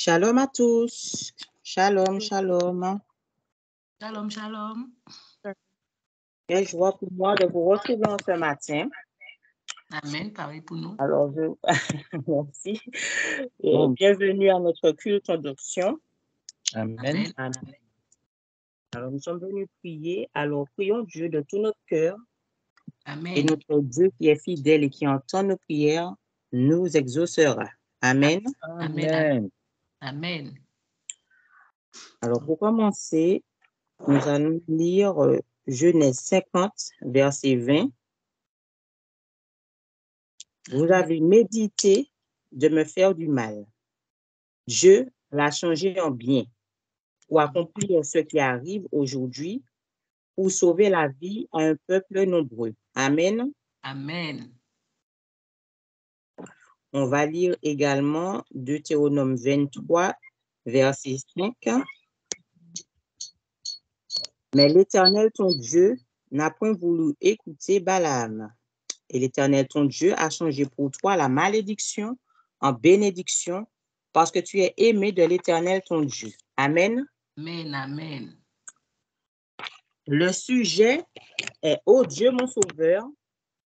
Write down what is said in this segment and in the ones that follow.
Shalom à tous. Shalom, shalom. Shalom, shalom. Quelle joie pour moi de vous retrouver ce matin. Amen, pareil pour nous. Alors, merci. Et bienvenue à notre culte d'onction. Amen. Amen. Alors, nous sommes venus prier. Alors, prions Dieu de tout notre cœur. Amen. Et notre Dieu qui est fidèle et qui entend nos prières nous exaucera. Amen. Amen. Amen. Alors, pour commencer, nous allons lire Genèse 50, verset 20. Vous avez médité de me faire du mal. Dieu l'a changé en bien pour accomplir ce qui arrive aujourd'hui, pour sauver la vie à un peuple nombreux. Amen. Amen. On va lire également Deutéronome 23, verset 5. Mais l'Éternel, ton Dieu, n'a point voulu écouter Balaam. Et l'Éternel, ton Dieu, a changé pour toi la malédiction en bénédiction, parce que tu es aimé de l'Éternel, ton Dieu. Amen. Amen. Amen. Le sujet est « Ô Dieu, mon sauveur,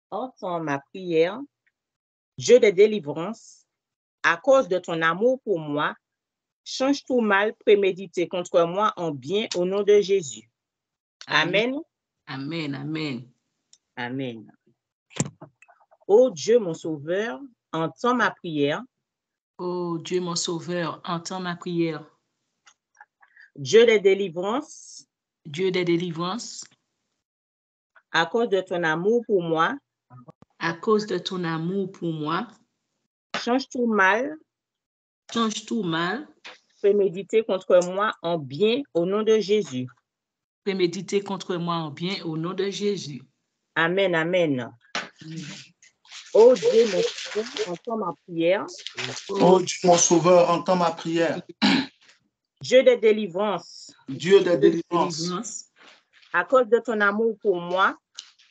entends ma prière, Dieu de délivrance, à cause de ton amour pour moi, change tout mal prémédité contre moi en bien au nom de Jésus. » Amen. Amen. Amen. Amen. Ô Dieu, mon sauveur, entends ma prière. Ô Dieu, mon sauveur, entends ma prière. Dieu de délivrance, Dieu des délivrances, à cause de ton amour pour moi, à cause de ton amour pour moi, change tout mal prémédité contre moi en bien au nom de Jésus. prémédité contre moi en bien au nom de Jésus. Amen, amen. Ô Dieu, mon sauveur, entends ma prière. Ô Dieu, mon sauveur, entends ma prière. Dieu de délivrance, Dieu de délivrance, à cause de ton amour pour moi,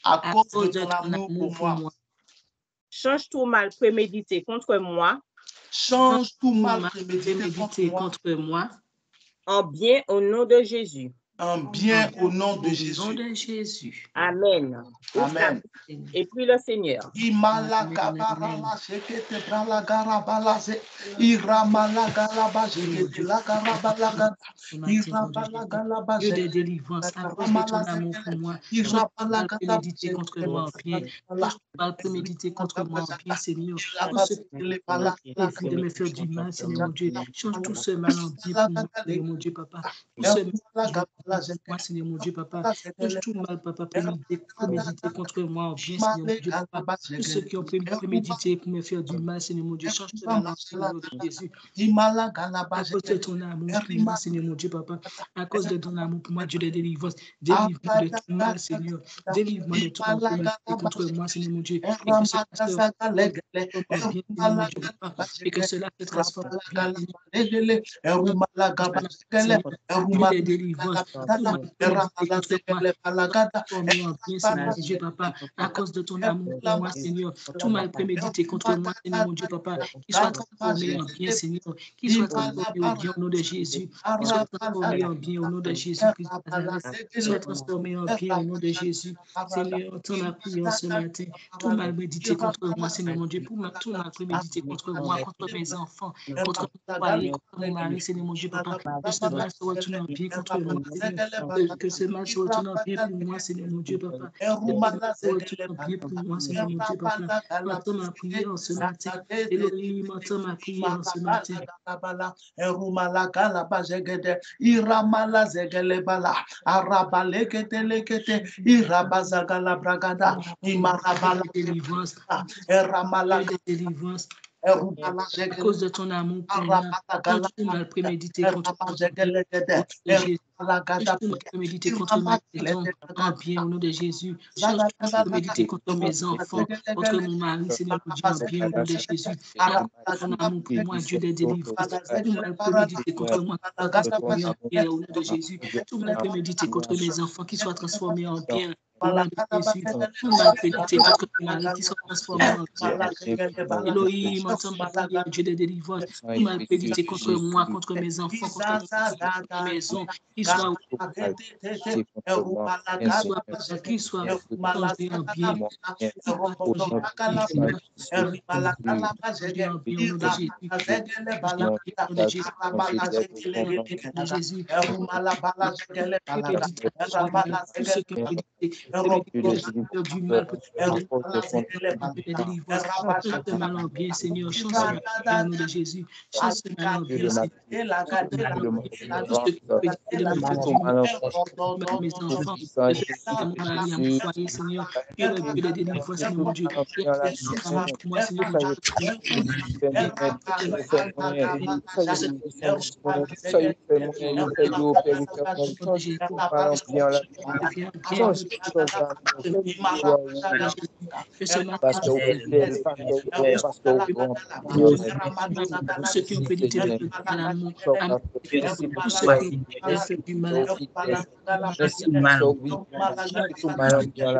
à cause de ton amour pour moi, change tout mal prémédité contre moi, change tout mal prémédité contre moi, en bien au nom de Jésus. en bien au nom de au nom Jésus. de Jésus. Amen. Amen. Et puis le Seigneur. Dieu des délivrances, à cause de ton amour pour moi, change tout mal prémédité contre moi en bien, change tout mal prémédité contre moi en bien, Seigneur. Tout ce qui est de me faire du mal, Seigneur mon Dieu, change tout ce mal en bien pour moi, Seigneur mon Dieu, Papa. Tout ce mal pour moi, Seigneur mon Dieu, Papa. Change tout mal, Papa, prémédité contre moi en bien, Seigneur mon Dieu, Papa. Tous ceux qui ont prémédité pour me faire du mal, Seigneur mon Dieu, change tout mal en bien, de Jésus. À cause de ton amour pour moi, Seigneur mon Dieu, Papa. À cause de ton amour pour moi, Dieu de délivrance. Délivre-moi de tout mal, Seigneur. Délivre-moi de tout mal prémédité contre moi, Seigneur mon Dieu. Et que cela se transforme en bien, Seigneur mon Dieu, Papa. Et que cela se transforme en bien, Dieu des délivrances. Tout mal prémédité contre moi, transformé en bien, Seigneur mon Dieu, Papa. À cause de ton amour pour moi, Seigneur. Tout mal prémédité contre moi, Seigneur mon Dieu, Papa. Qu'il soit transformé en bien, Seigneur. Qu'il soit transformé en bien au nom de Jésus. Qu'il soit transformé en bien au nom de Jésus-Christ de Nazareth. Qu'il soit transformé en bien au nom de Jésus. Seigneur, entends ma prière ce matin. Tout mal médité contre moi, Seigneur mon Dieu. Tout mal prémédité contre moi, contre mes enfants, contre mon foyer, contre mon mari, Seigneur mon Dieu, Papa. Que ce mal se retourne en bien contre moi, Seigneur. Que ce mal se retourne en bien pour moi, Seigneur mon Dieu, Papa. Que ce mal se retourne en bien pour moi, Seigneur mon Dieu, Papa. Entends ma prière ce matin. Elohim, entends ma prière ce matin. Iramala zegelebala arabalekete lekete irabazagala bragada imarabala délivrance, eramala délivrance. À cause de ton amour pour moi, quand tu m'as prémédité contre moi, Jésus. Change tout mal prémédité contre ma maison en bien au nom de Jésus. Change tout mal prémédité contre mes enfants, contre mon mari, Seigneur mon Dieu, en bien au nom de Jésus. À cause de ton amour pour moi, Dieu des délivrances. Tout mal prémédité contre moi, qui soit transformé en bien au nom de Jésus. Tout mal prémédité contre mes enfants, qui soit transformé en bien au nom de Jésus. Tout mal prédicté contre mes maris qui sont transformés en Elohim, entends ma prière, Dieu de délivrance. Tout mal prédicté contre moi, contre mes enfants, contre ma maison, qu'il soit changé en bien. Jésus. Du mal bien, Seigneur, chance au nom de Jésus, chance bien, mes enfants, mon mari, mon foyer, Seigneur, que le Dieu de délivrance, mon Dieu, moi, Seigneur, ceux qui ont prédité de l'amour,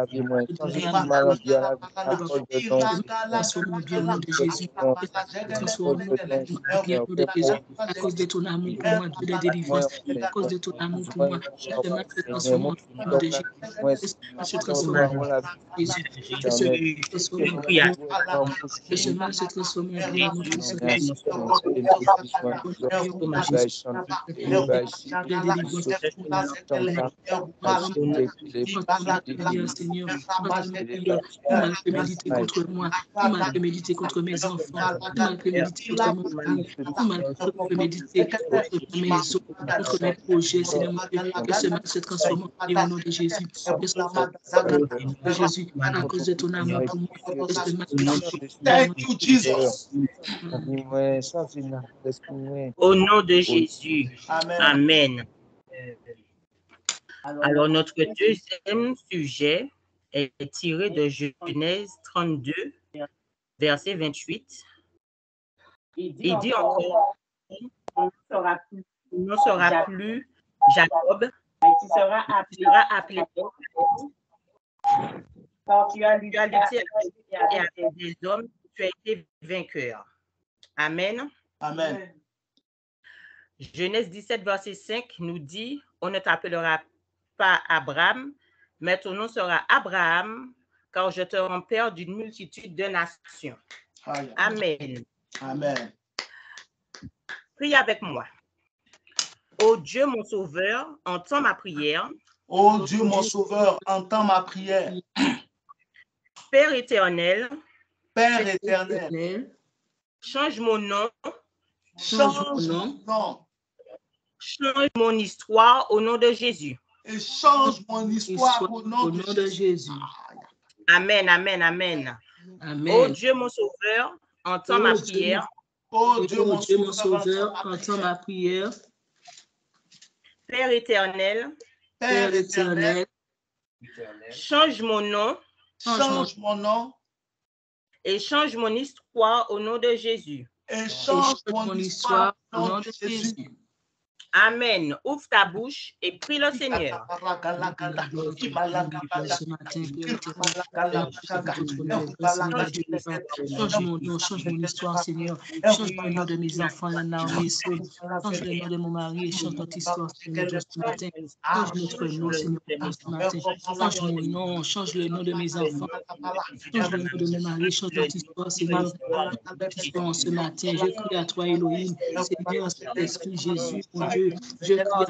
du mal, transforme bien au nom de Jésus, transforme bien au nom de Jésus, à cause de ton amour pour moi, Dieu de délivrance, à cause de ton amour pour moi, je demande de transformer au nom de Jésus, se transformer en Jésus, que ce mal se transforme en bien au nom de Jésus. Seigneur, tout mal prémédité contre moi, tout mal prémédité contre mes enfants, tout mal prémédité contre mon mari, tout mal prémédité contre mes maisons, contre mes projets, Seigneur mon Dieu, que ce mal se transforme en bien au nom de Jésus, que ce mal de Jésus, à cause de ton amour pour moi, que ce mal Thank you, Jesus. Au nom de Jésus. Amen. Alors, notre deuxième sujet est tiré de Genèse 32, verset 28. Il dit encore, ne sera plus Jacob, mais tu seras appelé. Quand tu as lutté avec des hommes, tu as été vainqueur. Amen. Amen. Genèse 17, verset 5 nous dit, on ne t'appellera pas Abraham, mais ton nom sera Abraham, car je te rends père d'une multitude de nations. Amen. Amen. Priez avec moi. Ô Dieu, mon sauveur, entends ma prière. Ô Dieu, mon sauveur, entends ma prière. Père éternel, change mon nom. Change mon histoire au nom de Jésus. Et change mon histoire au nom de Jésus. Amen, amen, amen. Amen. Ô Dieu, mon sauveur, entends ma prière. Ô Dieu, mon sauveur, entends ma prière. Père éternel, change mon nom. Et change mon histoire au nom de Jésus. Et change mon histoire au nom de Jésus. Amen. Ouvre ta bouche et prie le Seigneur. Change mon nom, change mon histoire, Seigneur. Change le nom de mes enfants, la Naomi, change le nom de mon mari et change notre histoire, Seigneur, ce matin. Change notre nom, Seigneur, ce matin. Change mon nom, change le nom de mes enfants. Change le nom de mon mari, change notre histoire, Seigneur. Ce matin, je crie à toi, Elohim, Seigneur, Saint-Esprit, Jésus, mon Dieu. Je crie à toi,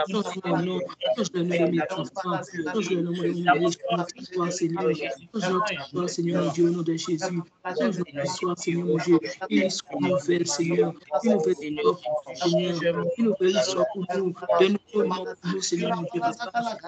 change mon nom, change le nom de mes enfants, change le nom de mon mari, change notre histoire, Seigneur. Change notre histoire, Seigneur, mon Dieu, au nom de Jésus. Change notre histoire, Seigneur, mon Dieu. Une histoire nouvelle, Seigneur. Une nouvelle histoire pour nous, Seigneur. Une nouvelle histoire pour nous. De nouveaux noms pour nous, Seigneur, mon Dieu.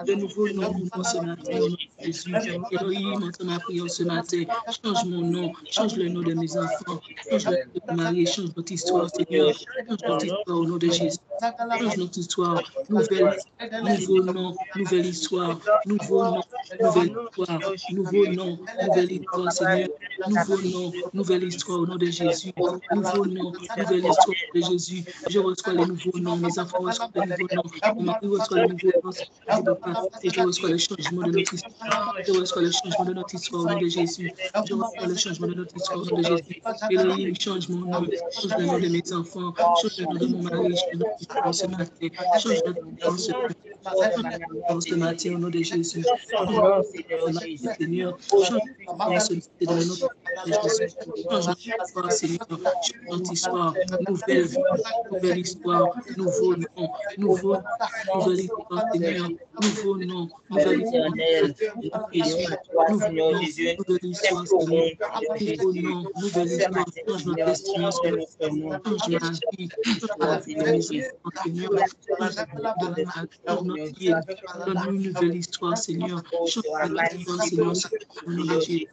De nouveaux noms pour nous ce matin, au nom de Jésus. Elohim, entends ma prière ce matin. Change mon nom, change le nom de mes enfants, change le nom de mon mari, change notre histoire, Seigneur. Change notre histoire au nom de Jésus. Change notre histoire, nouveau nom, nouvelle histoire, nouveau nom, nouvelle histoire, nouveau nom, nouvelle histoire, Seigneur, nouveau nom, nouvelle histoire au nom de Jésus, nouveau nom, nouvelle histoire de Jésus. Je reçois les nouveaux noms. Mes enfants reçoivent les nouveaux noms. Mon mari reçoit les nouveaux noms. Et je reçois le changement de notre histoire. Je reçois le changement de notre histoire au nom de Jésus. Je reçois le changement de notre histoire au nom de Jésus. Elohim, change mon nom. Change le nom de mes enfants. Change le nom de mon mari. Change notre histoire ce matin. Change notre histoire ce matin. Ce matin au nom de Jésus. Seigneur, change notre histoire de Jésus. Change notre histoire, Seigneur. Change notre histoire. Nouvelle vie, nouvelle histoire, nouveau nom, nouvelle histoire, Seigneur. Nouveau nom, nouvelle histoire. Nouvelle histoire, Seigneur. Nouveau nom, nouvelle histoire. Change notre destinée, Seigneur. Change ma vie. Change la vie de mes enfants, Seigneur. Change notre vie. Donne-nous une nouvelle histoire, Seigneur. Change notre histoire, Seigneur. Au nom de Jésus.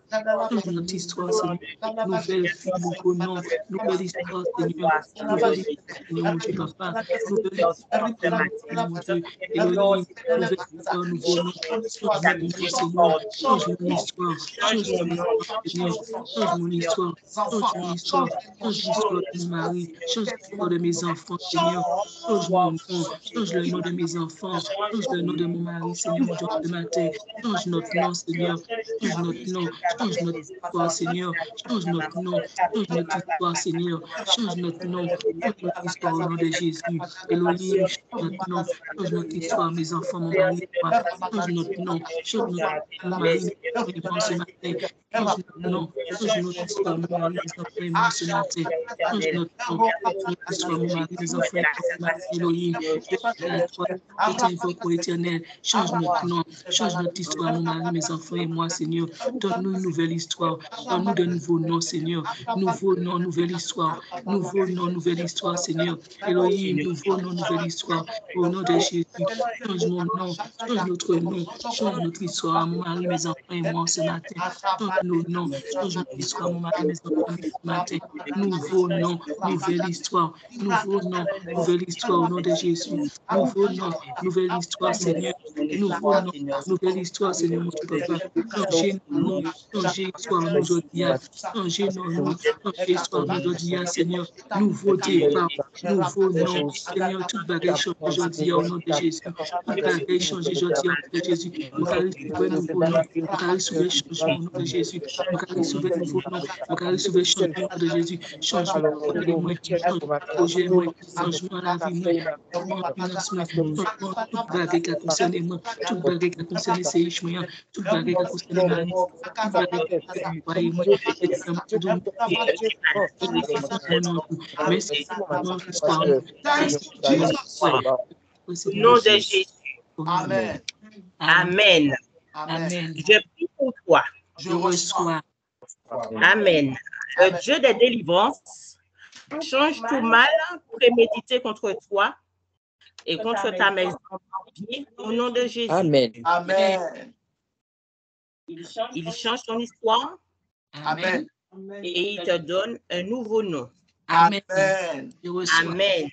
Change notre histoire, Seigneur. Nouvelle vie, nouveau nom. Nouvelle histoire, Seigneur. Nouvelle histoire, Seigneur, mon Dieu, papa. Nouvelle histoire, Seigneur, mon Dieu. Elohim, nouvelle histoire, nouveau nom. Change mon nom, Seigneur. Change mon histoire. Change mon histoire, Seigneur. Change mon histoire. Change mon histoire. Change l'histoire de mon mari. Change l'histoire de mes enfants, Seigneur. Change mon nom. Change le nom de mes enfants. Change le nom de mon mari, Seigneur, mon Dieu, ce matin. Change notre nom, Seigneur. Change notre nom. Change notre histoire, Seigneur. Change notre nom. Change notre histoire, Seigneur. Change notre nom. Change notre histoire au nom de Jésus. Elohim, change notre nom. Change notre histoire, mes enfants, mon mari, moi. Change notre nom. Change notre mon mari, mes enfants ce matin. Change notre nom. Change notre histoire, mon mari, mes enfants et moi ce matin. Change notre nom. Change notre histoire, mon mari, mes enfants et moi ce matin. Elohim, je t'invoque pour l'éternel. Change notre nom. Change notre histoire, mon mari, mes enfants et moi, Seigneur. Donne-nous une nouvelle histoire. Donne-nous de nouveaux noms, Seigneur. Nouveau nom, nouvelle histoire. Nouveau nom, nouvelle histoire, Seigneur. Elohim, nouveau nom, nouvelle histoire. Au nom de Jésus, change mon nom, change notre nom, change notre histoire, mon mari, mes enfants et moi ce matin. Change nos noms, change notre histoire, mon mari, mes enfants ce matin. Nouveau nom, nouvelle histoire. Nouveau nom, nouvelle histoire au nom de Jésus. Nouveau nom, nouvelle histoire, Seigneur. Nouveau nom, nouvelle histoire, Seigneur, mon Dieu, papa. Changez nos noms, changez l'histoire aujourd'hui. Changez nos noms, changez l'histoire aujourd'hui, Seigneur. Nouveau départ, nouveau nom. Seigneur, toute baguette change aujourd'hui au nom de Jésus. Toute baguette change aujourd'hui au nom de Jésus. Nous allons trouver nouveau nom. Nous allons sauver changement au nom de Jésus. Nous allons sauver nouveau nom. Nous allons sauver changement au nom de Jésus. Changement projet, changement à la vie, changement à financement, changement toute baguette qui a concerné moi, toute baguette qui a concerné ces riches moyens, toute baguette qui a concerné ma vie, toute baguette qui a concerné moi. Merci pour notre histoire. Au nom de Jésus. Amen. Amen. Amen. Je prie pour toi. Je reçois. Amen. Le Dieu des délivrances change tout mal prémédité contre toi et contre ta maison. Au nom de Jésus. Amen. Amen. Il change ton histoire. Amen. Et il te donne un nouveau nom. Amen. Je reçois. Amen.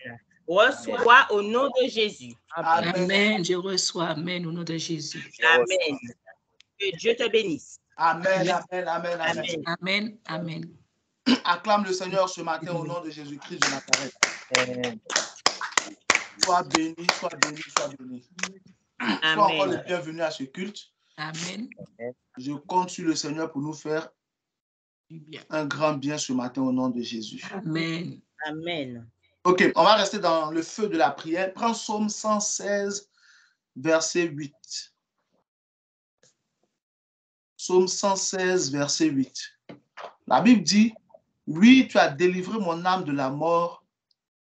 Reçois au nom de Jésus. Amen. Je reçois. Amen au nom de Jésus. Amen. Que Dieu te bénisse. Amen. Amen. Amen. Amen. Amen. Amen. Acclame le Seigneur ce matin au nom de Jésus-Christ de Nazareth. Sois béni, sois béni, sois béni. Sois encore le bienvenu à ce culte. Amen. Je compte sur le Seigneur pour nous faire un grand bien ce matin au nom de Jésus. Amen. Amen. Ok, on va rester dans le feu de la prière. Prends Psaume 116, verset 8. Psaume 116, verset 8. La Bible dit, « Oui, tu as délivré mon âme de la mort,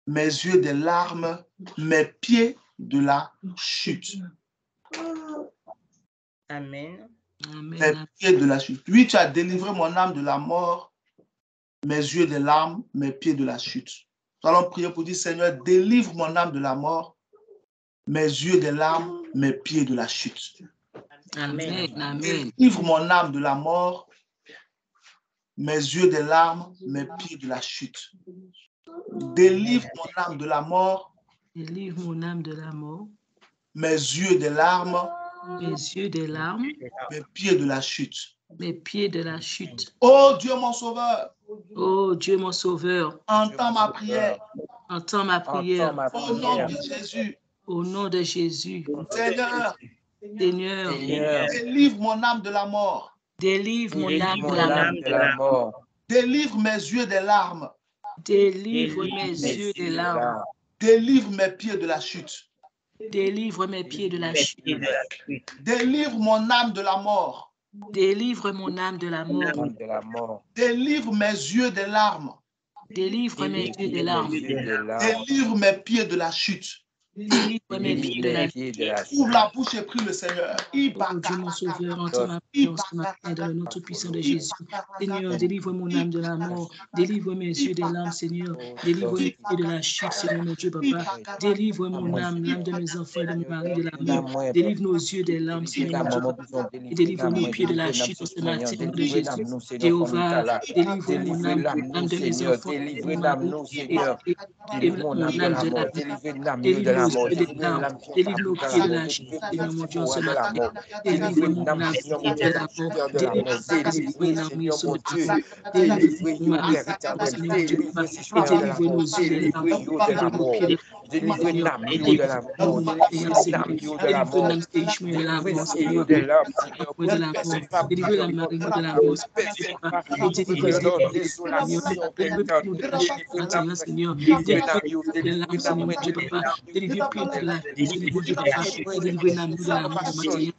mes yeux des larmes, mes pieds de la chute. » Amen. Mes pieds de la chute. « Oui, tu as délivré mon âme de la mort, mes yeux des larmes, mes pieds de la chute. » Nous allons prier pour dire, « Seigneur, délivre mon âme de la mort, mes yeux des larmes, mes pieds de la chute. » Amen. Amen. Délivre mon âme de la mort, mes yeux des larmes, mes pieds de la chute. Délivre mon âme de la mort. Délivre mon âme de la mort. Mes yeux des larmes. Mes yeux des larmes. Mes pieds de la chute. Mes pieds de la chute. Oh Dieu mon sauveur. Oh Dieu mon sauveur. Entends ma prière. Entends ma prière. Au nom de Jésus. Au nom de Jésus. Seigneur, Seigneur, délivre mon âme de la mort. délivre mon âme de la mort. Délivre mes yeux des larmes. Délivre mes yeux des larmes. Délivre mes pieds de la chute. Délivre mes pieds de la chute. Délivre mon âme de la mort. Délivre mon âme de la mort. Délivre mes yeux des larmes. Délivre mes yeux des larmes. Délivre mes pieds de la chute. Délivre mes pieds de la chute. Ouvre la bouche et prie le Seigneur. Oh Dieu, mon sauveur, entends ma prière ce matin dans le nom tout-puissant de Jésus. Seigneur, délivre mon âme de la mort. Délivre mes yeux des larmes, Seigneur. Délivre mes pieds de la chute, Seigneur, mon Dieu, papa. Délivre mon âme, l'âme de mes enfants et de mon mari de la mort. Délivre nos yeux des larmes, Seigneur, mon Dieu, papa. Et délivre nos pieds de la chute ce matin, au nom de Jésus. Jéhovah, délivre mon âme, l'âme de mes enfants et de mon mari. Et mon âme de la mort. Délivre nos yeux des larmes. Délivre nos pieds de la chute, Seigneur, mon Dieu, ce matin. Délivre mon âme de la mort. Délivre mon âme, ce matin. Délivre mon mari, Seigneur, mon Dieu, papa. Et délivre nos yeux des larmes. Délivre nos pieds de la chute. Délivre mon matin, Seigneur. Délivre l'âme de Ishmael de la mort, Seigneur. De la mort. Délivre la Marie de la mort, Seigneur. Et délivre nous de la chute, Seigneur, Seigneur. Délivre de l'âme, Seigneur, mon Dieu, papa. Délivre plus de la Seigneur, mon Dieu, papa. Délivre l'âme de la mort, Seigneur.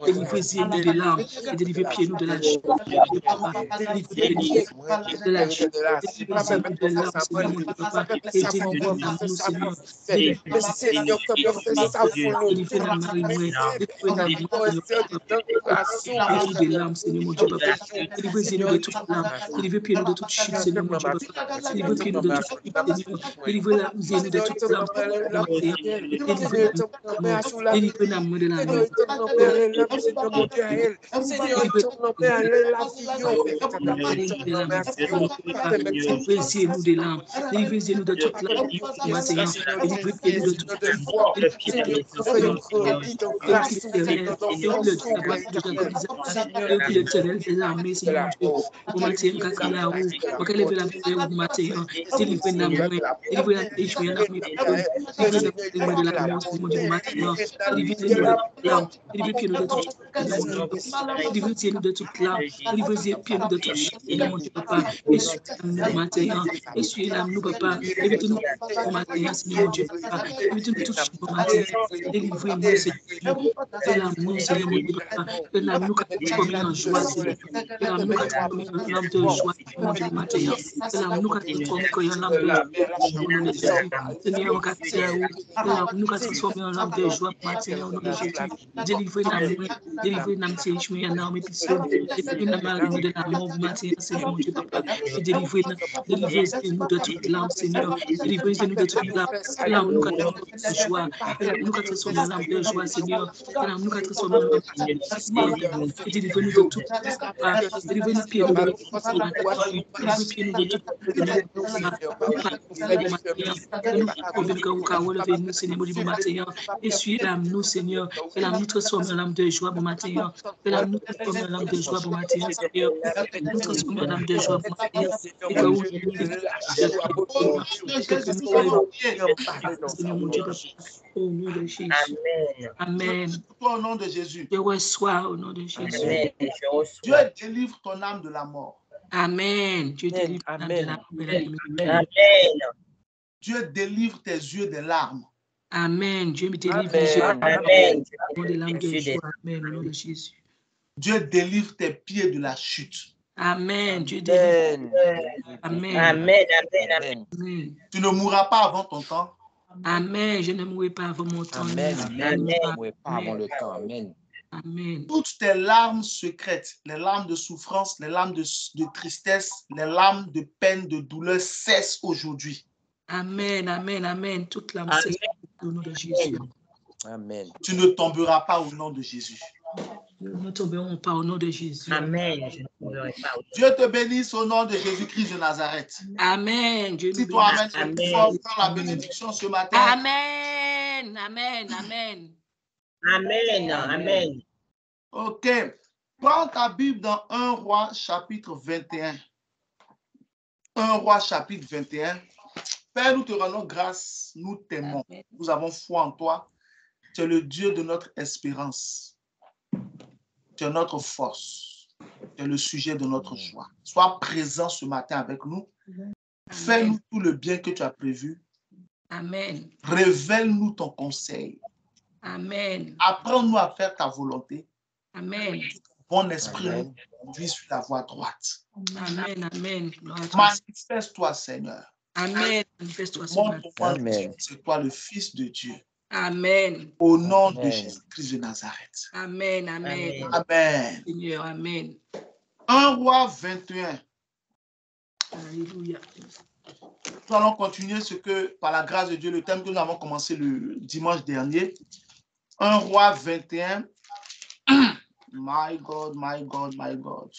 Délivrez-nous des larmes et délivrez-nous de la chute. De la chute. Délivrez-nous de larmes, Seigneur, mon Dieu, papa. Et délivrez-nous, Seigneur. Délivrez la Marie, délivrez-nous des larmes, Seigneur, mon Dieu, papa. Délivrez-nous de toute larme. Délivrez-nous de toute chute, Seigneur, mon Dieu, papa. Délivrez-nous de toute chute, Seigneur. Délivrez-nous de toute larme. Délivrez-nous de la mort. Délivrez-nous des larmes. Délivrez-nous de toute larme. Délivrez-nous de toute délivrez-nous de toute larme, délivrez-nous de toute chute, mon Dieu, papa, essuyez-nous matin, essuyez-nous, papa, évitez-nous au matin, Seigneur, mon Dieu, papa, évitez-nous de toute chute au matin, délivrez-nous, Seigneur, de l'amour, Seigneur, mon Dieu, papa, de l'amour qui transforme en joie, Seigneur, de l'amour qui transforme en âme de joie, mon Dieu, matin, de l'amour qui transforme en âme de joie, Seigneur, nous transformer en âme de joie, matin, au nom de Jésus, délivrez l'âme, c'est Ishmael, une arme épiceuse, délivrez la Marie de la mort, matin, Seigneur, mon Dieu, papa, et délivrez-nous de toute l'âme, Seigneur, délivrez-nous de toute l'âme, nous de joie, nous transformer en âme de joie, Seigneur, nous transformer en âme de joie, et délivrez-nous de toute papa, délivrez-nous pieds de nous, Seigneur, mon Dieu, matin, essuyez l'âme, nous, Seigneur, et l'âme nous transforme en âme de joie, bon matin, et l'âme nous transforme en âme de joie, bon matin, Seigneur, nous transforme en âme de joie, bon matin, et que vous, Seigneur, mon Dieu, au nom de Jésus. Amen. Au nom de Jésus. Je reçois au nom de Jésus. Amen. Dieu délivre ton âme de la mort. Amen. Dieu délivre ton âme de la mort. Amen. Dieu délivre tes yeux des larmes. Amen. Dieu me délivre les yeux des larmes de joie. Amen. Au nom de Jésus. Dieu délivre tes pieds de la chute. Amen. Dieu délivre. Amen. Amen. Amen. Amen. Tu ne mourras pas avant ton temps. Amen. Je ne mourrai pas avant mon temps. Amen. Amen. Je ne mourrai pas avant le temps. Amen. Amen. Toutes tes larmes secrètes, les larmes de souffrance, les larmes de tristesse, les larmes de peine, de douleur cessent aujourd'hui. Amen. Amen. Amen. Toute l'âme cesse au nom de Jésus. Amen. Tu ne tomberas pas au nom de Jésus. Nous ne tomberons pas au nom de Jésus. Amen. Je ne tomberai pas. Dieu te bénisse au nom de Jésus-Christ de Nazareth. Amen. Dieu Si nous toi, bénisse. Amen, tu prends la bénédiction ce matin. Amen. Amen. Amen. Amen. Amen. Ok. Prends ta Bible dans 1 Roi chapitre 21. 1 Roi chapitre 21. Père, nous te rendons grâce, nous t'aimons. Nous avons foi en toi. Tu es le Dieu de notre espérance. Tu es notre force. Tu es le sujet de notre joie. Sois présent ce matin avec nous. Fais-nous tout le bien que tu as prévu. Amen. Révèle-nous ton conseil. Amen. Apprends-nous à faire ta volonté. Amen. Bon esprit nous conduit sur la voie droite. Amen. Amen. Manifeste-toi, Seigneur. Amen. Manifeste-toi, Montre-moi que c'est toi le Fils de Dieu. Amen. Au nom de Jésus-Christ de Nazareth. Amen. Amen. Amen. Seigneur, Amen. 1 Roi 21. Alléluia. Nous allons continuer ce que, par la grâce de Dieu, le thème que nous avons commencé le dimanche dernier. 1 Roi 21. My God, my God, my God.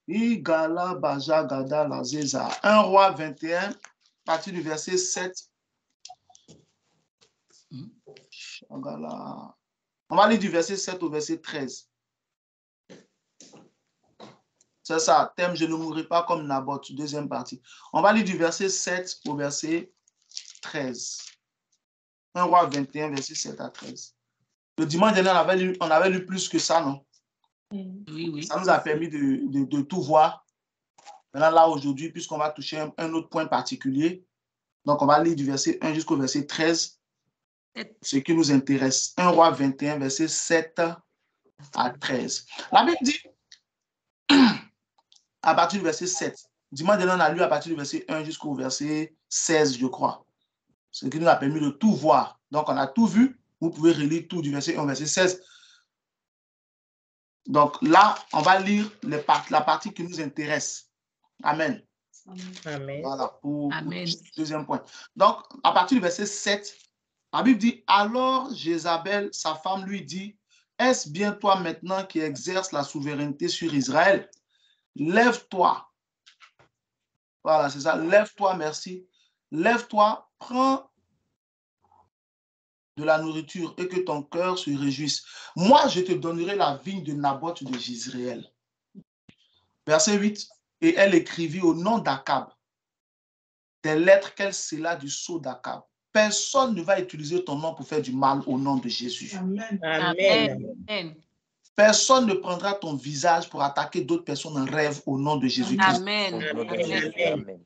Igala Baja Gada Lazeza. 1 Roi 21, à partir du verset 7. On va lire du verset 7 au verset 13. C'est ça, thème, je ne mourrai pas comme Naboth, deuxième partie. On va lire du verset 7 au verset 13. 1 Roi 21, verset 7 à 13. Le dimanche dernier, on avait lu plus que ça, non? Oui, oui. Ça nous a permis de tout voir. Maintenant, là, aujourd'hui, puisqu'on va toucher un autre point particulier, donc on va lire du verset 1 jusqu'au verset 13, ce qui nous intéresse. 1 Roi 21, verset 7 à 13. La Bible dit, à partir du verset 7, dimanche dernier, on a lu à partir du verset 1 jusqu'au verset 16, je crois. Ce qui nous a permis de tout voir. Donc, on a tout vu. Vous pouvez relire tout du verset 1 au verset 16. Donc là, on va lire la partie qui nous intéresse. Amen. Amen. Voilà, pour Amen. le deuxième point. Donc, à partir du verset 7, la Bible dit, alors Jézabel, sa femme, lui dit, est-ce bien toi maintenant qui exerces la souveraineté sur Israël? Lève-toi. Voilà, c'est ça. Lève-toi, merci. Lève-toi, prends de la nourriture et que ton cœur se réjouisse. Moi, je te donnerai la vigne de Naboth de Jezreel. Verset 8. Et elle écrivit au nom d'Akab des lettres qu'elle scella du sceau d'Akab. Personne ne va utiliser ton nom pour faire du mal au nom de Jésus. Amen. Amen. Personne ne prendra ton visage pour attaquer d'autres personnes en rêve au nom de Jésus-Christ. Amen. Amen.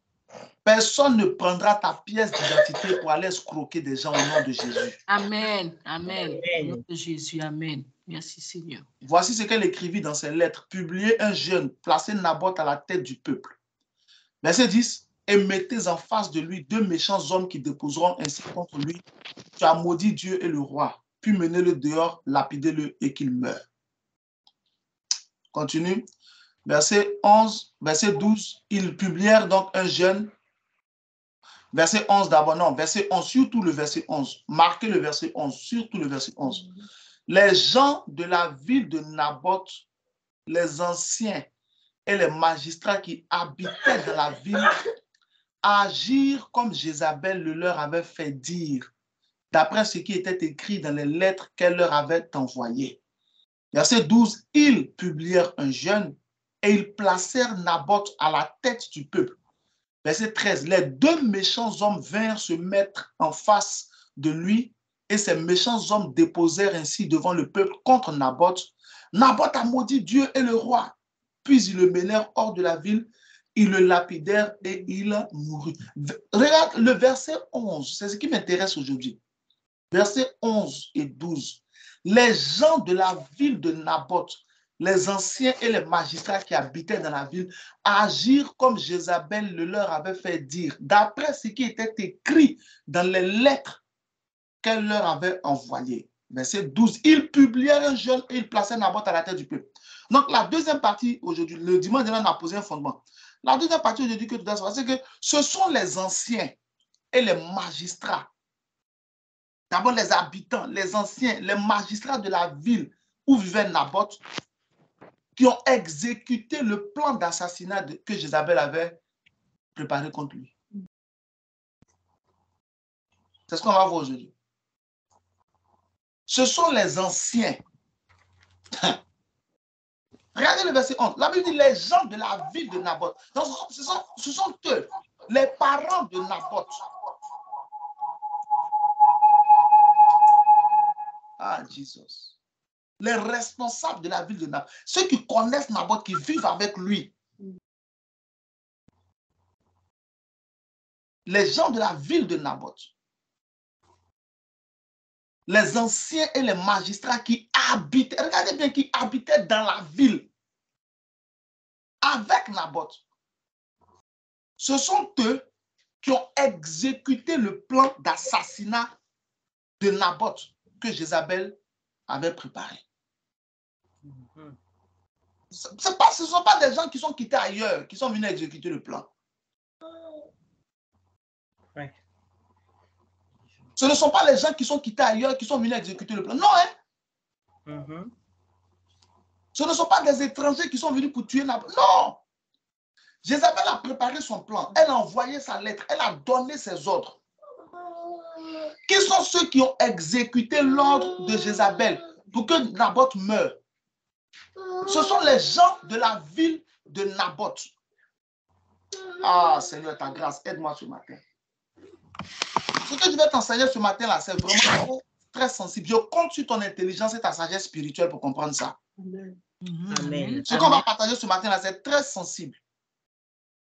Personne ne prendra ta pièce d'identité pour aller escroquer des gens au nom de Jésus. Amen. Amen. Au nom de Jésus. Amen. Merci Seigneur. Voici ce qu'elle écrivit dans ses lettres. Publiez un jeune, placez Naboth à la tête du peuple. Verset 10. Et mettez en face de lui deux méchants hommes qui déposeront ainsi contre lui. Tu as maudit Dieu et le roi. Puis menez-le dehors, lapidez-le et qu'il meure. Continue. Verset 11, verset 12. Ils publièrent donc un jeune. Verset 11 d'abord, non, verset 11, surtout le verset 11. Marquez le verset 11, surtout le verset 11. Les gens de la ville de Naboth, les anciens et les magistrats qui habitaient dans la ville, agirent comme Jézabel le leur avait fait dire, d'après ce qui était écrit dans les lettres qu'elle leur avait envoyées. Verset 12, ils publièrent un jeûne et ils placèrent Naboth à la tête du peuple. Verset 13, les deux méchants hommes vinrent se mettre en face de lui et ces méchants hommes déposèrent ainsi devant le peuple contre Naboth. Naboth a maudit Dieu et le roi. Puis ils le menèrent hors de la ville, ils le lapidèrent et il mourut. Regarde le verset 11, c'est ce qui m'intéresse aujourd'hui. Versets 11 et 12. Les gens de la ville de Naboth, les anciens et les magistrats qui habitaient dans la ville, agirent comme Jézabel le leur avait fait dire, d'après ce qui était écrit dans les lettres qu'elle leur avait envoyées. Verset 12. Ils publièrent un jeûne et ils placèrent Naboth à la tête du peuple. Donc, la deuxième partie aujourd'hui, le dimanche dernier, on a posé un fondement. La deuxième partie aujourd'hui que tu dois savoir, c'est que ce sont les anciens et les magistrats. D'abord, les habitants, les anciens, les magistrats de la ville où vivait Naboth, qui ont exécuté le plan d'assassinat que Jézabel avait préparé contre lui. C'est ce qu'on va voir aujourd'hui. Ce sont les anciens. Regardez le verset 11. La Bible dit les gens de la ville de Naboth. Donc, ce sont eux, les parents de Naboth. Ah, Jesus. Les responsables de la ville de Naboth. Ceux qui connaissent Naboth, qui vivent avec lui. Les gens de la ville de Naboth. Les anciens et les magistrats qui habitaient, regardez bien, qui habitaient dans la ville avec Naboth. Ce sont eux qui ont exécuté le plan d'assassinat de Naboth que Jézabel avait préparé. Ce ne sont pas des gens qui sont quittés ailleurs, qui sont venus exécuter le plan. Ouais. Ce ne sont pas les gens qui sont quittés ailleurs, qui sont venus exécuter le plan. Non, hein? Ce ne sont pas des étrangers qui sont venus pour tuer Naboth. Non! Jézabel a préparé son plan. Elle a envoyé sa lettre. Elle a donné ses ordres. Qui sont ceux qui ont exécuté l'ordre de Jézabel pour que Naboth meure? Ce sont les gens de la ville de Naboth. Ah, Seigneur, ta grâce, aide-moi ce matin. Ce que je vais t'enseigner ce matin, là, c'est vraiment très sensible. Je compte sur ton intelligence et ta sagesse spirituelle pour comprendre ça. Amen. Ce qu'on va partager ce matin, là, c'est très sensible.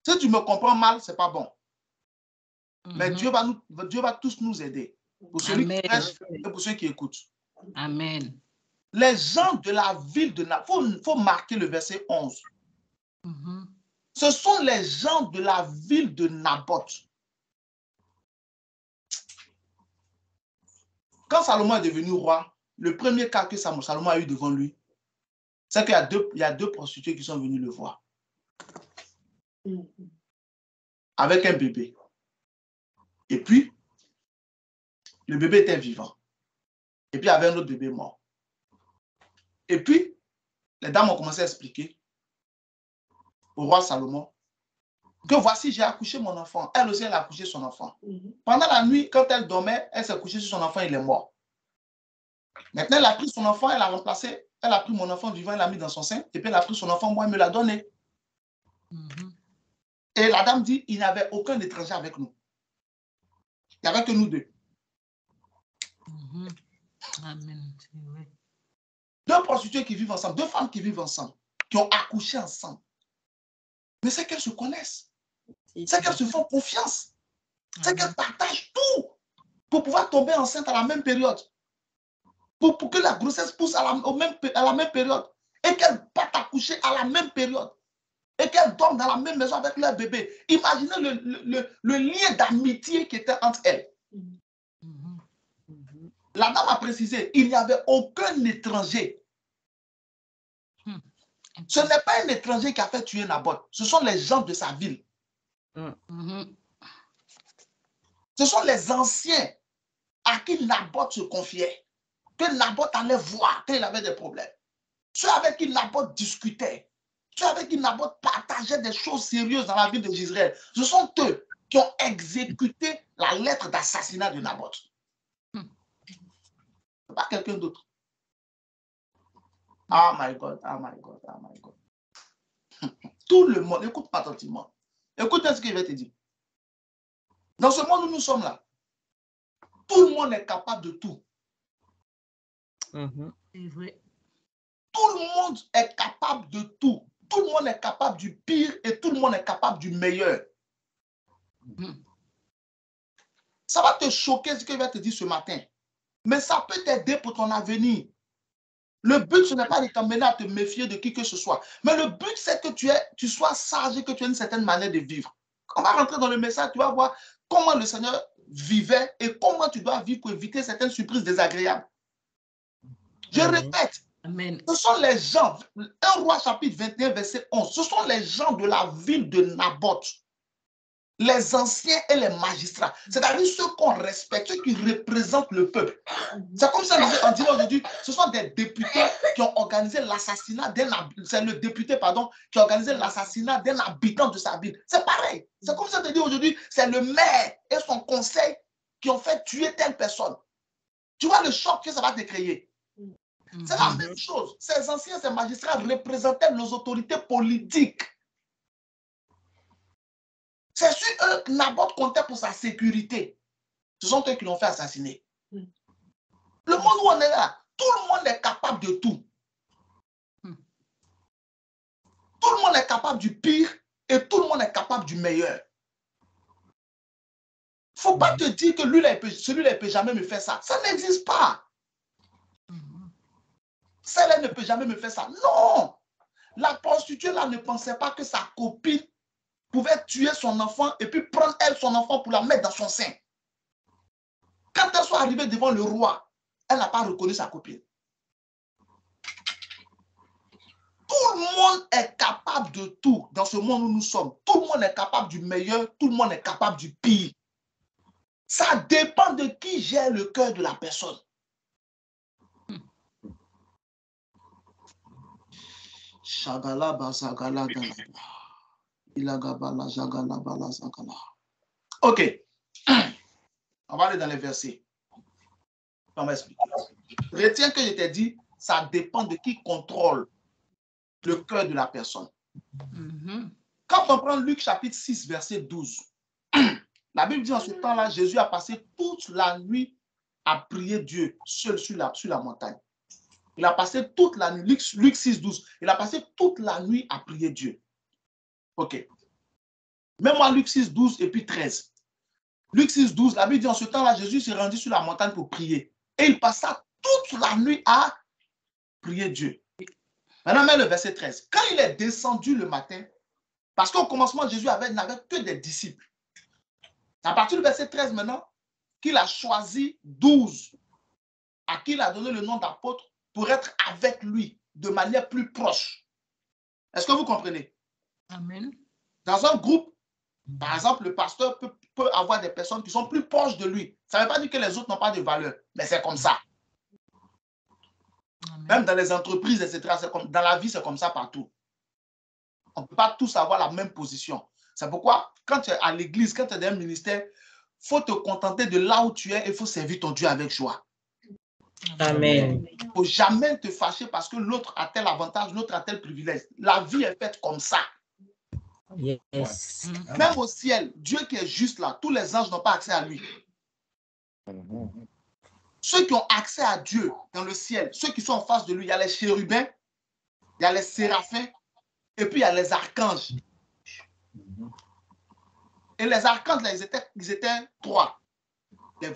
Si tu me comprends mal, ce n'est pas bon. Mais Dieu va tous nous aider. Pour celui qui prêche et pour ceux qui écoutent. Amen. Les gens de la ville de Naboth, il faut marquer le verset 11. Ce sont les gens de la ville de Naboth. Quand Salomon est devenu roi, le premier cas que Salomon a eu devant lui, c'est qu'il y a deux prostituées qui sont venues le voir. Avec un bébé. Et puis, le bébé était vivant. Et puis, il y avait un autre bébé mort. Et puis, les dames ont commencé à expliquer au roi Salomon que voici, j'ai accouché mon enfant. Elle aussi, elle a accouché son enfant. Pendant la nuit, quand elle dormait, elle s'est couchée sur son enfant, il est mort. Maintenant, elle a pris son enfant, elle a remplacé, elle a pris mon enfant vivant, elle l'a mis dans son sein, et puis elle a pris son enfant, moi, elle me l'a donné. Et la dame dit, il n'y avait aucun étranger avec nous. Il n'y avait que nous deux. Amen. Deux prostituées qui vivent ensemble, deux femmes qui vivent ensemble, qui ont accouché ensemble. Mais c'est qu'elles se connaissent. C'est qu'elles se font confiance. C'est qu'elles partagent tout pour pouvoir tomber enceinte à la même période. Pour que la grossesse pousse à la même période. Et qu'elles partent accoucher à la même période. Et qu'elles dorment dans la même maison avec leur bébé. Imaginez le lien d'amitié qui était entre elles. La dame a précisé, il n'y avait aucun étranger. Ce n'est pas un étranger qui a fait tuer Naboth. Ce sont les gens de sa ville. Ce sont les anciens à qui Naboth se confiait. Que Naboth allait voir quand il avait des problèmes. Ceux avec qui Naboth discutait. Ceux avec qui Naboth partageait des choses sérieuses dans la ville de Jezreel. Ce sont eux qui ont exécuté la lettre d'assassinat de Naboth. Ce n'est pas quelqu'un d'autre. Oh my God, oh my God, oh my God. Tout le monde, écoute-moi attentivement. Écoute ce qu'il va te dire. Dans ce monde où nous sommes là, tout le monde est capable de tout. C'est vrai. Tout le monde est capable de tout. Tout le monde est capable du pire et tout le monde est capable du meilleur. Ça va te choquer ce qu'il va te dire ce matin. Mais ça peut t'aider pour ton avenir. Le but, ce n'est pas de t'emmener à te méfier de qui que ce soit. Mais le but, c'est que tu sois sage et que tu aies une certaine manière de vivre. On va rentrer dans le message, tu vas voir comment le Seigneur vivait et comment tu dois vivre pour éviter certaines surprises désagréables. Je répète, ce sont les gens, 1 Roi chapitre 21, verset 11, ce sont les gens de la ville de Naboth. Les anciens et les magistrats, c'est-à-dire ceux qu'on respecte, ceux qui représentent le peuple. C'est comme ça on dirait aujourd'hui, ce sont des députés qui ont organisé l'assassinat d'un habitant, c'est le député, pardon, qui a organisé l'assassinat d'un habitant de sa ville. C'est pareil. C'est comme ça on dit aujourd'hui, c'est le maire et son conseil qui ont fait tuer telle personne. Tu vois le choc que ça va te créer. C'est la même chose. Ces anciens, ces magistrats représentaient nos autorités politiques. C'est sur eux que Naboth comptait pour sa sécurité. Ce sont eux qui l'ont fait assassiner. Le monde où on est là, tout le monde est capable de tout. Tout le monde est capable du pire et tout le monde est capable du meilleur. Il ne faut pas te dire que celui-là ne peut jamais me faire ça. Ça n'existe pas. Celle-là ne peut jamais me faire ça. Non! La prostituée là ne pensait pas que sa copine pouvait tuer son enfant et puis prendre elle, son enfant, pour la mettre dans son sein. Quand elle soit arrivée devant le roi, elle n'a pas reconnu sa copine. Tout le monde est capable de tout dans ce monde où nous sommes. Tout le monde est capable du meilleur, tout le monde est capable du pire. Ça dépend de qui gère le cœur de la personne. Shagala basagala galaba. Ilagabala jagala bala zagala. Ok. On va aller dans les versets. On va expliquer. Retiens que je t'ai dit, ça dépend de qui contrôle le cœur de la personne. Quand on prend Luc chapitre 6, verset 12, la Bible dit en ce temps-là, Jésus a passé toute la nuit à prier Dieu seul sur la montagne. Il a passé toute la nuit, Luc 6, 12, il a passé toute la nuit à prier Dieu. Ok. Même-moi Luc 6, 12 et puis 13. Luc 6, 12, la Bible dit en ce temps-là, Jésus s'est rendu sur la montagne pour prier. Et il passa toute la nuit à prier Dieu. Maintenant, mets le verset 13. Quand il est descendu le matin, parce qu'au commencement, Jésus n'avait que des disciples. C'est à partir du verset 13 maintenant qu'il a choisi 12 à qui il a donné le nom d'apôtre pour être avec lui de manière plus proche. Est-ce que vous comprenez? Amen. Dans un groupe, par exemple, le pasteur peut avoir des personnes qui sont plus proches de lui. Ça ne veut pas dire que les autres n'ont pas de valeur, mais c'est comme ça. Amen. Même dans les entreprises, etc., dans la vie, c'est comme ça partout. On ne peut pas tous avoir la même position. C'est pourquoi, quand tu es à l'église, quand tu es dans un ministère, il faut te contenter de là où tu es et il faut servir ton Dieu avec joie. Amen. Il ne faut jamais te fâcher parce que l'autre a tel avantage, l'autre a tel privilège. La vie est faite comme ça. Yes. Même au ciel, Dieu qui est juste là, tous les anges n'ont pas accès à lui. Ceux qui ont accès à Dieu dans le ciel, ceux qui sont en face de lui, il y a les chérubins, il y a les séraphins, et puis il y a les archanges. Et les archanges, là, ils étaient trois. Les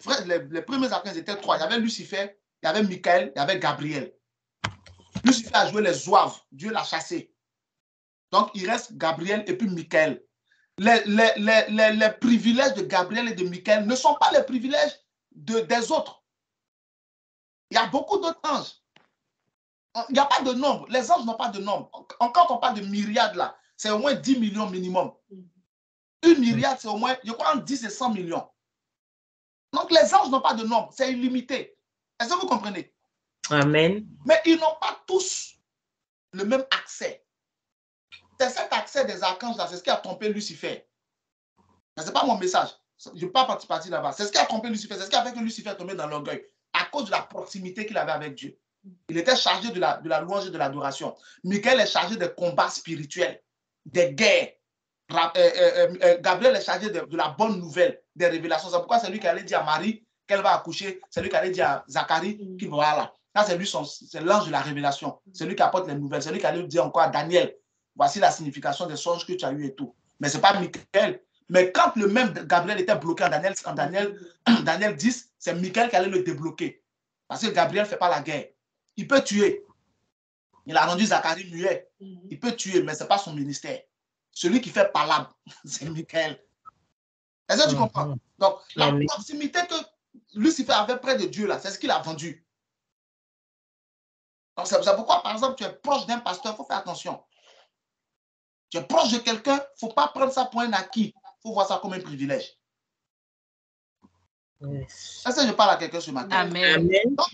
premiers archanges étaient trois. Il y avait Lucifer, il y avait Michael, il y avait Gabriel. Lucifer a joué les zouaves. Dieu l'a chassé. Donc, il reste Gabriel et puis Michael. Les privilèges de Gabriel et de Michael ne sont pas les privilèges des autres. Il y a beaucoup d'autres anges. Il n'y a pas de nombre. Les anges n'ont pas de nombre. Quand on parle de myriades, là, c'est au moins 10 millions minimum. Une myriade, c'est au moins, je crois, entre 10 et 100 millions. Donc, les anges n'ont pas de nombre. C'est illimité. Est-ce que vous comprenez? Amen. Mais ils n'ont pas tous le même accès. C'est cet accès des archanges là, c'est ce qui a trompé Lucifer. Ce n'est pas mon message. Je ne vais pas partir là-bas. C'est ce qui a trompé Lucifer. C'est ce qui a fait que Lucifer est tombé dans l'orgueil. À cause de la proximité qu'il avait avec Dieu. Il était chargé de la louange et de l'adoration. Michael est chargé des combats spirituels, des guerres. Gabriel est chargé de la bonne nouvelle, des révélations. C'est pourquoi c'est lui qui allait dire à Marie qu'elle va accoucher. C'est lui qui allait dire à Zacharie qu'il va là. Là, c'est l'ange de la révélation. C'est lui qui apporte les nouvelles. C'est lui qui allait dire encore à Daniel, voici la signification des songes que tu as eu et tout. Mais ce n'est pas Michael. Mais quand le même Gabriel était bloqué en Daniel 10, c'est Michael qui allait le débloquer. Parce que Gabriel ne fait pas la guerre. Il peut tuer. Il a rendu Zacharie muet. Il peut tuer, mais ce n'est pas son ministère. Celui qui fait palabre, c'est Michael. Est-ce que tu comprends? Donc, la proximité que Lucifer avait près de Dieu, là, c'est ce qu'il a vendu. Donc, c'est pourquoi, par exemple, tu es proche d'un pasteur, il faut faire attention. Tu es proche de quelqu'un, il ne faut pas prendre ça pour un acquis. Il faut voir ça comme un privilège. Yes. Est-ce que je parle à quelqu'un ce matin? Amen. Donc,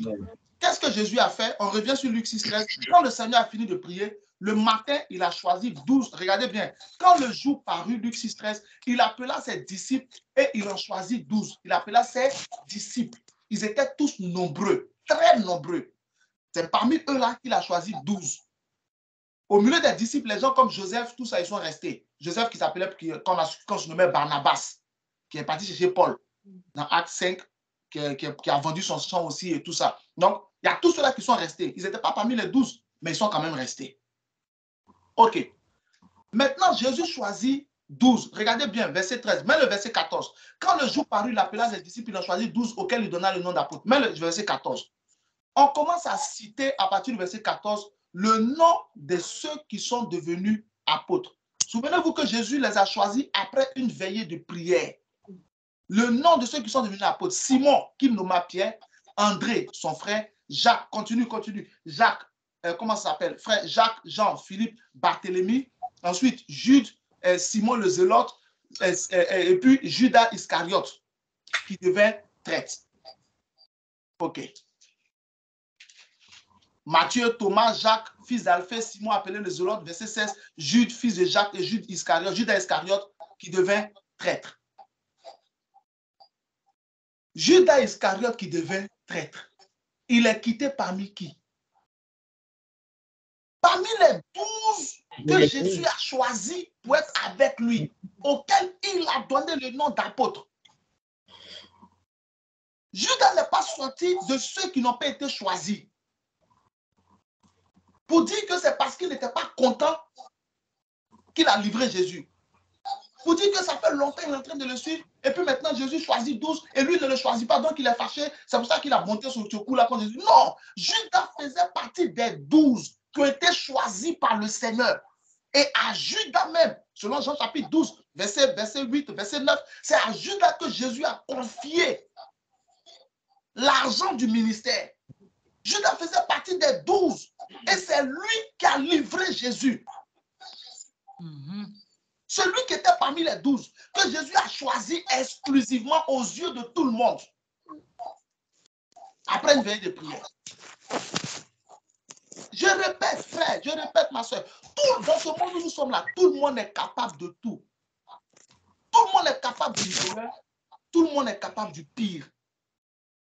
qu'est-ce que Jésus a fait? On revient sur Luc 6, 13. Quand le Seigneur a fini de prier, le matin, il a choisi 12. Regardez bien. Quand le jour parut, Luc 6, 13, il appela ses disciples et il en choisit 12. Il appela ses disciples. ils étaient tous nombreux, très nombreux. C'est parmi eux-là qu'il a choisi 12. Au milieu des disciples, les gens comme Joseph, tout ça, ils sont restés. Joseph qui s'appelait, quand je nommais Barnabas, qui est parti chercher Paul dans Acte 5, qui a vendu son champ aussi et tout ça. Donc, il y a tous ceux-là qui sont restés. Ils n'étaient pas parmi les 12, mais ils sont quand même restés. OK. Maintenant, Jésus choisit 12. Regardez bien, verset 13. Mets le verset 14. Quand le jour parut, il appela ses disciples, il en choisit 12 auxquels il donna le nom d'apôtre. Mets le verset 14. On commence à citer à partir du verset 14 le nom de ceux qui sont devenus apôtres. Souvenez-vous que Jésus les a choisis après une veillée de prière. Le nom de ceux qui sont devenus apôtres: Simon, qui nomma Pierre, André, son frère, Jacques, continue, Jacques, comment ça s'appelle? Frère Jacques, Jean, Philippe, Barthélemy, ensuite Jude, Simon le Zélote, et puis Judas Iscariote, qui devint traître. OK. Matthieu, Thomas, Jacques, fils d'Alphée, Simon appelé le Zélote, verset 16, Jude, fils de Jacques, et Judas Iscariote, qui devint traître. Judas Iscariote qui devint traître. Il est quitté parmi qui? Parmi les 12 que Jésus a choisis pour être avec lui, auxquels il a donné le nom d'apôtre. Judas n'est pas sorti de ceux qui n'ont pas été choisis. Pour dire que c'est parce qu'il n'était pas content qu'il a livré Jésus. Pour dire que ça fait longtemps qu'il est en train de le suivre, et puis maintenant Jésus choisit 12, et lui ne le choisit pas, donc il est fâché. C'est pour ça qu'il a monté sur ce coup-là quand Jésus. Non, Judas faisait partie des 12 qui ont été choisis par le Seigneur. Et à Judas même, selon Jean chapitre 12, verset 8, verset 9, c'est à Judas que Jésus a confié l'argent du ministère. Judas faisait partie des 12, et c'est lui qui a livré Jésus. Celui qui était parmi les 12, que Jésus a choisi exclusivement aux yeux de tout le monde. Après une veillée de prière. Je répète, frère, je répète, ma soeur, dans ce monde où nous sommes là, tout le monde est capable de tout. Tout le monde est capable du meilleur, tout le monde est capable du pire.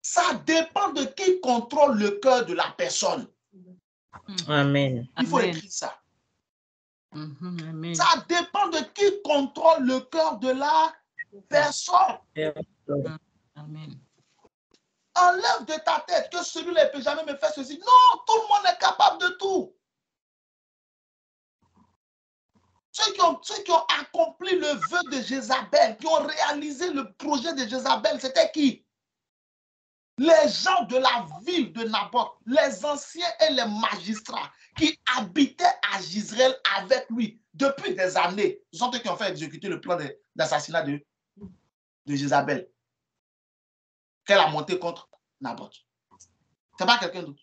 Ça dépend de qui contrôle le cœur de la personne. Amen. Il faut écrire ça. Amen. Ça dépend de qui contrôle le cœur de la personne. Amen. Enlève de ta tête que celui-là ne peut jamais me faire ceci. Non, tout le monde est capable de tout. Ceux qui ont accompli le vœu de Jézabel, qui ont réalisé le projet de Jézabel, c'était qui? Les gens de la ville de Naboth, les anciens et les magistrats qui habitaient à Jezreel avec lui depuis des années. Ce sont eux qui ont fait exécuter le plan d'assassinat de Jézabel, qu'elle a monté contre Naboth. Ce n'est pas quelqu'un d'autre.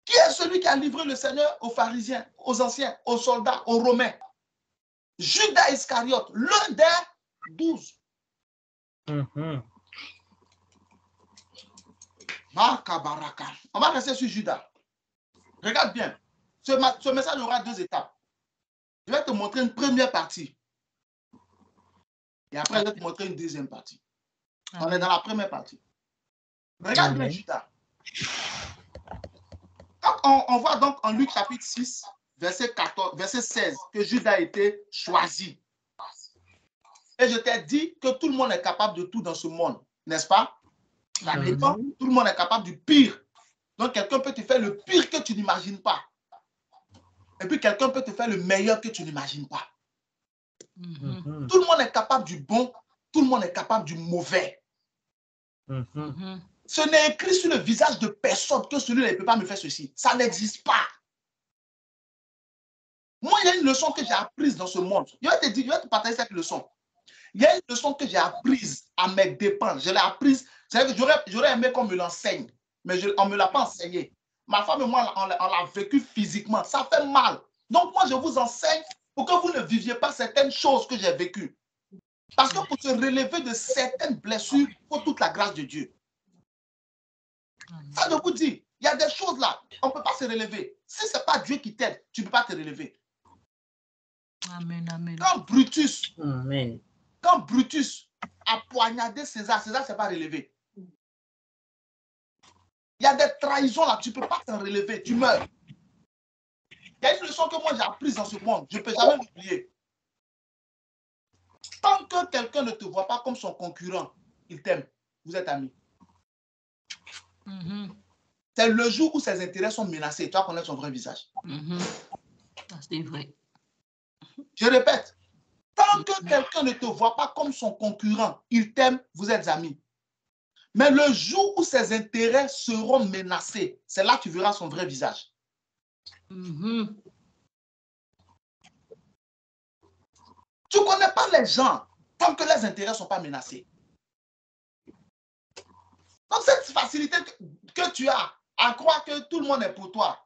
Qui est celui qui a livré le Seigneur aux pharisiens, aux anciens, aux soldats, aux Romains? Judas Iscariote, l'un des 12. On va rester sur Judas. Regarde bien. Ce message aura 2 étapes. Je vais te montrer une première partie. Et après, je vais te montrer une deuxième partie. On est dans la première partie. Regarde bien Judas. Quand on voit donc en Luc chapitre 6, verset 16, que Judas a été choisi. Et je t'ai dit que tout le monde est capable de tout dans ce monde, n'est-ce pas? Ça dépend, tout le monde est capable du pire. Donc, quelqu'un peut te faire le pire que tu n'imagines pas. Et puis, quelqu'un peut te faire le meilleur que tu n'imagines pas. Tout le monde est capable du bon, tout le monde est capable du mauvais. Ce n'est écrit sur le visage de personne que celui-là ne peut pas me faire ceci. Ça n'existe pas. Moi, il y a une leçon que j'ai apprise dans ce monde. Je vais te partager cette leçon. Il y a une leçon que j'ai apprise à mes dépens. Je l'ai apprise. J'aurais aimé qu'on me l'enseigne, mais on ne me l'a pas enseigné. Ma femme et moi, on l'a vécu physiquement. Ça fait mal. Donc, moi, je vous enseigne pour que vous ne viviez pas certaines choses que j'ai vécues. Parce que pour se relever de certaines blessures, il faut toute la grâce de Dieu. Ça, je vous dis, il y a des choses là, on ne peut pas se relever. Si ce n'est pas Dieu qui t'aide, tu ne peux pas te relever. Amen, amen. Quand Brutus a poignardé César. César ne s'est pas relevé. Il y a des trahisons là, tu ne peux pas t'en relever, tu meurs. Il y a une leçon que moi j'ai apprise dans ce monde, je ne peux jamais l'oublier. Tant que quelqu'un ne te voit pas comme son concurrent, il t'aime. Vous êtes amis. C'est le jour où ses intérêts sont menacés, tu vas connaître son vrai visage. C'est vrai. Je répète, tant que quelqu'un ne te voit pas comme son concurrent, il t'aime, vous êtes amis. Mais le jour où ses intérêts seront menacés, c'est là que tu verras son vrai visage. Tu ne connais pas les gens tant que les intérêts ne sont pas menacés. Donc cette facilité que tu as à croire que tout le monde est pour toi,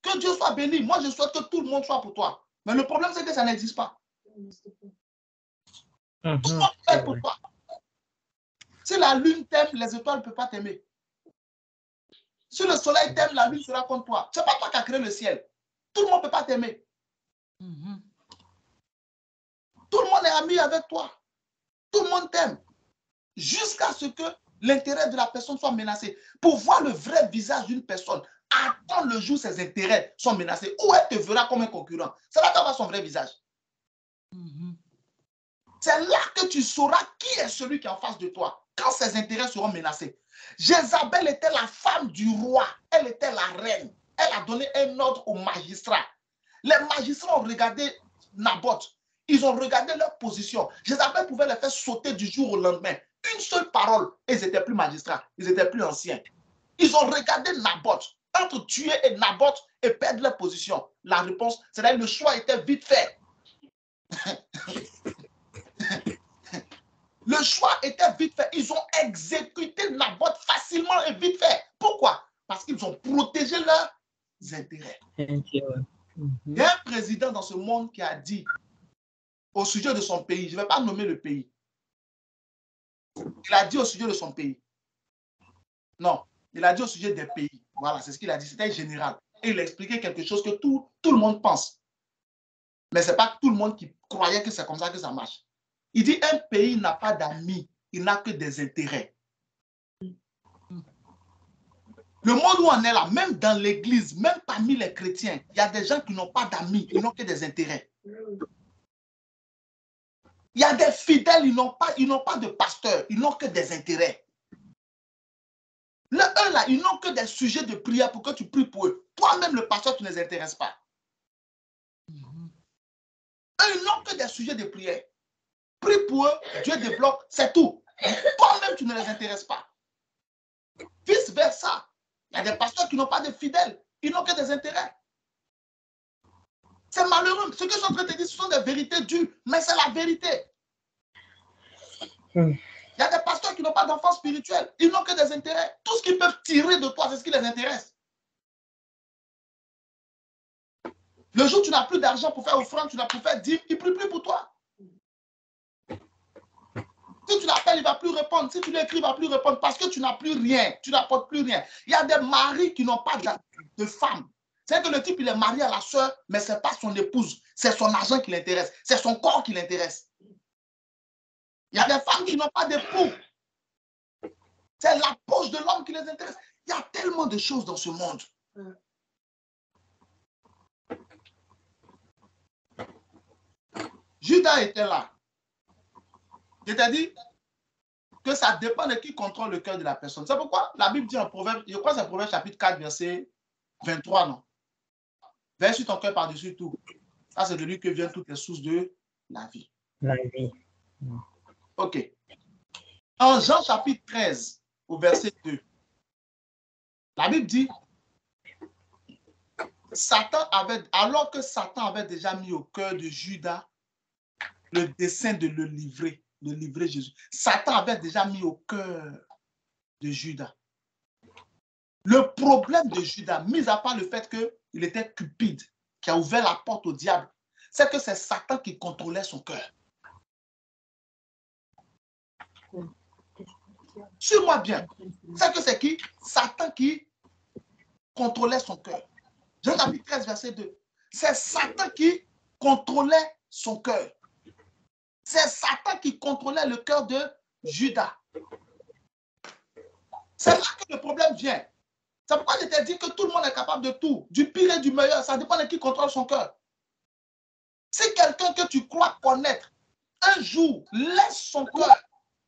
que Dieu soit béni, moi je souhaite que tout le monde soit pour toi. Mais le problème c'est que ça n'existe pas. Tout le monde est pour toi. Si la lune t'aime, les étoiles ne peuvent pas t'aimer. Si le soleil t'aime, la lune sera contre toi. Ce n'est pas toi qui as créé le ciel. Tout le monde ne peut pas t'aimer. Tout le monde est ami avec toi. Tout le monde t'aime. Jusqu'à ce que l'intérêt de la personne soit menacé. Pour voir le vrai visage d'une personne, attends le jour où ses intérêts sont menacés. Ou elle te verra comme un concurrent. C'est là qu'elle va son vrai visage. C'est là que tu sauras qui est celui qui est en face de toi quand ses intérêts seront menacés. Jézabel était la femme du roi. Elle était la reine. Elle a donné un ordre aux magistrats. Les magistrats ont regardé Naboth. Ils ont regardé leur position. Jézabel pouvait les faire sauter du jour au lendemain. Une seule parole, et ils n'étaient plus magistrats. Ils n'étaient plus anciens. Ils ont regardé Naboth. Entre tuer et Naboth et perdre leur position. La réponse, c'est-à-dire le choix était vite fait. Le choix était vite fait. Ils ont exécuté Naboth facilement et vite fait. Pourquoi? Parce qu'ils ont protégé leurs intérêts. Il y a un président dans ce monde qui a dit au sujet de son pays, je ne vais pas nommer le pays. Il a dit au sujet de son pays. Non, il a dit au sujet des pays. Voilà, c'est ce qu'il a dit. C'était général. Et il a expliqué quelque chose que tout le monde pense. Mais ce n'est pas tout le monde qui croyait que c'est comme ça que ça marche. Il dit un pays n'a pas d'amis, il n'a que des intérêts. Le monde où on est là, même dans l'église, même parmi les chrétiens, il y a des gens qui n'ont pas d'amis, ils n'ont que des intérêts. Il y a des fidèles, ils n'ont pas de pasteur, ils n'ont que des intérêts. Eux là, ils n'ont que des sujets de prière pour que tu pries pour eux. Toi-même, le pasteur, tu ne les intéresses pas. Eux, ils n'ont que des sujets de prière. Prie pour eux, Dieu débloque, c'est tout. Toi-même, tu ne les intéresses pas. Vice versa. Il y a des pasteurs qui n'ont pas de fidèles. Ils n'ont que des intérêts. C'est malheureux. Ce que je suis en train de te dire, ce sont des vérités dures, mais c'est la vérité. Il y a des pasteurs qui n'ont pas d'enfants spirituels. Ils n'ont que des intérêts. Tout ce qu'ils peuvent tirer de toi, c'est ce qui les intéresse. Le jour où tu n'as plus d'argent pour faire offrande, tu n'as plus faire dîme, il ne prie plus pour toi. Si tu l'appelles, il ne va plus répondre. Si tu l'écris, il ne va plus répondre parce que tu n'as plus rien. Tu n'apportes plus rien. Il y a des maris qui n'ont pas de femmes. C'est que le type, il est marié à la soeur, mais ce n'est pas son épouse. C'est son argent qui l'intéresse. C'est son corps qui l'intéresse. Il y a des femmes qui n'ont pas d'époux. C'est la poche de l'homme qui les intéresse. Il y a tellement de choses dans ce monde. Judas était là. Je t'ai dit que ça dépend de qui contrôle le cœur de la personne. C'est pourquoi la Bible dit en Proverbe, je crois que c'est Proverbe chapitre 4, verset 23, non? Veille sur ton cœur par-dessus tout. Ça, c'est de lui que viennent toutes les sources de la vie. La vie. OK. En Jean chapitre 13, au verset 2, la Bible dit, alors que Satan avait déjà mis au cœur de Judas le dessein de le livrer Jésus. Satan avait déjà mis au cœur de Judas. Le problème de Judas, mis à part le fait qu'il était cupide, qui a ouvert la porte au diable, c'est que c'est Satan qui contrôlait son cœur. Suis-moi bien. C'est que c'est qui? Satan qui contrôlait son cœur. Jean chapitre 13, verset 2. C'est Satan qui contrôlait son cœur. C'est Satan qui contrôlait le cœur de Judas. C'est là que le problème vient. C'est pourquoi je t'ai dit que tout le monde est capable de tout, du pire et du meilleur. Ça dépend de qui contrôle son cœur. Si quelqu'un que tu crois connaître, un jour, laisse son cœur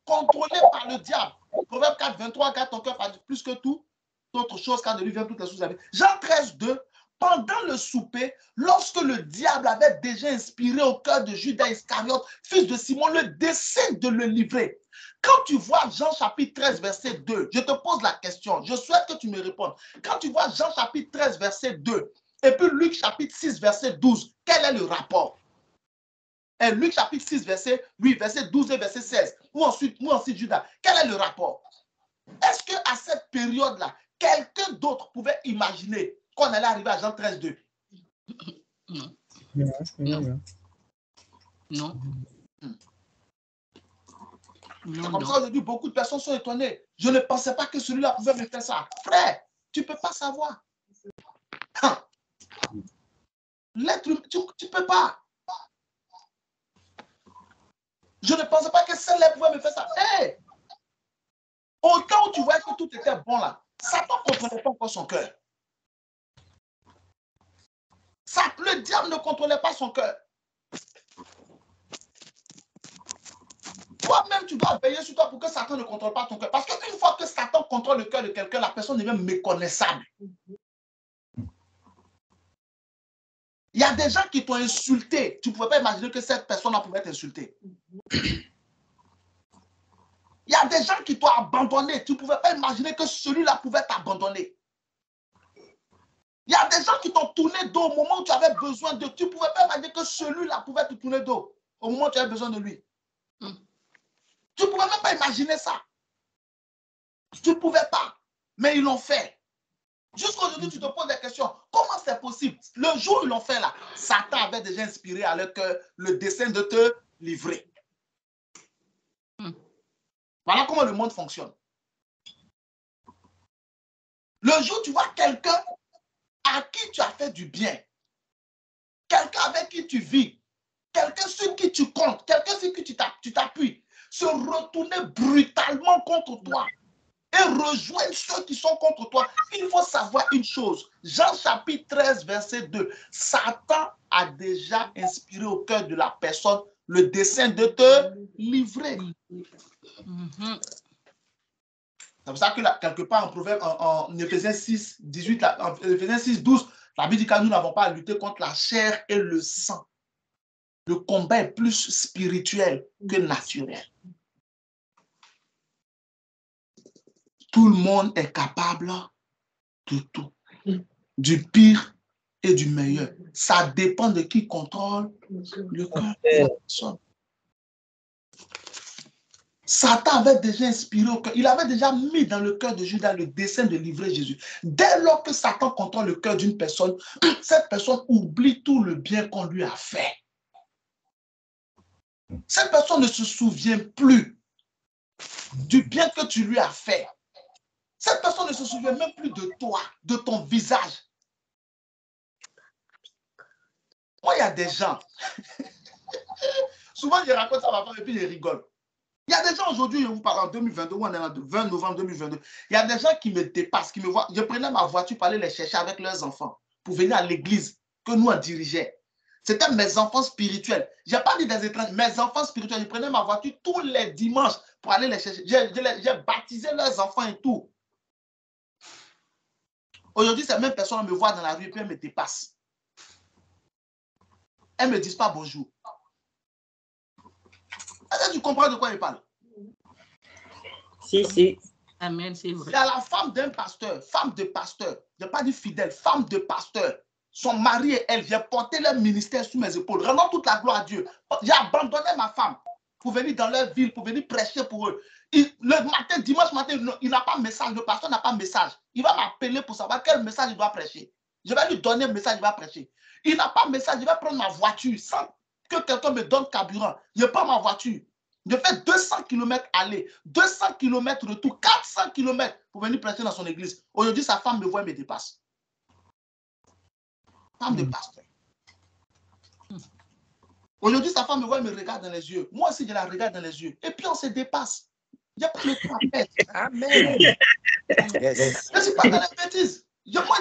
contrôlé par le diable. Proverbe 4, 23, car ton cœur parle plus que tout autre chose, car de lui vient toutes les choses. Jean 13, 2, pendant le souper, lorsque le diable avait déjà inspiré au cœur de Judas Iscariote, fils de Simon, le dessein de le livrer. Quand tu vois Jean chapitre 13, verset 2, je te pose la question, je souhaite que tu me répondes. Quand tu vois Jean chapitre 13, verset 2, et puis Luc chapitre 6, verset 12, quel est le rapport? Et Luc chapitre 6, verset 8, verset 12 et verset 16, ou ensuite Judas, quel est le rapport? Est-ce qu'à cette période-là, quelqu'un d'autre pouvait imaginer qu'on allait arriver à Jean 13, 2? Non. Non. Non. C'est comme ça aujourd'hui, beaucoup de personnes sont étonnées. Je ne pensais pas que celui-là pouvait me faire ça. Frère, tu ne peux pas savoir. L'être humain, tu ne peux pas. Je ne pensais pas que celle-là pouvait me faire ça. Hey! Au temps où tu voyais que tout était bon là, Satan ne contrôlait pas encore son cœur. Le diable ne contrôlait pas son cœur. Toi-même, tu dois veiller sur toi pour que Satan ne contrôle pas ton cœur. Parce qu'une fois que Satan contrôle le cœur de quelqu'un, la personne devient méconnaissable. Il y a des gens qui t'ont insulté. Tu ne pouvais pas imaginer que cette personne-là pouvait t'insulter. Il y a des gens qui t'ont abandonné. Tu ne pouvais pas imaginer que celui-là pouvait t'abandonner. Il y a des gens qui t'ont tourné dos au moment où tu avais besoin de. Tu ne pouvais pas imaginer que celui-là pouvait te tourner dos au moment où tu avais besoin de lui. Tu ne pouvais même pas imaginer ça. Tu ne pouvais pas. Mais ils l'ont fait. Jusqu'aujourd'hui, tu te poses des questions. Comment c'est possible? Le jour où ils l'ont fait là, Satan avait déjà inspiré à leur cœur le dessein de te livrer. Voilà comment le monde fonctionne. Le jour où tu vois quelqu'un à qui tu as fait du bien, quelqu'un avec qui tu vis, quelqu'un sur qui tu comptes, quelqu'un sur qui tu t'appuies, se retourner brutalement contre toi et rejoindre ceux qui sont contre toi. Il faut savoir une chose. Jean chapitre 13, verset 2. Satan a déjà inspiré au cœur de la personne le dessein de te livrer. C'est pour ça que là, quelque part en Proverbe, en Éphésiens 6, 18, en Éphésiens 6, 12, la Bible dit que nous n'avons pas à lutter contre la chair et le sang. Le combat est plus spirituel que naturel. Tout le monde est capable de tout. Du pire et du meilleur. Ça dépend de qui contrôle le cœur de la personne. Satan avait déjà inspiré au cœur, il avait déjà mis dans le cœur de Judas le dessein de livrer Jésus. Dès lors que Satan contrôle le cœur d'une personne, cette personne oublie tout le bien qu'on lui a fait. Cette personne ne se souvient plus du bien que tu lui as fait. Cette personne ne se souvient même plus de toi, de ton visage. Moi, il y a des gens, souvent je raconte ça à ma femme et puis je rigole. Il y a des gens aujourd'hui, je vous parle en 2022, on est en 20 novembre 2022, il y a des gens qui me dépassent, qui me voient. Je prenais ma voiture pour aller les chercher avec leurs enfants, pour venir à l'église que nous on dirigeait. C'était mes enfants spirituels. Je n'ai pas dit des étrangers, mes enfants spirituels. Je prenais ma voiture tous les dimanches pour aller les chercher. J'ai baptisé leurs enfants et tout. Aujourd'hui, ces mêmes personnes me voient dans la rue et puis elles me dépassent. Elles ne me disent pas bonjour. Est-ce que tu comprends de quoi il parle? Si. Amen, c'est vrai. Il y a la femme d'un pasteur, femme de pasteur. Je n'ai pas dit fidèle, femme de pasteur. Son mari et elle viennent porter leur ministère sous mes épaules. Rendons toute la gloire à Dieu. J'ai abandonné ma femme pour venir dans leur ville, pour venir prêcher pour eux. Le matin, dimanche matin, il n'a pas de message. Le pasteur n'a pas de message. Il va m'appeler pour savoir quel message il doit prêcher. Je vais lui donner un message, il va prêcher. Il n'a pas de message. Je vais prendre ma voiture sans que quelqu'un me donne carburant. Je prends ma voiture. Je fais 200 km aller, 200 km retour, 400 km pour venir prêcher dans son église. Aujourd'hui, sa femme me voit et me dépasse. Femme de pasteur. Aujourd'hui, sa femme me voit, elle me regarde dans les yeux. Moi aussi, je la regarde dans les yeux. Et puis, on se dépasse. Il n'y a pas le temps à perdre. Amen. Yes. Je ne suis pas dans les bêtises. Moi,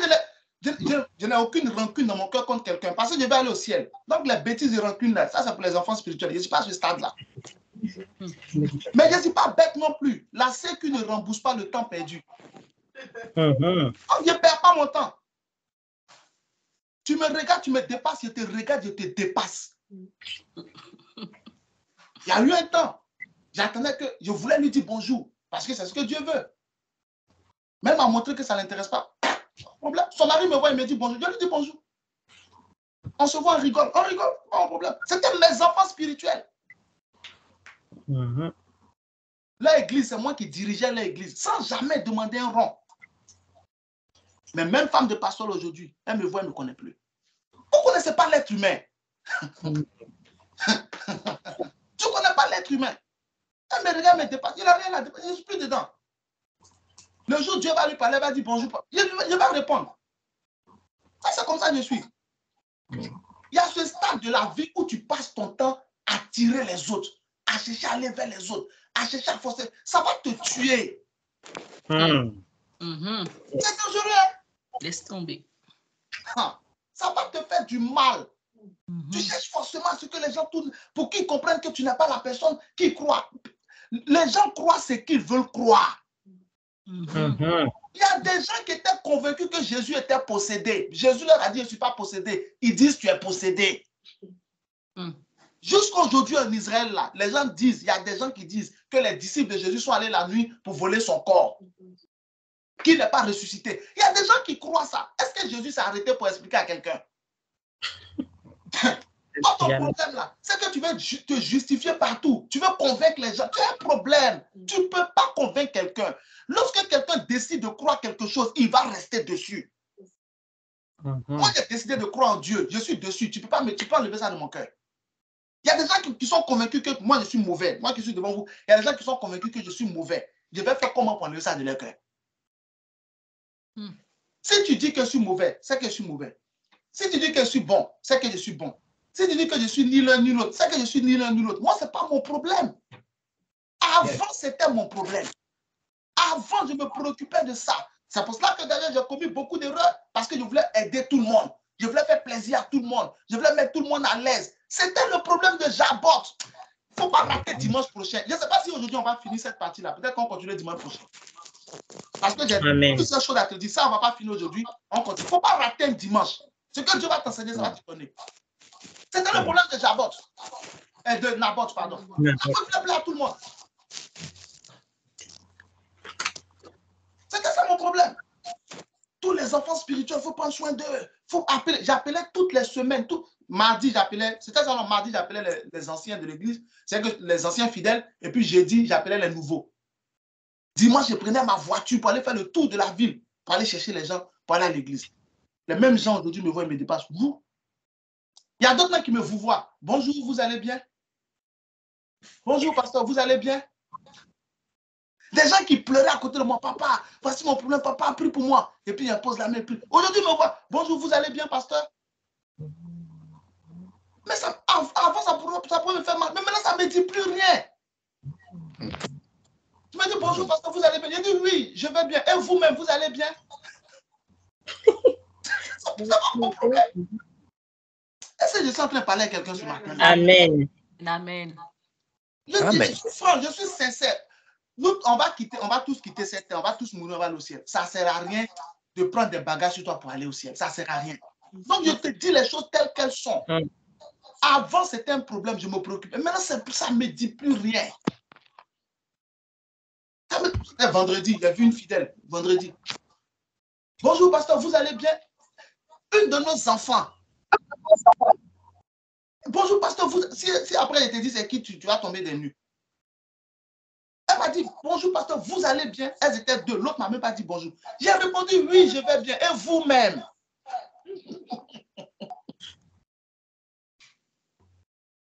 je n'ai aucune rancune dans mon cœur contre quelqu'un parce que je vais aller au ciel. Donc, les bêtises et rancunes, là, ça, c'est pour les enfants spirituels. Je ne suis pas à ce stade-là. Mais je ne suis pas bête non plus. La sécu ne rembourse pas le temps perdu. Donc, je ne perds pas mon temps. Tu me regardes, tu me dépasses, je te regarde, je te dépasse. Il y a eu un temps, j'attendais que je voulais lui dire bonjour parce que c'est ce que Dieu veut. Même à montrer que ça ne l'intéresse pas. Problème. Son mari me voit, il me dit bonjour. Je lui dis bonjour. On se voit, on rigole, pas de problème. C'était mes enfants spirituels. L'église, c'est moi qui dirigeais l'église sans jamais demander un rond. Mais même femme de pasteur aujourd'hui, elle me voit, elle ne me connaît plus. Vous ne connaissez pas l'être humain. Tu ne connais pas l'être humain. Elle me regarde, me dépasse. Il n'a rien à dépasser. Je ne suis plus dedans. Le jour où Dieu va lui parler, il va dire bonjour. Je vais répondre. C'est comme ça que je suis. Il y a ce stade de la vie où tu passes ton temps à tirer les autres, à chercher à aller vers les autres, à chercher à forcer. Ça va te tuer. C'est dangereux. Laisse tomber. Ça va te faire du mal. Tu cherches forcément à ce que les gens tournent pour qu'ils comprennent que tu n'es pas la personne qui croit. Les gens croient ce qu'ils veulent croire. Il y a des gens qui étaient convaincus que Jésus était possédé. Jésus leur a dit, je ne suis pas possédé. Ils disent, tu es possédé. Jusqu'à aujourd'hui en Israël, là, les gens disent, il y a des gens qui disent que les disciples de Jésus sont allés la nuit pour voler son corps, qu'il n'est pas ressuscité. Il y a des gens qui croient ça. Est-ce que Jésus s'est arrêté pour expliquer à quelqu'un? Ton problème là, c'est que tu veux te justifier partout. Tu veux convaincre les gens. Tu as un problème. Tu ne peux pas convaincre quelqu'un. Lorsque quelqu'un décide de croire quelque chose, il va rester dessus. Moi, j'ai décidé de croire en Dieu. Je suis dessus. Tu peux enlever ça de mon cœur. Il y a des gens qui sont convaincus que moi, je suis mauvais. Moi qui suis devant vous, il y a des gens qui sont convaincus que je suis mauvais. Je vais faire comment pour enlever ça de leur cœur? Si tu dis que je suis mauvais, c'est que je suis mauvais. Si tu dis que je suis bon, c'est que je suis bon. Si tu dis que je suis ni l'un ni l'autre, c'est que je suis ni l'un ni l'autre. Moi, ce n'est pas mon problème. Avant, c'était mon problème. Avant, je me préoccupais de ça. C'est pour cela que d'ailleurs, j'ai commis beaucoup d'erreurs parce que je voulais aider tout le monde. Je voulais faire plaisir à tout le monde. Je voulais mettre tout le monde à l'aise. C'était le problème de Jabot. Il ne faut pas rater dimanche prochain. Je ne sais pas si aujourd'hui, on va finir cette partie-là. Peut-être qu'on continue dimanche prochain. Parce que j'ai plusieurs choses à te dire. Ça, on ne va pas finir aujourd'hui. On continue. Il ne faut pas rater un dimanche. Ce que Dieu va t'enseigner, ça va te donner. C'était le problème de Jabot. De Naboth, pardon. Naboth voulait plaire à tout le monde. C'était ça mon problème. Tous les enfants spirituels, il faut prendre soin d'eux. J'appelais toutes les semaines. Mardi, j'appelais. C'était ça, mardi, j'appelais les anciens de l'église. C'est que les anciens fidèles. Et puis jeudi, j'appelais les nouveaux. Dimanche, je prenais ma voiture pour aller faire le tour de la ville, pour aller chercher les gens, pour aller à l'église. Les mêmes gens aujourd'hui me voient et me dépassent. Vous? Il y a d'autres qui me vous voient. Bonjour, vous allez bien? Bonjour, pasteur, vous allez bien? Des gens qui pleuraient à côté de moi. Papa, voici mon problème, papa, prie pour moi. Et puis, il pose la main. Aujourd'hui, il me voit. Bonjour, vous allez bien, pasteur? Mais ça, avant, ça pouvait me faire mal. Mais maintenant, ça ne me dit plus rien. Tu me dis bonjour, pasteur, vous allez bien? Je dis oui, je vais bien. Et vous-même, vous allez bien? C'est mon problème. Est-ce que je suis en train de parler à quelqu'un ce matin? Amen. Amen. Je suis franc, je suis sincère. Nous, on va tous quitter cette terre, on va tous mourir, on va aller au ciel. Ça ne sert à rien de prendre des bagages sur toi pour aller au ciel. Ça ne sert à rien. Donc, je te dis les choses telles qu'elles sont. Avant, c'était un problème, je me préoccupais. Maintenant, ça ne me dit plus rien. C'était vendredi, j'ai vu une fidèle, vendredi. Bonjour, pasteur, vous allez bien? Une de nos enfants. Bonjour, pasteur, si après, je te dis c'est qui, tu vas tomber des nues. Elle m'a dit, bonjour, pasteur, vous allez bien? Elles étaient deux. L'autre m'a même pas dit bonjour. J'ai répondu, oui, je vais bien. Et vous-même?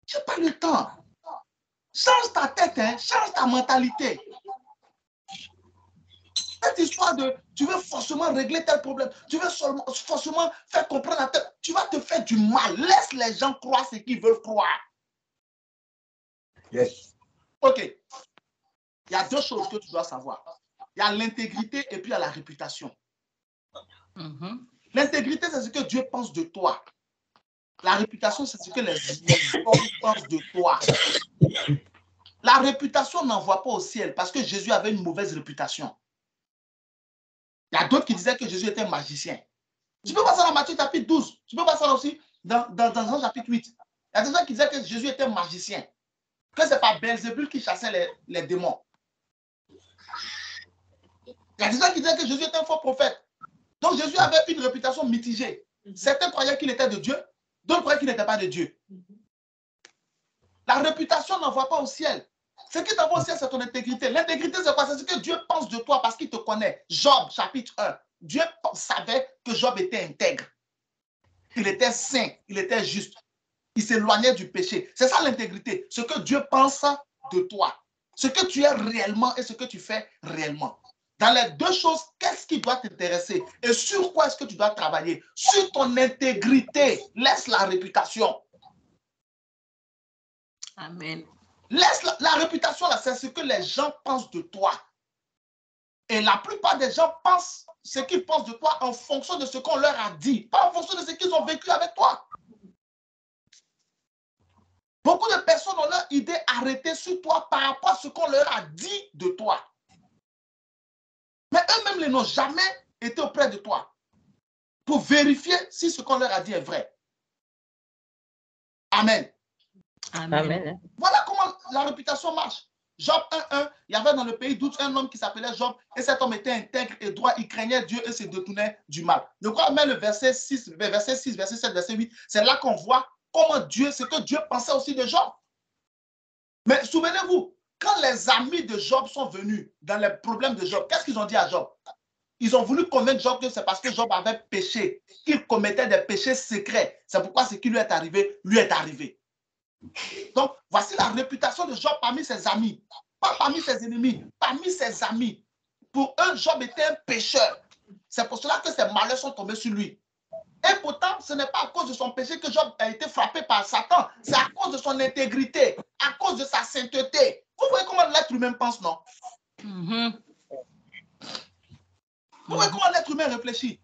Je n'ai pas le temps. Change ta tête, hein? Change ta mentalité. Cette histoire de, tu veux forcément régler tel problème, tu veux forcément faire comprendre à tel, tu vas te faire du mal. Laisse les gens croire ce qu'ils veulent croire. Yes. Ok. Il y a deux choses que tu dois savoir. Il y a l'intégrité et puis il y a la réputation. L'intégrité, c'est ce que Dieu pense de toi. La réputation, c'est ce que les hommes pensent de toi. La réputation n'envoie pas au ciel parce que Jésus avait une mauvaise réputation. Il y a d'autres qui disaient que Jésus était un magicien. Tu peux voir ça dans Matthieu chapitre 12. Tu peux voir ça aussi dans Jean chapitre 8. Il y a des gens qui disaient que Jésus était un magicien. Que ce n'est pas Belzébul qui chassait les démons. Il y a des gens qui disaient que Jésus était un faux prophète. Donc Jésus avait une réputation mitigée. Certains croyaient qu'il était de Dieu, d'autres croyaient qu'il n'était pas de Dieu. La réputation n'envoie pas au ciel. Ce qui t'envoie au ciel, c'est ton intégrité. L'intégrité, c'est quoi? C'est ce que Dieu pense de toi parce qu'il te connaît. Job, chapitre 1. Dieu savait que Job était intègre. Il était saint, il était juste. Il s'éloignait du péché. C'est ça l'intégrité. Ce que Dieu pense de toi. Ce que tu es réellement et ce que tu fais réellement. Dans les deux choses, qu'est-ce qui doit t'intéresser? Et sur quoi est-ce que tu dois travailler? Sur ton intégrité. Laisse la réputation. Amen. Laisse la réputation, là, c'est ce que les gens pensent de toi. Et la plupart des gens pensent ce qu'ils pensent de toi en fonction de ce qu'on leur a dit, pas en fonction de ce qu'ils ont vécu avec toi. Beaucoup de personnes ont leur idée arrêtée sur toi par rapport à ce qu'on leur a dit de toi. Mais eux-mêmes, ils n'ont jamais été auprès de toi pour vérifier si ce qu'on leur a dit est vrai. Amen. Amen. Voilà comment la réputation marche. Job 1.1, il y avait dans le pays d'Out un homme qui s'appelait Job, et cet homme était intègre et droit, il craignait Dieu et se détournait du mal. Je crois même le verset 6, verset 7, verset 8, c'est là qu'on voit comment Dieu, ce que Dieu pensait aussi de Job. Mais souvenez-vous, quand les amis de Job sont venus dans les problèmes de Job, qu'est-ce qu'ils ont dit à Job? Ils ont voulu convaincre Job que c'est parce que Job avait péché, qu'il commettait des péchés secrets. C'est pourquoi ce qui lui est arrivé. Donc, voici la réputation de Job parmi ses amis. Pas parmi ses ennemis, parmi ses amis. Pour eux, Job était un pécheur. C'est pour cela que ces malheurs sont tombés sur lui. Et pourtant, ce n'est pas à cause de son péché que Job a été frappé par Satan. C'est à cause de son intégrité, à cause de sa sainteté. Vous voyez comment l'être humain pense, non? Vous voyez comment l'être humain réfléchit?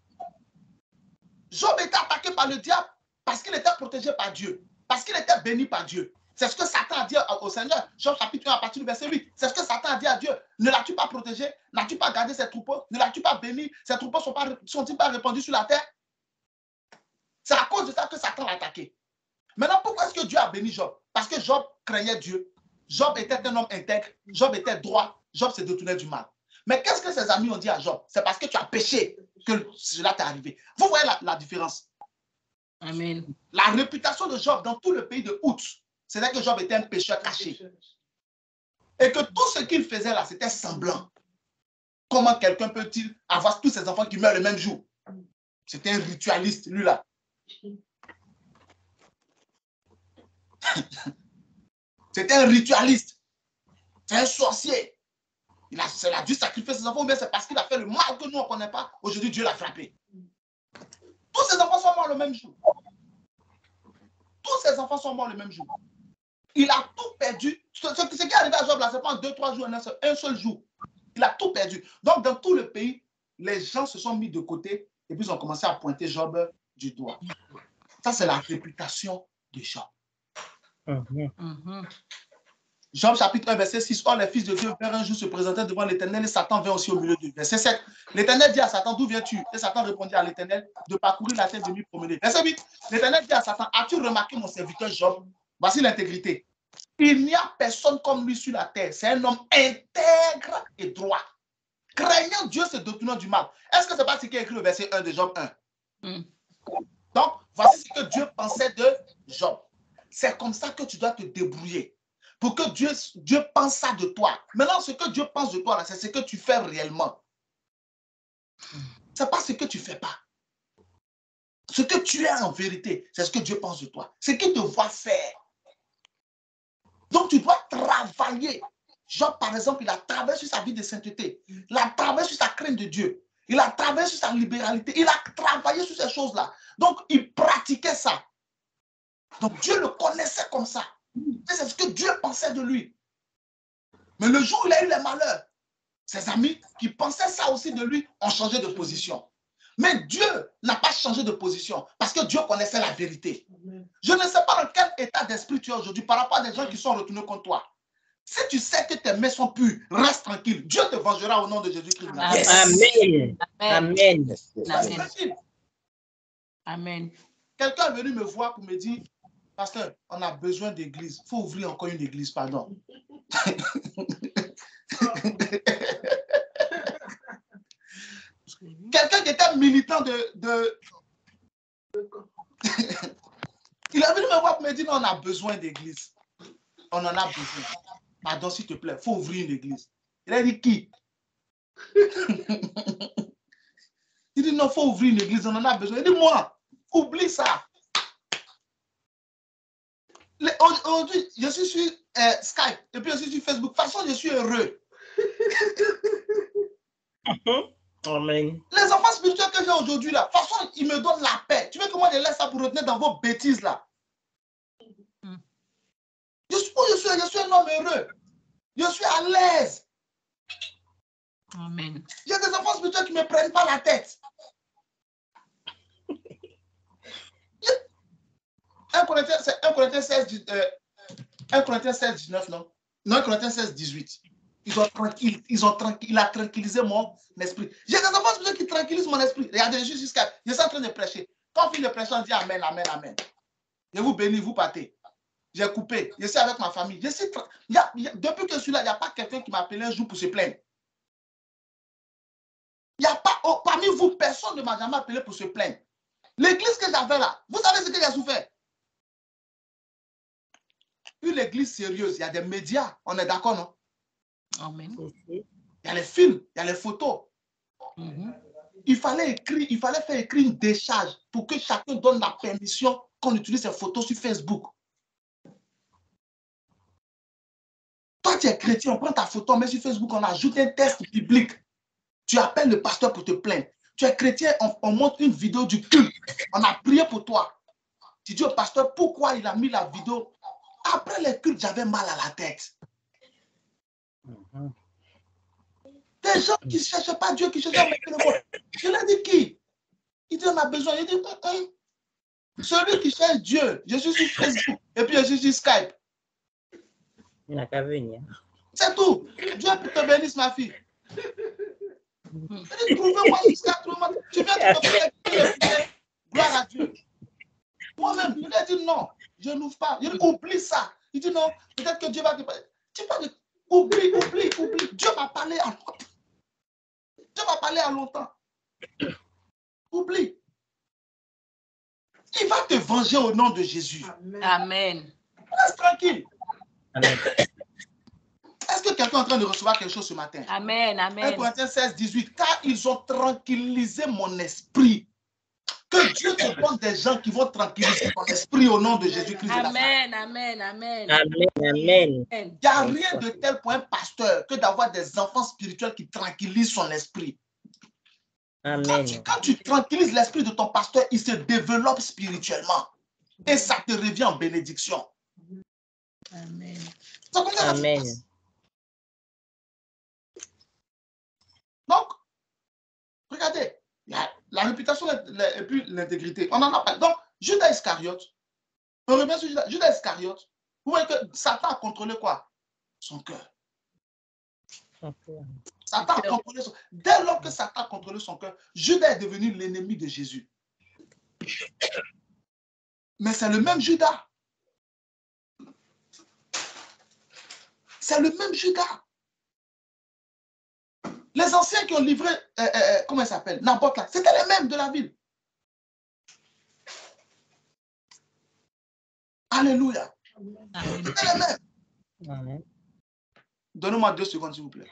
Job était attaqué par le diable parce qu'il était protégé par Dieu, parce qu'il était béni par Dieu. C'est ce que Satan a dit au Seigneur. Job chapitre 1 à partir du verset 8. C'est ce que Satan a dit à Dieu. Ne l'as-tu pas protégé? N'as-tu pas gardé ses troupeaux? Ne l'as-tu pas béni? Ses troupeaux sont-ils pas répandus sur la terre? C'est à cause de ça que Satan l'a attaqué. Maintenant, pourquoi est-ce que Dieu a béni Job? Parce que Job craignait Dieu. Job était un homme intègre. Job était droit. Job se détournait du mal. Mais qu'est-ce que ses amis ont dit à Job? C'est parce que tu as péché que cela t'est arrivé. Vous voyez la différence? Amen. La réputation de Job dans tout le pays de Out, c'était que Job était un pécheur caché. Et que tout ce qu'il faisait là, c'était semblant. Comment quelqu'un peut-il avoir tous ses enfants qui meurent le même jour? C'était un ritualiste, lui là. C'était un ritualiste. C'est un sorcier. Il a dû sacrifier ses enfants, mais c'est parce qu'il a fait le mal que nous, on ne connaît pas. Aujourd'hui, Dieu l'a frappé. Tous ses enfants sont morts le même jour. Tous ses enfants sont morts le même jour. Il a tout perdu. Ce qui est arrivé à Job, là, ce n'est pas en 2-3 jours, un seul jour. Il a tout perdu. Donc, dans tout le pays, les gens se sont mis de côté et puis ils ont commencé à pointer Job du doigt. Ça, c'est la réputation de Job. Job chapitre 1, verset 6. Or, les fils de Dieu vinrent un jour se présenter devant l'Éternel et Satan vint aussi au milieu d'eux. Verset 7. L'Éternel dit à Satan, d'où viens-tu? Et Satan répondit à l'Éternel, de parcourir la terre de nuit promener. Verset 8. L'Éternel dit à Satan, as-tu remarqué mon serviteur Job? Voici l'intégrité. Il n'y a personne comme lui sur la terre. C'est un homme intègre et droit. Craignant Dieu, se détournant du mal. Est-ce que ce n'est pas ce qui est écrit au verset 1 de Job 1? Donc, voici ce que Dieu pensait de Job. C'est comme ça que tu dois te débrouiller. Pour que Dieu pense ça de toi. Maintenant, ce que Dieu pense de toi, c'est ce que tu fais réellement. Ce n'est pas ce que tu ne fais pas. Ce que tu es en vérité, c'est ce que Dieu pense de toi. Ce qu'il te voit faire. Donc, tu dois travailler. Job, par exemple, il a travaillé sur sa vie de sainteté. Il a travaillé sur sa crainte de Dieu. Il a travaillé sur sa libéralité. Il a travaillé sur ces choses-là. Donc, il pratiquait ça. Donc, Dieu le connaissait comme ça. C'est ce que Dieu pensait de lui. Mais le jour où il a eu les malheurs, ses amis qui pensaient ça aussi de lui ont changé de position. Mais Dieu n'a pas changé de position parce que Dieu connaissait la vérité. Je ne sais pas dans quel état d'esprit tu es aujourd'hui par rapport à des gens qui sont retournés contre toi. Si tu sais que tes mains sont pures, reste tranquille. Dieu te vengera au nom de Jésus-Christ. Amen. Amen. Amen. Amen. Quelqu'un est venu me voir pour me dire, pasteur, on a besoin d'église. Il faut ouvrir encore une église, pardon. Quelqu'un qui était militant il est venu me voir pour me dire, non, on a besoin d'église. On en a besoin. Pardon, s'il te plaît, il faut ouvrir une église. Il a dit, qui? Il dit, non, il faut ouvrir une église, on en a besoin. Il dit, moi, oublie ça. Aujourd'hui, je suis sur Skype et puis je suis sur Facebook. De toute façon, je suis heureux. Amen. Les enfants spirituels que j'ai aujourd'hui, là, de toute façon, ils me donnent la paix. Tu veux que moi, je laisse ça pour retenir dans vos bêtises, là? Je suis un homme heureux. Je suis à l'aise. Amen. Il y a des enfants spirituels qui ne me prennent pas la tête. 1 Corinthiens 16, 19, non? Non, 1 Corinthiens 16, 18. Il a tranquillisé mon esprit. J'ai des enfants spirituels qui tranquillisent mon esprit. Regardez, je suis jusqu'à. Je suis en train de prêcher. Quand on finit de prêcher, on dit Amen, Amen, Amen. Je vous bénis, vous partez. J'ai coupé. Je suis avec ma famille. Depuis que je suis là, il n'y a pas quelqu'un qui m'a appelé un jour pour se plaindre. Il n'y a pas, parmi vous, personne ne m'a jamais appelé pour se plaindre. L'église que j'avais là, vous savez ce que j'ai souffert? Une église sérieuse, il y a des médias, on est d'accord, non? Amen. Il y a les films, il y a les photos. Il fallait faire écrire une décharge pour que chacun donne la permission qu'on utilise ces photos sur Facebook. Toi, tu es chrétien, on prend ta photo, on met sur Facebook, on ajoute un texte biblique. Tu appelles le pasteur pour te plaindre. Tu es chrétien, on montre une vidéo du culte. On a prié pour toi. Tu dis au pasteur pourquoi il a mis la vidéo. Après le culte, j'avais mal à la tête. Des gens qui ne cherchent pas Dieu, qui cherchent à mettre le monde. Je lui ai dit qui? Il dit on a besoin. Il dit celui qui cherche Dieu, je suis sur Facebook et puis je suis sur Skype. Il n'a qu'à venir. C'est tout. Dieu te bénisse, ma fille. Trouvez-moi jusqu'à trouver. Tu viens de te faire gloire à Dieu. Moi-même, je lui ai dit non, je n'ouvre pas. Je lui ai dit oublie ça. Il dit non, peut-être que Dieu va te parler. Tu parles de oublie. Dieu m'a parlé à longtemps. Dieu m'a parlé à longtemps. Oublie. Il va te venger au nom de Jésus. Amen. Reste tranquille. Amen. Est-ce que quelqu'un est en train de recevoir quelque chose ce matin? Amen. 1 Corinthiens 16, 18. Car ils ont tranquillisé mon esprit. Que Dieu te donne des gens qui vont tranquilliser ton esprit au nom de Jésus-Christ. Amen. Amen. Il n'y a rien de tel pour un pasteur que d'avoir des enfants spirituels qui tranquillisent son esprit. Amen. Quand tu tranquillises l'esprit de ton pasteur, il se développe spirituellement. Et ça te revient en bénédiction. Amen. Amen. Donc, regardez, la réputation et puis l'intégrité. On en a parlé. Donc, Judas Iscariote, on revient sur Judas Iscariote. Vous voyez que Satan a contrôlé quoi? Son cœur. Satan a contrôlé son cœur. Dès lors que Satan a contrôlé son cœur, Judas est devenu l'ennemi de Jésus. Mais c'est le même Judas. C'est le même Judas. Les anciens qui ont livré, comment il s'appelle, Naboth là, c'était les mêmes de la ville. Alléluia. C'était les mêmes. Amen. Donnez-moi 2 secondes, s'il vous plaît.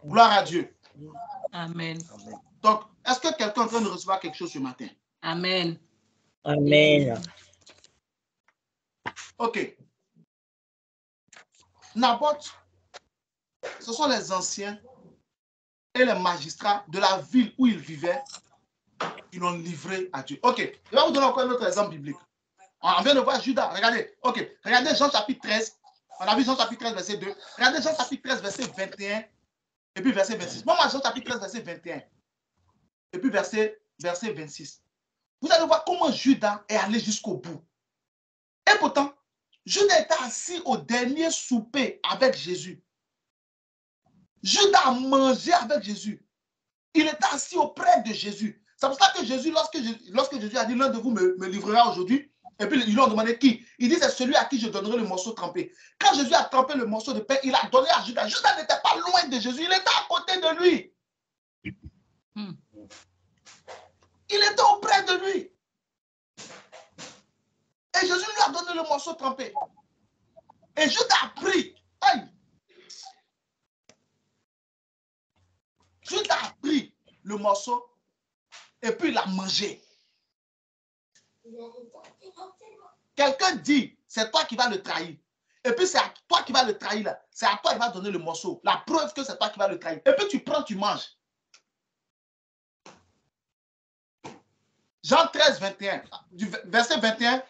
Gloire à Dieu. Amen. Donc, est-ce que quelqu'un est en train de recevoir quelque chose ce matin? Amen. Amen. Ok. Naboth, ce sont les anciens et les magistrats de la ville où il vivait qui l'ont livré à Dieu. Ok. Je vais vous donner encore un autre exemple biblique. On vient de voir Judas. Regardez. Ok. Regardez Jean chapitre 13. On a vu Jean chapitre 13, verset 2. Regardez Jean chapitre 13, verset 21 et puis verset 26. Moi, Jean chapitre 13, verset 21 et puis verset 26. Vous allez voir comment Judas est allé jusqu'au bout. Et pourtant, Judas était assis au dernier souper avec Jésus. Judas a mangé avec Jésus. Il était assis auprès de Jésus. C'est pour ça que Jésus, lorsque Jésus a dit, l'un de vous me livrera aujourd'hui, et puis ils lui ont demandé qui? Il dit, c'est celui à qui je donnerai le morceau trempé. Quand Jésus a trempé le morceau de pain, il a donné à Judas. Judas n'était pas loin de Jésus, il était à côté de lui. Il était auprès de lui. Et Jésus lui a donné le morceau trempé. Et Judas a pris. Aïe. Judas a pris le morceau et puis il a mangé. Quelqu'un dit, c'est toi qui vas le trahir. Et puis c'est à toi qui vas le trahir là. C'est à toi qui va donner le morceau. La preuve que c'est toi qui vas le trahir. Et puis tu prends, tu manges. Jean 13, 21, du verset 21.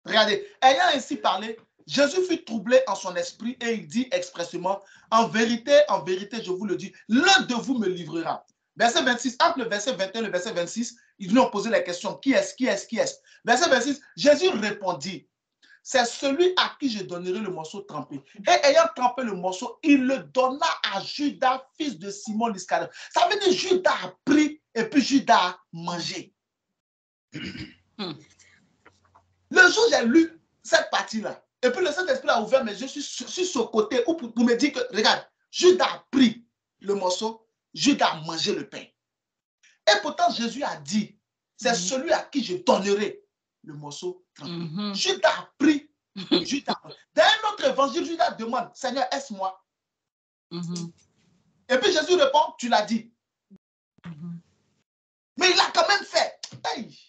Regardez, ayant ainsi parlé, Jésus fut troublé en son esprit et il dit expressément, en vérité, je vous le dis, l'un de vous me livrera. Verset 26, entre le verset 21 et le verset 26, ils lui ont posé la question, qui est-ce, qui est-ce, qui est-ce? Verset 26, Jésus répondit, c'est celui à qui je donnerai le morceau trempé. Et ayant trempé le morceau, il le donna à Judas, fils de Simon l'Iscariote. Ça veut dire Judas a pris et puis Judas a mangé. Le jour où j'ai lu cette partie-là, et puis le Saint-Esprit a ouvert mes yeux sur ce côté pour me dire que, regarde, Judas a pris le morceau, Judas a mangé le pain. Et pourtant, Jésus a dit, c'est celui à qui je donnerai le morceau trempé. Judas a pris, Judas a pris. Dans un autre évangile, Judas demande, Seigneur, est-ce moi? Et puis Jésus répond, tu l'as dit. Mais il a quand même fait. Hey.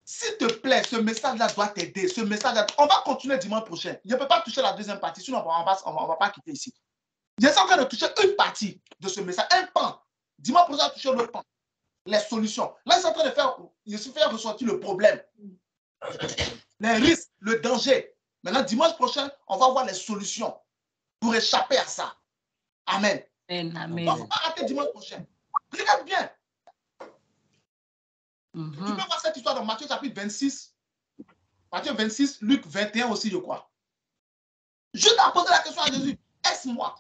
S'il te plaît, ce message-là doit t'aider. Ce message-là, on va continuer dimanche prochain. Je ne peux pas toucher la deuxième partie, sinon on ne va pas quitter ici. Je suis en train de toucher une partie de ce message, un pan. Dimanche prochain, on va toucher l'autre pan. Les solutions. Là, je suis en train de faire ressortir le problème. Les risques, le danger. Maintenant, dimanche prochain, on va voir les solutions pour échapper à ça. Amen. Amen. Donc, il ne faut pas rater dimanche prochain. Regarde bien. Tu peux voir cette histoire dans Matthieu chapitre 26. Matthieu 26, Luc 21 aussi, je crois. Judas a posé la question à Jésus. Est-ce moi?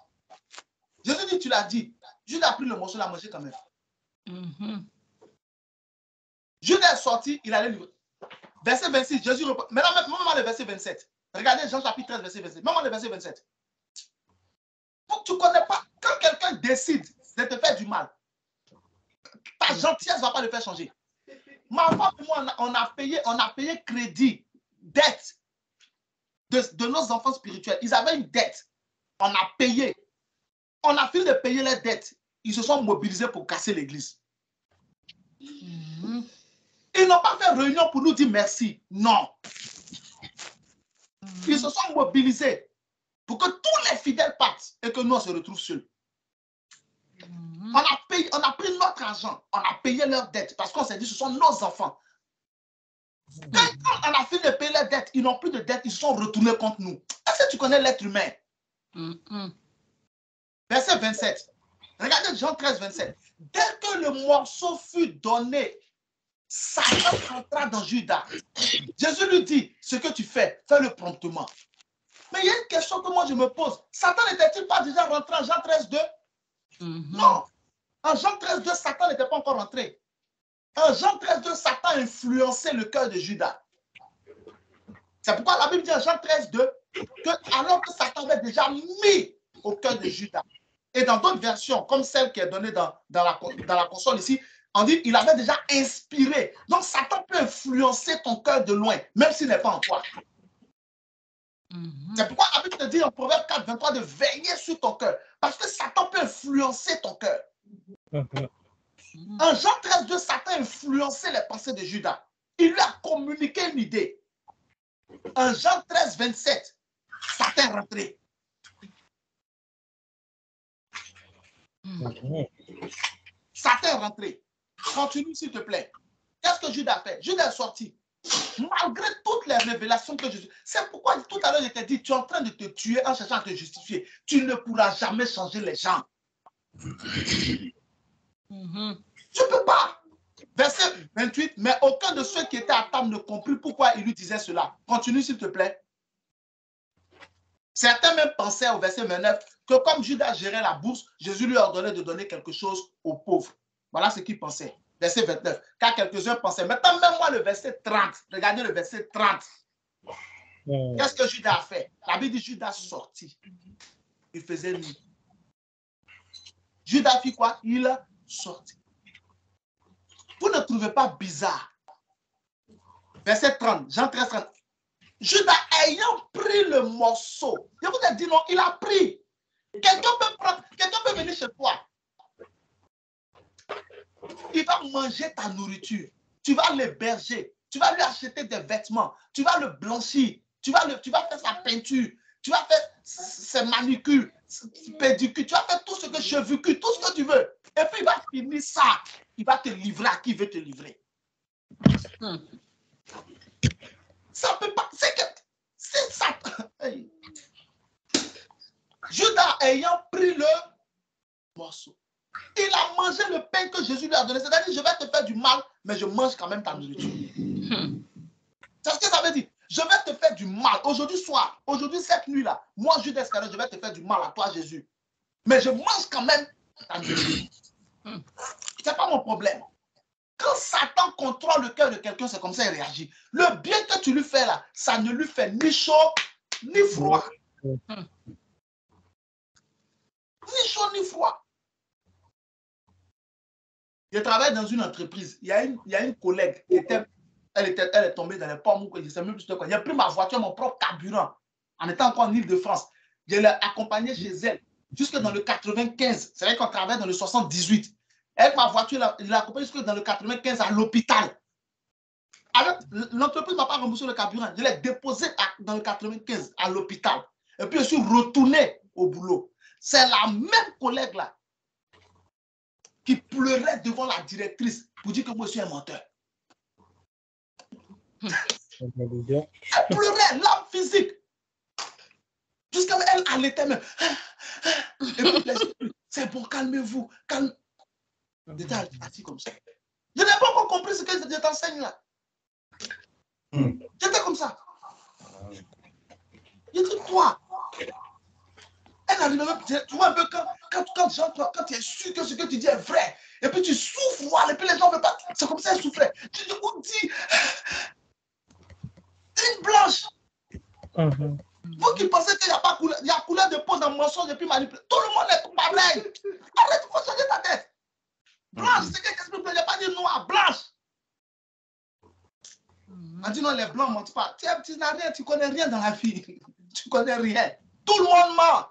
Jésus dit, tu l'as dit. Judas a pris le morceau, l'a mangé quand même. Judas est sorti, il allait livrer. Verset 26, Jésus reprend. Maintenant, même le verset 27. Regardez Jean chapitre 13, verset 27. Même le verset 27. Faut que tu ne connais pas. Quand quelqu'un décide de te faire du mal, ta gentillesse ne va pas le faire changer. Ma femme et moi, on a payé crédit, dette de nos enfants spirituels. Ils avaient une dette. On a payé. On a fini de payer les dettes. Ils se sont mobilisés pour casser l'église. Ils n'ont pas fait réunion pour nous dire merci. Non. Ils se sont mobilisés pour que tous les fidèles partent et que nous, on se retrouve seuls. On a pris notre argent, on a payé leurs dettes parce qu'on s'est dit ce sont nos enfants. Quand on a fini de payer leurs dettes, ils n'ont plus de dettes, ils se sont retournés contre nous. Est-ce que tu connais l'être humain? Verset 27. Regardez Jean 13, 27. Dès que le morceau fut donné, Satan entra dans Judas. Jésus lui dit, ce que tu fais, fais-le promptement. Mais il y a une question que moi je me pose. Satan n'était-il pas déjà rentré en Jean 13, 2? Non. En Jean 13, 2, Satan n'était pas encore rentré. En Jean 13, 2, Satan a influencé le cœur de Judas. C'est pourquoi la Bible dit en Jean 13, 2, que alors que Satan avait déjà mis au cœur de Judas. Et dans d'autres versions, comme celle qui est donnée dans la console ici, on dit qu'il avait déjà inspiré. Donc Satan peut influencer ton cœur de loin, même s'il n'est pas en toi. C'est pourquoi la Bible te dit en Proverbe 4, 23 de veiller sur ton cœur. Parce que Satan peut influencer ton cœur. En Jean 13, 2, Satan influençait les pensées de Judas. Il lui a communiqué une idée. En Jean 13, 27, Satan est rentré. Satan est rentré. Continue, s'il te plaît. Qu'est-ce que Judas a fait? Judas est sorti. Malgré toutes les révélations que Jésus... C'est pourquoi tout à l'heure, je t'ai dit, tu es en train de te tuer en cherchant à te justifier. Tu ne pourras jamais changer les gens. Tu ne peux pas. Verset 28, mais aucun de ceux qui étaient à table ne comprit pourquoi il lui disait cela. Continue, s'il te plaît. Certains même pensaient au verset 29 que comme Judas gérait la bourse, Jésus lui ordonnait de donner quelque chose aux pauvres. Voilà ce qu'ils pensaient. Verset 29. Car quelques-uns pensaient. Maintenant, même moi, le verset 30. Regardez le verset 30. Qu'est-ce que Judas a fait? La Bible dit Judas sortit. Il faisait nuit. Judas fit quoi? Il sortit. Vous ne trouvez pas bizarre? Verset 30. Jean 13, 30. Judas ayant pris le morceau. Je vous ai dit non, il a pris. Quelqu'un peut venir chez toi. Il va manger ta nourriture. Tu vas l'héberger. Tu vas lui acheter des vêtements. Tu vas le blanchir. Tu vas faire sa peinture. Tu vas faire ses manucures, ses pédicures. Tu vas faire tout ce que cheveux, tout ce que tu veux. Et puis il va finir ça. Il va te livrer à qui veut te livrer. Ça peut pas. C'est ça. Judas ayant pris le morceau. Il a mangé le pain que Jésus lui a donné. C'est-à-dire, je vais te faire du mal, mais je mange quand même ta nourriture. C'est ce que ça veut dire. Je vais te faire du mal. Aujourd'hui soir, aujourd'hui cette nuit-là, moi, Judas Iscariote, je vais te faire du mal à toi, Jésus. Mais je mange quand même ta nourriture. Ce n'est pas mon problème. Quand Satan contrôle le cœur de quelqu'un, c'est comme ça qu'il réagit. Le bien que tu lui fais là, ça ne lui fait ni chaud, ni froid. Ni chaud, ni froid. Je travaille dans une entreprise. Il y a une collègue qui elle est tombée dans les pommes ou je ne sais même plus de quoi. J'ai pris ma voiture, mon propre carburant, en étant encore en Île-de-France. Je l'ai accompagnée chez elle, jusque dans le 95. C'est vrai qu'on travaille dans le 78. Avec ma voiture, je l'ai accompagnée jusque dans le 95 à l'hôpital. L'entreprise ne m'a pas remboursé le carburant. Je l'ai déposé dans le 95 à l'hôpital. Et puis je suis retourné au boulot. C'est la même collègue là qui pleurait devant la directrice pour dire que moi je suis un menteur. Elle pleurait, l'âme physique. Jusqu'à elle allaitait même. Et puis, c'est bon, calmez-vous. J'étais assis comme ça. Je n'ai pas encore compris ce que je t'enseigne là. J'étais comme ça. Je dis, toi. Elle arrive même, tu vois un peu quand tu es sûr que ce que tu dis est vrai, et puis tu souffres, et puis les gens ne veulent pas. C'est comme ça qu'elle souffrait. Tu te dis, une blanche. Vous qui pensez qu'il n'y a pas couleur, il y a couleur de peau dans le mensonge et puis manipulation. Tout le monde est pareil. Arrête, il faut changer ta tête. Blanche, c'est qu'est-ce que je n'ai pas dit noir, blanche. On dit non, les blancs ne mentent pas. Tu n'as rien, tu ne connais rien dans la vie. Tu ne connais rien. Tout le monde ment.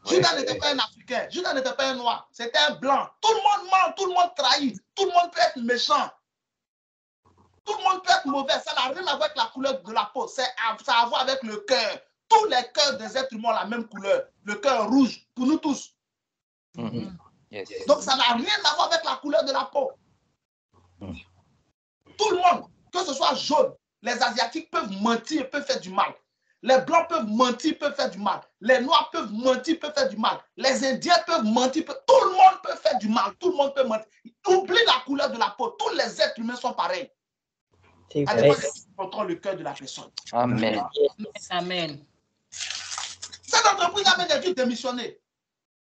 Judas n'était pas un Africain, Judas n'était pas un noir, c'était un blanc. Tout le monde ment, tout le monde trahit, tout le monde peut être méchant. Tout le monde peut être mauvais, ça n'a rien à voir avec la couleur de la peau, ça a à voir avec le cœur. Tous les cœurs des êtres humains ont la même couleur, le cœur rouge, pour nous tous. Donc ça n'a rien à voir avec la couleur de la peau. Tout le monde, que ce soit jaune, les Asiatiques peuvent mentir et peuvent faire du mal. Les Blancs peuvent mentir, peuvent faire du mal. Les Noirs peuvent mentir, peuvent faire du mal. Les Indiens peuvent mentir, tout le monde peut faire du mal. Tout le monde peut mentir. Oublie la couleur de la peau. Tous les êtres humains sont pareils. Ça dépend de qui contrôle le cœur de la personne. Amen. Amen. Cette entreprise avait dû démissionner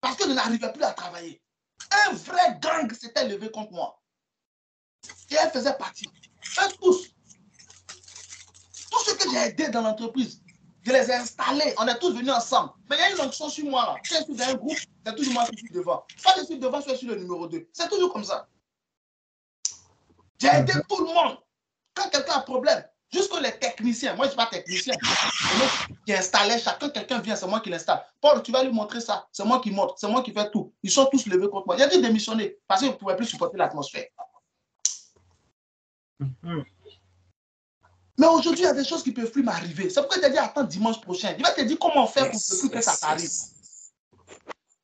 parce que je n'arrivais plus à travailler. Un vrai gang s'était levé contre moi. Et elle faisait partie. Eux tous. Tout ce que j'ai aidé dans l'entreprise, je les ai installés. On est tous venus ensemble. Mais il y a une onction sur moi. Là. Quand je suis dans un groupe, c'est toujours moi qui suis devant. Soit je suis devant, soit je suis le numéro 2. C'est toujours comme ça. J'ai aidé tout le monde. Quand quelqu'un a un problème, Jusque les techniciens. Moi, je ne suis pas technicien. C'est moi qui installais chacun. Quelqu'un vient, c'est moi qui l'installe. Paul, tu vas lui montrer ça. C'est moi qui montre. C'est moi qui fais tout. Ils sont tous levés contre moi. Il a dû démissionner parce qu'ils ne pouvaient plus supporter l'atmosphère. Mais aujourd'hui, il y a des choses qui ne peuvent plus m'arriver. C'est pourquoi il t'a dit attends dimanche prochain. Il va te dire comment faire pour que ça t'arrive.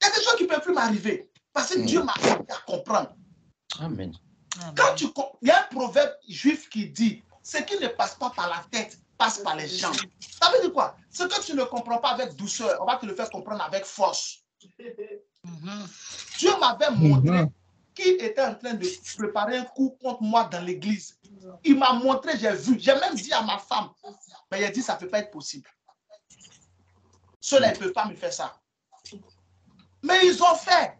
Il y a des choses qui ne peuvent plus m'arriver. Parce que Dieu m'a aidé à comprendre. Amen. Quand il y a un proverbe juif qui dit ce qui ne passe pas par la tête passe par les jambes. Ça veut dire quoi? Ce que tu ne comprends pas avec douceur, on va te le faire comprendre avec force. Dieu m'avait montré qu'il était en train de préparer un coup contre moi dans l'église. Il m'a montré, j'ai vu. J'ai même dit à ma femme, mais il a dit ça ne peut pas être possible. Ceux-là, ils ne peuvent pas me faire ça. Mais ils ont fait.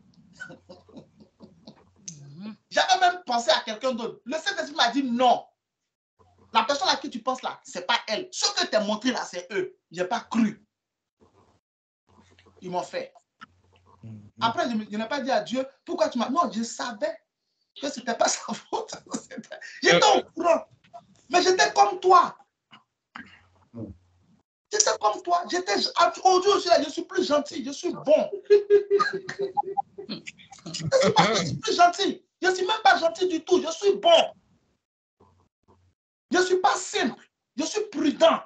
J'avais même pensé à quelqu'un d'autre. Le Saint-Esprit m'a dit non. La personne à qui tu penses là, ce n'est pas elle. Ce que tu as montré là, c'est eux. Je n'ai pas cru. Ils m'ont fait. Après, je n'ai pas dit à Dieu, pourquoi tu m'as... Non, je savais que ce n'était pas sa faute. J'étais au courant. Mais j'étais comme toi. J'étais comme toi. Aujourd'hui, je suis plus gentil. Je suis bon. Je suis plus gentil. Je ne suis même pas gentil du tout. Je suis bon. Je ne suis pas simple. Je suis prudent.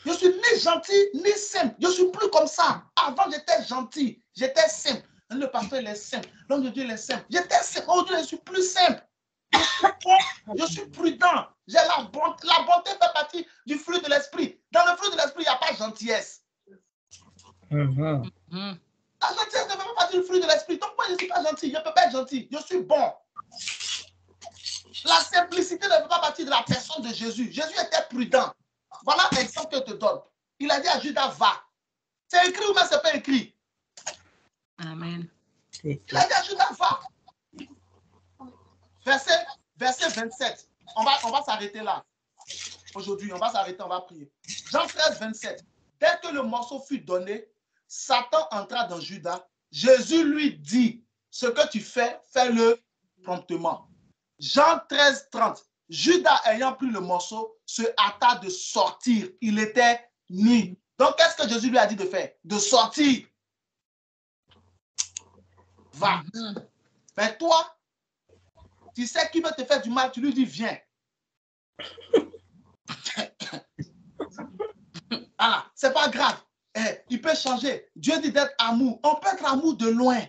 Je suis ni gentil, ni simple. Je ne suis plus comme ça. Avant, j'étais gentil. J'étais simple. Le pasteur, il est simple. L'homme de Dieu, il est simple. J'étais simple. Aujourd'hui, je suis plus simple. Je suis bon. Je suis prudent. J'ai la bonté. La bonté fait partie du fruit de l'esprit. Dans le fruit de l'esprit, il n'y a pas de gentillesse. La gentillesse ne fait pas partie du fruit de l'esprit. Donc, moi, je ne suis pas gentil. Je ne peux pas être gentil. Je suis bon. La simplicité ne fait pas partie de la personne de Jésus. Jésus était prudent. Voilà l'exemple que je te donne. Il a dit à Judas, va. C'est écrit ou bien c'est pas écrit? Amen. Il a dit à Judas, va. Verset 27. On va s'arrêter là. Aujourd'hui, on va s'arrêter, on va prier. Jean 13, 27. Dès que le morceau fut donné, Satan entra dans Judas. Jésus lui dit, ce que tu fais, fais-le promptement. Jean 13, 30. Judas, ayant pris le morceau, se hâta de sortir. Il était nuit. Donc, qu'est-ce que Jésus lui a dit de faire? De sortir. Va. Mais toi, tu sais qui veut te faire du mal, tu lui dis, viens. Ah, c'est pas grave. Il peut changer. Dieu dit d'être amour. On peut être amour de loin.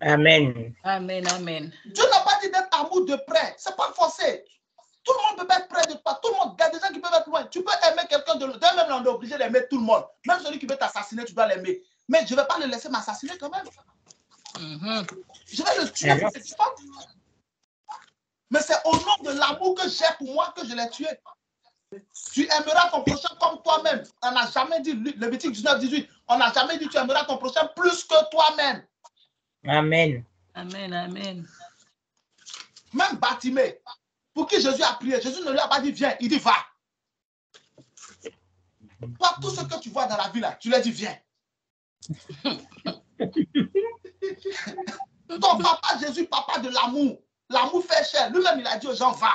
Amen. Amen, amen. Dieu n'a pas dit d'être amour de près. C'est pas forcé. Tout le monde peut pas être près de toi. Tout le monde, il y a des gens qui peuvent être loin. Tu peux aimer quelqu'un de loin. Même on est obligé d'aimer tout le monde. Même celui qui veut t'assassiner, tu dois l'aimer. Mais je ne vais pas le laisser m'assassiner quand même. Je vais le tuer pour cette femme. Mais c'est au nom de l'amour que j'ai pour moi que je l'ai tué. Tu aimeras ton prochain comme toi-même. On n'a jamais dit, Lévitique 19, 18, on n'a jamais dit tu aimeras ton prochain plus que toi-même. Amen. Amen, amen. Même Bartimée, pour qui Jésus a prié, Jésus ne lui a pas dit viens, il dit va. Toi, tout ce que tu vois dans la vie là, tu lui as dit viens. Ton papa Jésus, papa de l'amour. L'amour fait cher. Lui-même, il a dit aux gens va.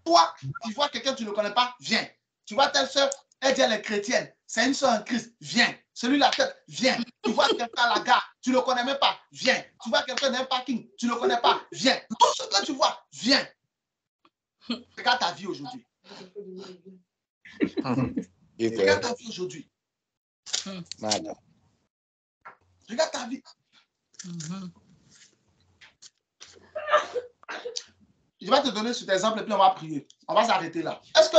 Toi, tu vois quelqu'un que tu ne connais pas, viens. Tu vois telle soeur, elle dit elle est chrétienne. C'est une soeur en Christ, viens. Celui la tête, viens. Tu vois quelqu'un à la gare, tu ne le connais même pas, viens. Tu vois quelqu'un dans un parking, tu ne le connais pas, viens. Tout ce que tu vois, viens. Regarde ta vie aujourd'hui. Regarde ta vie aujourd'hui. Regarde ta vie. Je vais te donner cet exemple et puis on va prier. On va s'arrêter là. Est-ce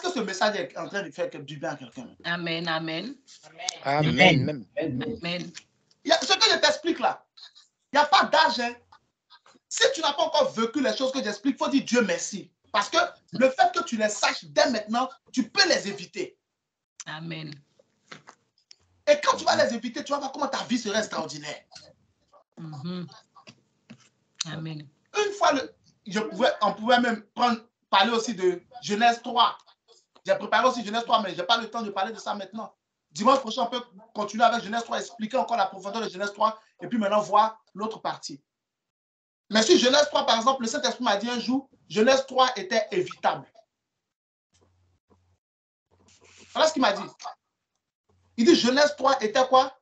que ce message est en train de faire du bien à quelqu'un? Amen, amen. Amen. Amen. Ce que je t'explique là, il n'y a pas d'âge. Hein. Si tu n'as pas encore vécu les choses que j'explique, il faut dire Dieu merci. Parce que le fait que tu les saches dès maintenant, tu peux les éviter. Amen. Et quand tu vas les éviter, tu vas voir comment ta vie sera extraordinaire. Amen. Une fois, on pouvait même parler aussi de Genèse 3. J'ai préparé aussi Genèse 3, mais je n'ai pas le temps de parler de ça maintenant. Dimanche prochain, on peut continuer avec Genèse 3, expliquer encore la profondeur de Genèse 3, et puis maintenant voir l'autre partie. Mais sur Genèse 3, par exemple, le Saint-Esprit m'a dit un jour, Genèse 3 était évitable. Voilà ce qu'il m'a dit. Il dit Genèse 3 était quoi?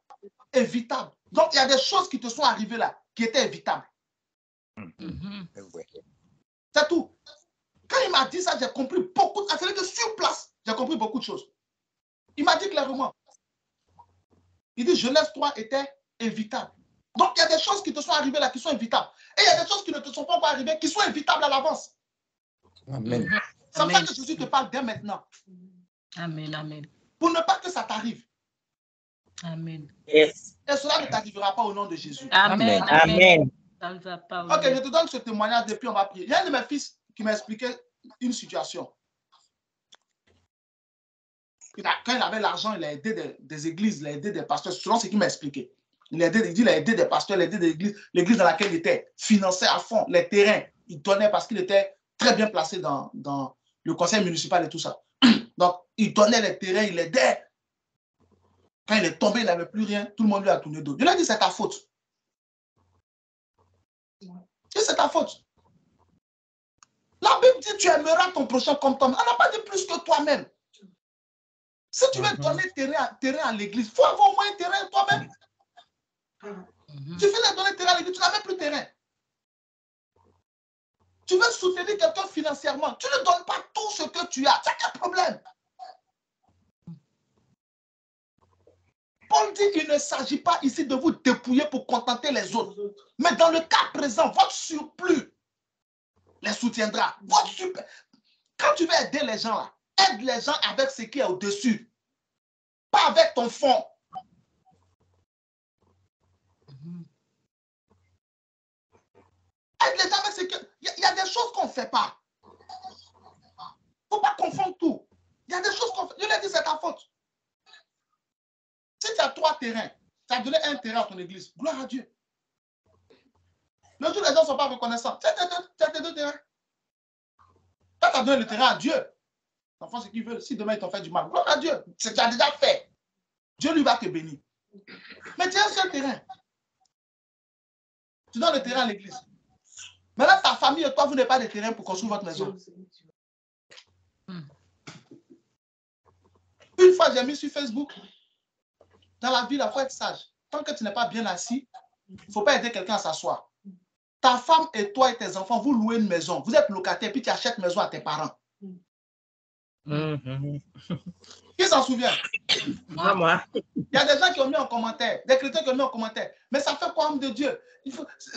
Évitable. Donc, il y a des choses qui te sont arrivées là, qui étaient évitables. C'est tout. Quand il m'a dit ça, j'ai compris beaucoup. C'est-à-dire que sur place, j'ai compris beaucoup de choses. Il m'a dit clairement. Il dit Genèse 3 était évitable. Donc, il y a des choses qui te sont arrivées là qui sont évitables. Et il y a des choses qui ne te sont pas encore arrivées qui sont évitables à l'avance. Amen. C'est pour ça que Jésus te parle dès maintenant. Amen, amen. Pour ne pas que ça t'arrive. Amen. Yes. Et cela ne t'arrivera pas au nom de Jésus. Amen. Amen. Ça ne va pas. Ok, je te donne ce témoignage depuis on va prier. Il y a un de mes fils qui m'a expliqué une situation. Quand il avait l'argent, il a aidé des églises, il a aidé des pasteurs, selon ce qu'il m'a expliqué. Il a aidé des pasteurs, il a aidé des églises, l'église dans laquelle il était, financé à fond, les terrains, il donnait parce qu'il était très bien placé dans le conseil municipal et tout ça. Donc, il donnait les terrains, il aidait. Quand il est tombé, il n'avait plus rien, tout le monde lui a tourné dos. Il a dit, c'est ta faute. C'est ta faute. La Bible dit, tu aimeras ton prochain comme toi. On n'a pas dit plus que toi-même. Si tu veux donner terrain à l'église, il faut avoir au moins un terrain toi-même. Tu finis de donner terrain à l'église, tu n'as même plus de terrain. Tu veux soutenir quelqu'un financièrement, tu ne donnes pas tout ce que tu as. Tu as quel problème? Paul dit, il ne s'agit pas ici de vous dépouiller pour contenter les autres. Mais dans le cas présent, votre surplus les soutiendra. Quand tu veux aider les gens, là, aide les gens avec ce qui est au-dessus. Pas avec ton fonds. Aide les gens avec ce qui... Il y a des choses qu'on ne fait pas. Il ne faut pas confondre tout. Il y a des choses qu'on fait. Je l'ai dit, c'est ta faute. Si tu as 3 terrains, tu as donné un terrain à ton église, gloire à Dieu. Le jour où les gens ne sont pas reconnaissants, tu as tes 2 terrains. Quand tu as donné le terrain à Dieu, les enfants, ce qu'ils veulent, si demain ils t'ont fait du mal, gloire à Dieu, c'est tu as déjà fait. Dieu lui va te bénir. Mais tu as un seul terrain. Tu donnes le terrain à l'église. Maintenant, ta famille et toi, vous n'avez pas de terrain pour construire votre maison. Une fois, j'ai mis sur Facebook, dans la vie, il faut être sage. Tant que tu n'es pas bien assis, il ne faut pas aider quelqu'un à s'asseoir. Ta femme et toi et tes enfants, vous louez une maison. Vous êtes locataire, puis tu achètes une maison à tes parents. Qui s'en souvient? Moi. Il y a des gens qui ont mis en commentaire, des chrétiens qui ont mis en commentaire. Mais ça fait quoi, homme de Dieu?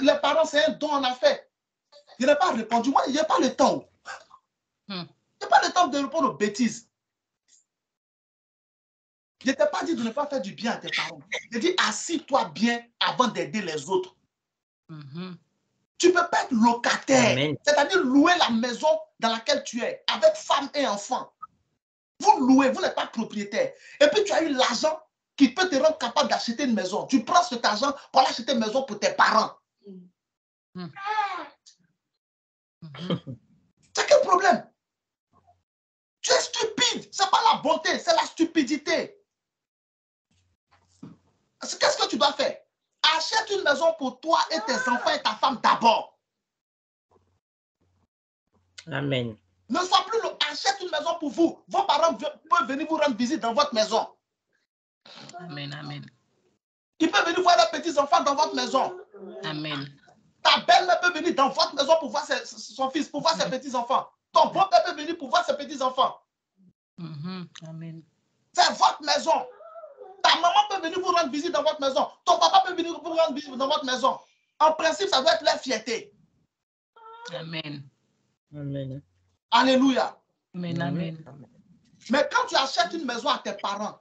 Les parents, c'est un don en affaire. Il n'a pas répondu. Moi, il n'y a pas le temps. Il n'y a pas le temps de répondre aux bêtises. Je ne t'ai pas dit de ne pas faire du bien à tes parents. Je dis, assis-toi bien avant d'aider les autres. Tu ne peux pas être locataire, c'est-à-dire louer la maison dans laquelle tu es, avec femme et enfant. Vous louez, vous n'êtes pas propriétaire. Et puis tu as eu l'argent qui peut te rendre capable d'acheter une maison. Tu prends cet argent pour aller acheter une maison pour tes parents. C'est quel problème? Tu es stupide. Ce n'est pas la bonté, c'est la stupidité. Qu'est-ce que tu dois faire? Achète une maison pour toi et tes enfants et ta femme d'abord. Amen. Ne sois plus achète une maison pour vous. Vos parents peuvent venir vous rendre visite dans votre maison. Amen, amen. Ils peuvent venir voir leurs petits-enfants dans votre maison. Amen. Ta belle-mère peut venir dans votre maison pour voir son fils, pour voir ses petits-enfants. Ton beau-père peut venir pour voir ses petits-enfants. Amen. C'est votre maison. Ta maman peut venir vous rendre visite dans votre maison. Ton papa peut venir vous rendre visite dans votre maison. En principe, ça doit être leur fierté. Amen. Amen. Alléluia. Amen, amen. Mais quand tu achètes une maison à tes parents,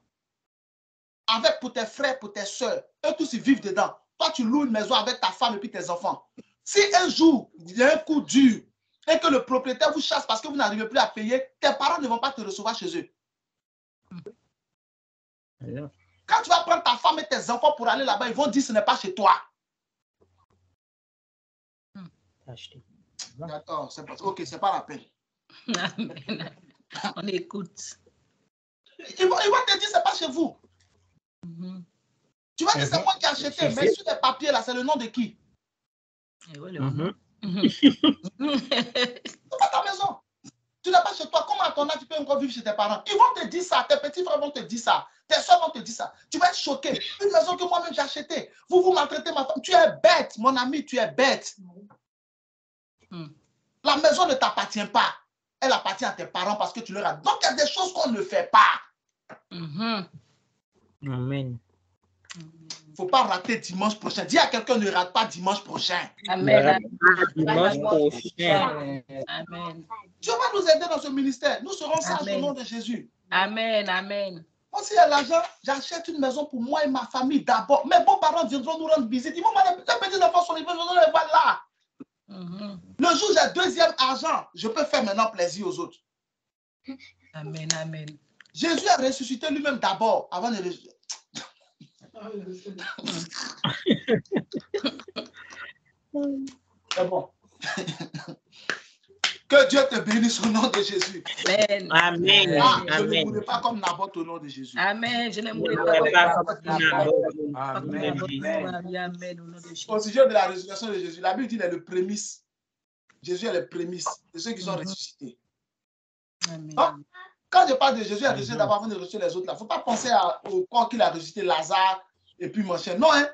avec pour tes frères, pour tes soeurs, eux tous ils vivent dedans. Toi, tu loues une maison avec ta femme et puis tes enfants. Si un jour, il y a un coup dur et que le propriétaire vous chasse parce que vous n'arrivez plus à payer, tes parents ne vont pas te recevoir chez eux. Alors. Quand tu vas prendre ta femme et tes enfants pour aller là-bas, ils vont dire que ce n'est pas chez toi. Acheter. D'accord, c'est pas... Ok, c'est pas la peine. Amen. On écoute. Ils vont te dire que ce n'est pas chez vous. Tu vas dire c'est moi qui ai acheté, mais sur les papiers là, c'est le nom de qui? Et voilà, le nom. C'est pas ton âge, tu peux encore vivre chez tes parents. Ils vont te dire ça, tes petits frères vont te dire ça, tes soeurs vont te dire ça. Tu vas être choqué. Une maison que moi-même j'ai achetée. Vous maltraitez ma femme. Tu es bête, mon ami, tu es bête. La maison ne t'appartient pas. Elle appartient à tes parents parce que tu leur as. Donc, il y a des choses qu'on ne fait pas. Amen. Il ne faut pas rater dimanche prochain. Dis à quelqu'un, ne rate pas dimanche prochain. Amen. Dimanche prochain. Amen. Dieu va nous aider dans ce ministère. Nous serons sages au nom de Jésus. Amen. Amen. Moi, s'il y a l'argent, j'achète une maison pour moi et ma famille d'abord. Mes beaux-parents viendront nous rendre visite. Ils vont les petits enfants sont libres, je vais les voir là. Le jour où j'ai deuxième argent, je peux faire maintenant plaisir aux autres. Amen. Amen. Jésus a ressuscité lui-même d'abord avant de ressusciter. C'est bon. Que Dieu te bénisse au nom de Jésus. Amen. Amen. Ah, je ne Amen. mourrai pas comme Naboth au nom de Jésus. Amen. Je ne mourrai Amen. Au nom de Jésus. Au sujet de la résurrection de Jésus, la Bible dit qu'il est le prémisse. Jésus est le prémisse de ceux qui sont ressuscités. Amen. Donc, quand je parle de Jésus, il a ressuscité d'abord avant de ressusciter les autres. Il ne faut pas penser au corps qu'il a ressuscité Lazare et puis machin. Non, hein?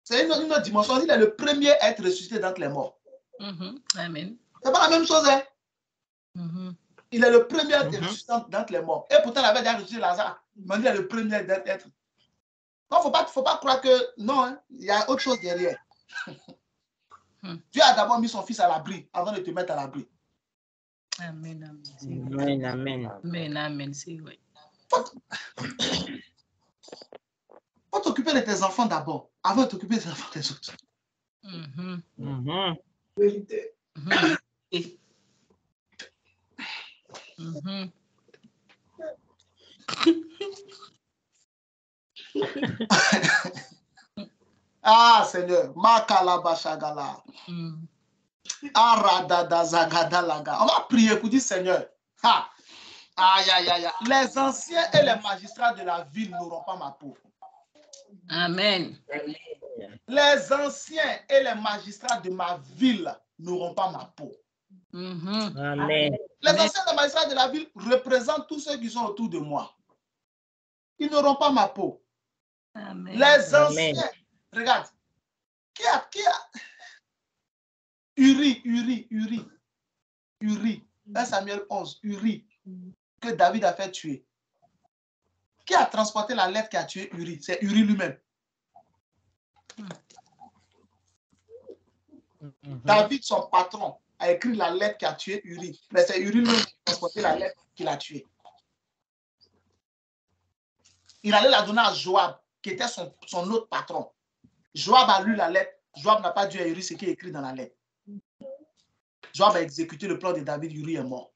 C'est une autre dimension. Il est le premier à être ressuscité d'entre les morts. Amen. C'est pas la même chose, hein? Il est le premier à être ressuscité d'entre les morts. Et pourtant, il avait déjà ressuscité Lazare. Mais il est le premier d'être. Donc, il ne faut pas croire que non, hein? Il y a autre chose derrière. Dieu a d'abord mis son fils à l'abri avant de te mettre à l'abri. Amen. Amen. Amen. Amen. Amen. C'est vrai. Faut t'occuper de tes enfants d'abord, avant de t'occuper des enfants des autres. Vérité. Ah, Seigneur. Makalabashagala. Aradadazagadaga. On va prier pour dire, Seigneur. Ha. Aïe, aïe, aïe. Les anciens et les magistrats de la ville n'auront pas ma peau. Amen. Les anciens et les magistrats de ma ville n'auront pas ma peau. Amen. Les anciens et les magistrats de la ville représentent tous ceux qui sont autour de moi. Ils n'auront pas ma peau. Amen. Les anciens, regarde, qui a Uri, 1 Samuel 11, Uri, que David a fait tuer. Qui a transporté la lettre qui a tué Uri? C'est Uri lui-même. David, son patron, a écrit la lettre qui a tué Uri. Mais c'est Uri lui-même qui a transporté la lettre qu'il a tuée. Il allait la donner à Joab, qui était son autre patron. Joab a lu la lettre. Joab n'a pas dit à Uri ce qui est écrit dans la lettre. Joab a exécuté le plan de David. Uri est mort.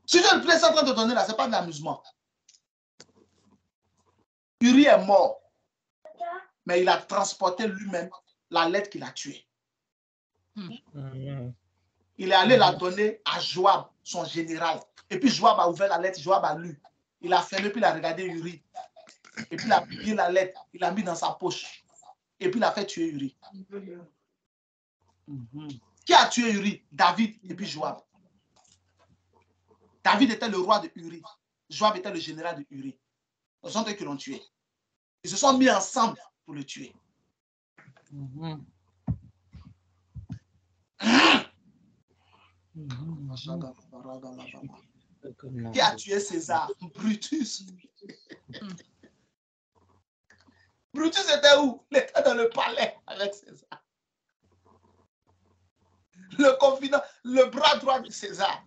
Si je le suis en train de donner là, ce n'est pas de l'amusement. Uri est mort. Mais il a transporté lui-même la lettre qu'il a tuée. Il est allé la donner à Joab, son général. Et puis Joab a ouvert la lettre, Joab a lu. Il a fermé, puis il a regardé Uri. Et puis il a plié la lettre, il l'a mis dans sa poche. Et puis il a fait tuer Uri. Qui a tué Uri? David et puis Joab. David était le roi de Uri. Joab était le général de Uri. Ce sont eux qui l'ont tué. Ils se sont mis ensemble pour le tuer. Qui a tué César? Brutus. Brutus était où? Il était dans le palais avec César. Le confident, le bras droit de César.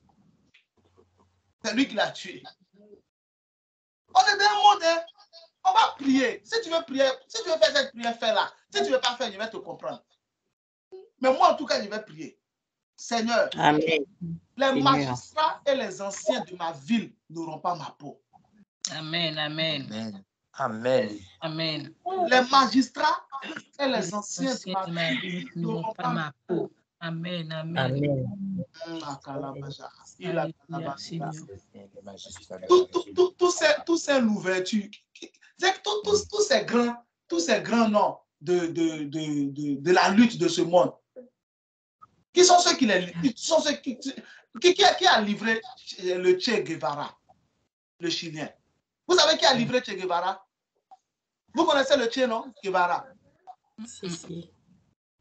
C'est lui qui l'a tué. On est dans un monde, hein? On va prier. Si tu veux prier, si tu veux faire cette prière, fais-la. Si tu ne veux pas faire, je vais te comprendre. Mais moi, en tout cas, je vais prier. Seigneur, Amen. Les magistrats et les anciens de ma ville n'auront pas ma peau. Amen. Amen. Amen. Amen. Les magistrats et les anciens de de ma vie n'auront pas ma peau. Amen. Amen. Tous ces l'ouverture, tous ces grands noms de la lutte de ce monde. Qui sont ceux qui les Qui a livré le Che Guevara, le Chilien? Vous savez qui a livré Che Guevara? Vous connaissez le Che, non? Guevara. Si.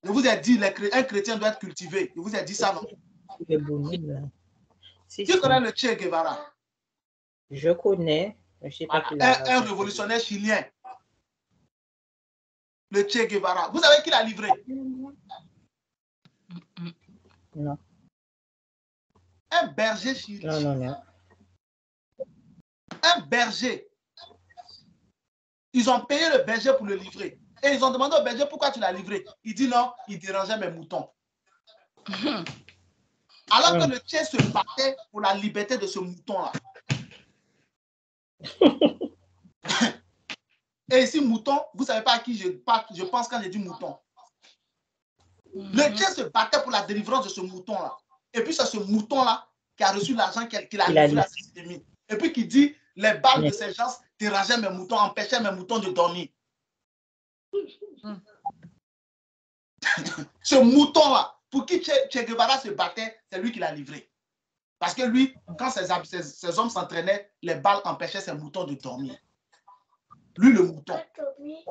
Je vous ai dit, un chrétien doit être cultivé. Je vous ai dit ça, non? Qui connaît le Che Guevara? Je connais. Je sais pas qui un révolutionnaire chilien. Le Che Guevara. Vous savez qui l'a livré? Non. Un berger chilien. Non. Un berger. Ils ont payé le berger pour le livrer. Et ils ont demandé au berger pourquoi tu l'as livré. Il dit non, il dérangeait mes moutons. Alors que le Che se battait pour la liberté de ce mouton-là. Et ici, mouton, vous ne savez pas à qui je pense quand j'ai dit mouton. Le Che se battait pour la délivrance de ce mouton-là. Et puis c'est ce mouton-là qui a reçu l'argent qu'il a livré à ses ennemis. Et puis qui dit, les balles de ces gens dérangeaient mes moutons, empêchaient mes moutons de dormir. Ce mouton-là, pour qui Che Guevara se battait, c'est lui qui l'a livré. Parce que lui, quand ses hommes s'entraînaient, les balles empêchaient ses moutons de dormir. Lui, le mouton. Tu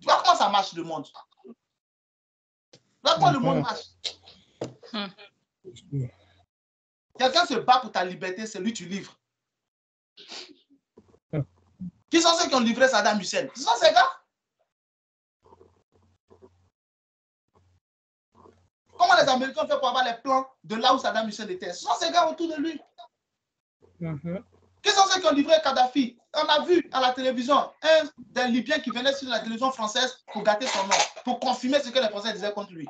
vois comment ça marche le monde? Tu vois comment le monde marche? Quelqu'un se bat pour ta liberté, c'est lui que tu livres. Qui sont ceux qui ont livré Saddam Hussein? Ce sont ces gars. Comment les Américains ont fait pour avoir les plans de là où Saddam Hussein était? Ce sont ces gars autour de lui. Qui sont ceux qui ont livré Kadhafi? On a vu à la télévision un des Libyens qui venait sur la télévision française pour gâter son nom, pour confirmer ce que les Français disaient contre lui.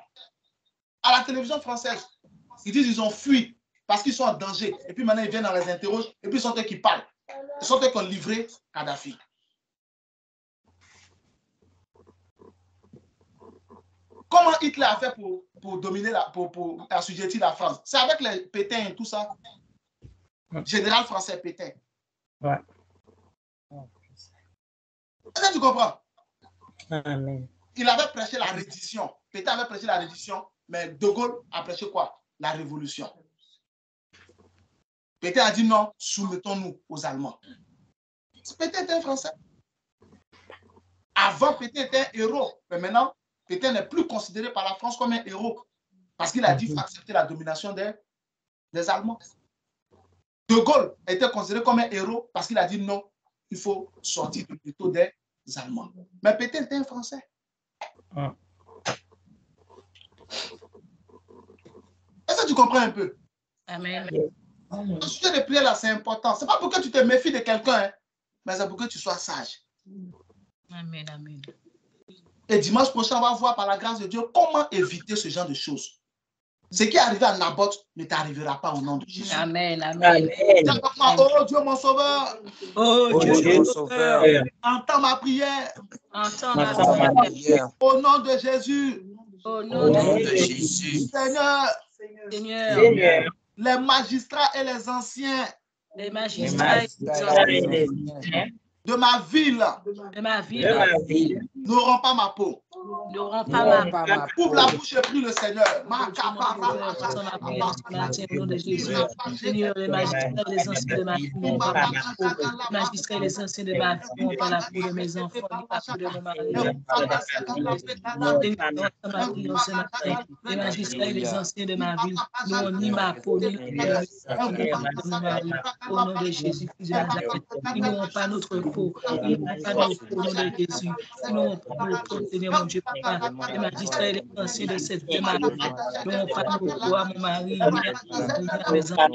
À la télévision française, ils disent qu'ils ont fui parce qu'ils sont en danger. Et puis maintenant, ils viennent, on les interroge, et puis ils sont eux qui parlent. Ce sont eux qui ont livré Kadhafi. Comment Hitler a fait pour dominer, pour assujettir la France? C'est avec les Pétain et tout ça. Général français Pétain. Ouais. Est-ce que tu comprends? Amen. Il avait prêché la reddition. Pétain avait prêché la reddition, mais De Gaulle a prêché quoi? La révolution. Pétain a dit non, soumettons-nous aux Allemands. Pétain était un Français. Avant, Pétain était un héros. Mais maintenant, Pétain n'est plus considéré par la France comme un héros. Parce qu'il a dit qu'il faut accepter la domination des Allemands. De Gaulle était considéré comme un héros parce qu'il a dit non, il faut sortir du plateau des Allemands. Mais Pétain était un Français. Est-ce que tu comprends un peu? Amen. Le sujet de prière là, c'est important. Ce n'est pas pour que tu te méfies de quelqu'un, hein, mais c'est pour que tu sois sage. Amen, amen. Et dimanche prochain, on va voir par la grâce de Dieu comment éviter ce genre de choses. Ce qui est arrivé à Naboth ne t'arrivera pas au nom de Jésus. Amen, amen. Oh Dieu mon sauveur. Oh Dieu mon sauveur. Entends ma prière. Entends ma prière. Au nom de Jésus. Au nom de Jésus. Seigneur. Seigneur. Les magistrats et les anciens. Les magistrats et les anciens. De ma ville. De ma ville. N'auront pas ma peau. N'auront pas ma peau. Ouvre la bouche et prie le Seigneur. Au nom de Jésus. Seigneur, les magistrats et les anciens de ma vie n'auront pas ma peau. Les magistrats et les anciens de ma vie n'auront pas la peau de mes enfants, ni la peau de mon mari. Les magistrats et les anciens de ma vie n'auront ni ma peau, ni la peau de mon mari. Au nom de Jésus, ils n'auront pas notre peau. Ils n'auront pas nos peaux au nom de Jésus. Ils n'auront pas nos peaux, Seigneur mon Dieu, Papa. Les magistrats et les anciens de cette démarche n'auront pas nos peaux à mon mari, ni à mes enfants.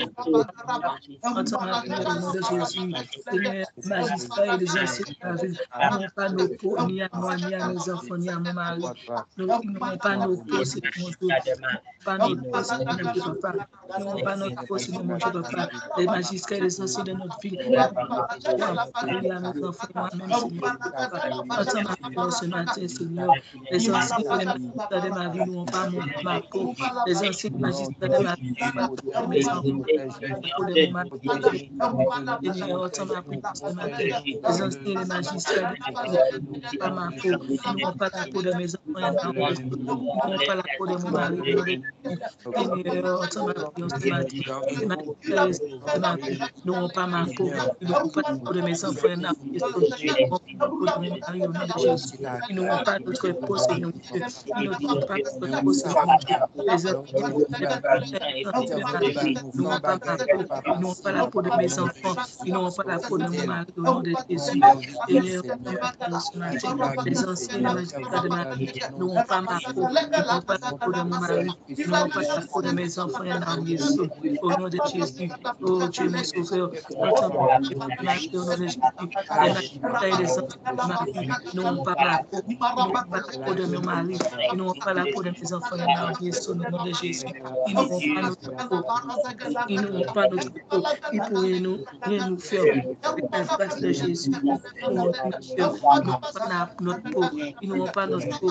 Entends ma prière au nom de Jésus. Les magistrats et les anciens de ma vie n'auront pas nos peaux, ni à moi, ni à mes enfants, ni à mon mari. Ils n'auront pas nos peaux, Seigneur mon Dieu. Pas notre peau, Seigneur mon Dieu, Papa. Ils n'auront pas notre peau, Seigneur mon Dieu, Papa. Les magistrats et les anciens de notre vie à mes enfants, moi-même, Seigneur. Entends ma prière ce matin, Seigneur. Les anciens magistrats de ma vie n'ont pas ma peau. Les anciens magistrats de ma vie n'ont mes enfants. La peau de mon mari. Seigneur, entends ma prière ce matin. Les anciens magistrats de ma vie n'ont pas ma peau. Ils n'ont pas la peau de mes enfants. Ils n'ont pas la peau de mon mari. Seigneur, entends ma prière ce matin. Les magistrats de ma vie n'ont pas ma peau. Ils n'ont pas la peau de mes enfants. Ils n'ont pas la peau de mon mari au nom de Jésus. Ils n'auront pas notre peau, Seigneur mon Dieu. Ils n'auront pas notre peau, Seigneur mon Dieu. Les anciens n'auront pas ma peau. Ils n'auront pas la peau de mes enfants. Ils n'auront pas la peau de mon mari au nom de Jésus. Seigneur, ce matin, les anciens magistrats de ma vie n'auront pas ma peau. Ils n'auront pas la peau de mon mari. Ils n'auront pas la peau de mes enfants. Au nom de Jésus. Oh Dieu, mon sauveur. Entends ma vie au nom de Jésus. Les magistrats et les anciens de ma vie n'auront pas ma peau. Ils n'auront pas la peau de mon mari. Ils n'auront pas la peau de mes enfants. Au nom de Jésus. Ils n'auront pas notre peau. Ils n'auront pas notre peau. Ils pourraient rien nous faire. La grâce de Jésus. Ils n'auront pas notre peau. Ils n'auront pas notre peau.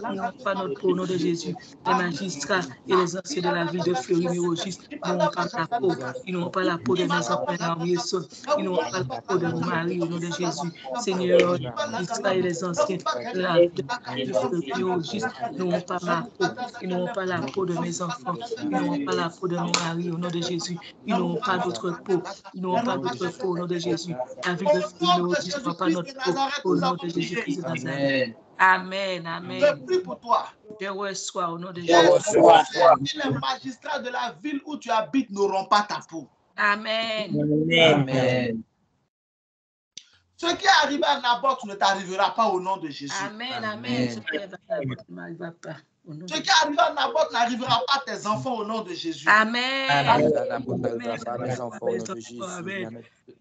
Ils n'auront pas notre peau au nom de Jésus. Les magistrats et les anciens de la ville de Fleury-Mérogis n'auront pas ma peau. Ils n'auront pas la peau de mes enfants. Ils n'auront pas la peau de mon mari au nom de Jésus. Seigneur, les magistrats et les anciens de la ville de Fleury-Mérogis n'auront pas ma peau. Ils n'auront pas la peau de mes enfants. Ils n'auront pas la peau de mon mari au nom de Jésus. Ils n'auront pas notre peau. Ils n'auront pas notre peau au nom de Jésus. La ville de Fleury-Mérogis n'aura pas notre peau au nom de Jésus-Christ de Nazareth. Amen. Amen. Je prie pour toi. Je reçois au nom de Les Jésus. magistrats de la ville où tu habites n'auront pas ta peau. Amen. Amen. Ce qui est arrivé à Naboth ne t'arrivera pas au nom de Jésus. Amen. Amen. Ce qui est arrivé à Naboth n'arrivera pas à tes enfants au nom de Jésus. Amen.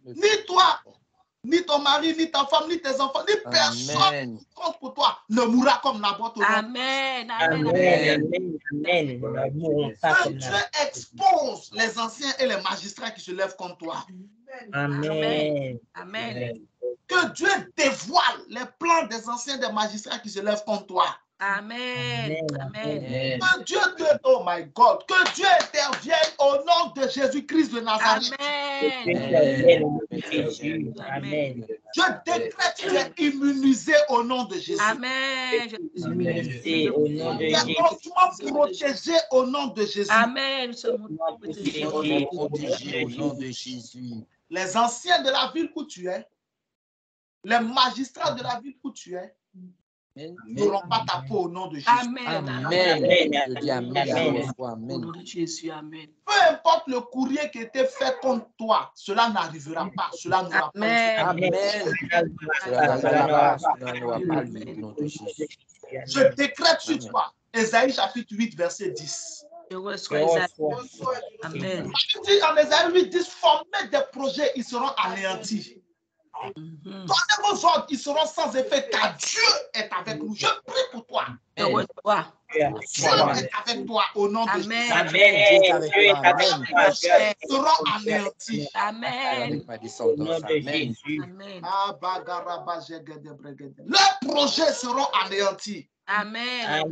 Ni toi, ni ton mari, ni ta femme, ni tes enfants, ni personne qui compte pour toi ne mourra comme Naboth au nom. Amen. Que Dieu expose les anciens et les magistrats qui se lèvent contre toi. Amen. Amen. Que Dieu dévoile les plans des anciens des magistrats qui se lèvent contre toi. Amen. Amen. Que Dieu te, oh my God, que Dieu intervienne au nom de Jésus-Christ de Nazareth. Amen. Je décrète que tu es immunisé au nom de Jésus. Amen. Immunisé au nom de Tu es Jésus. entièrement protégé au nom de Jésus. Amen. Protégé au nom de Jésus. Les anciens de la ville où tu es, les magistrats de la ville où tu es, n'auront pas ta peau au nom de Jésus. Amen. Je dis amen. Au nom de Jésus. Amen. Peu importe le courrier qui était fait contre toi, cela n'arrivera pas. Cela n'aura pas. Amen. Je décrète sur toi. Ésaïe chapitre 8, verset 10. Je reçois Isaïe. Amen. En Ésaïe 8, 10, former des projets, ils seront anéantis. Donnez vos ordres, ils seront sans effet, car Dieu est avec nous. Je prie pour toi. Je reçois. Dieu est avec toi au nom de Jésus. Amen. Ils seront anéantis. Amen. Amen. Leurs projets seront anéantis. Amen.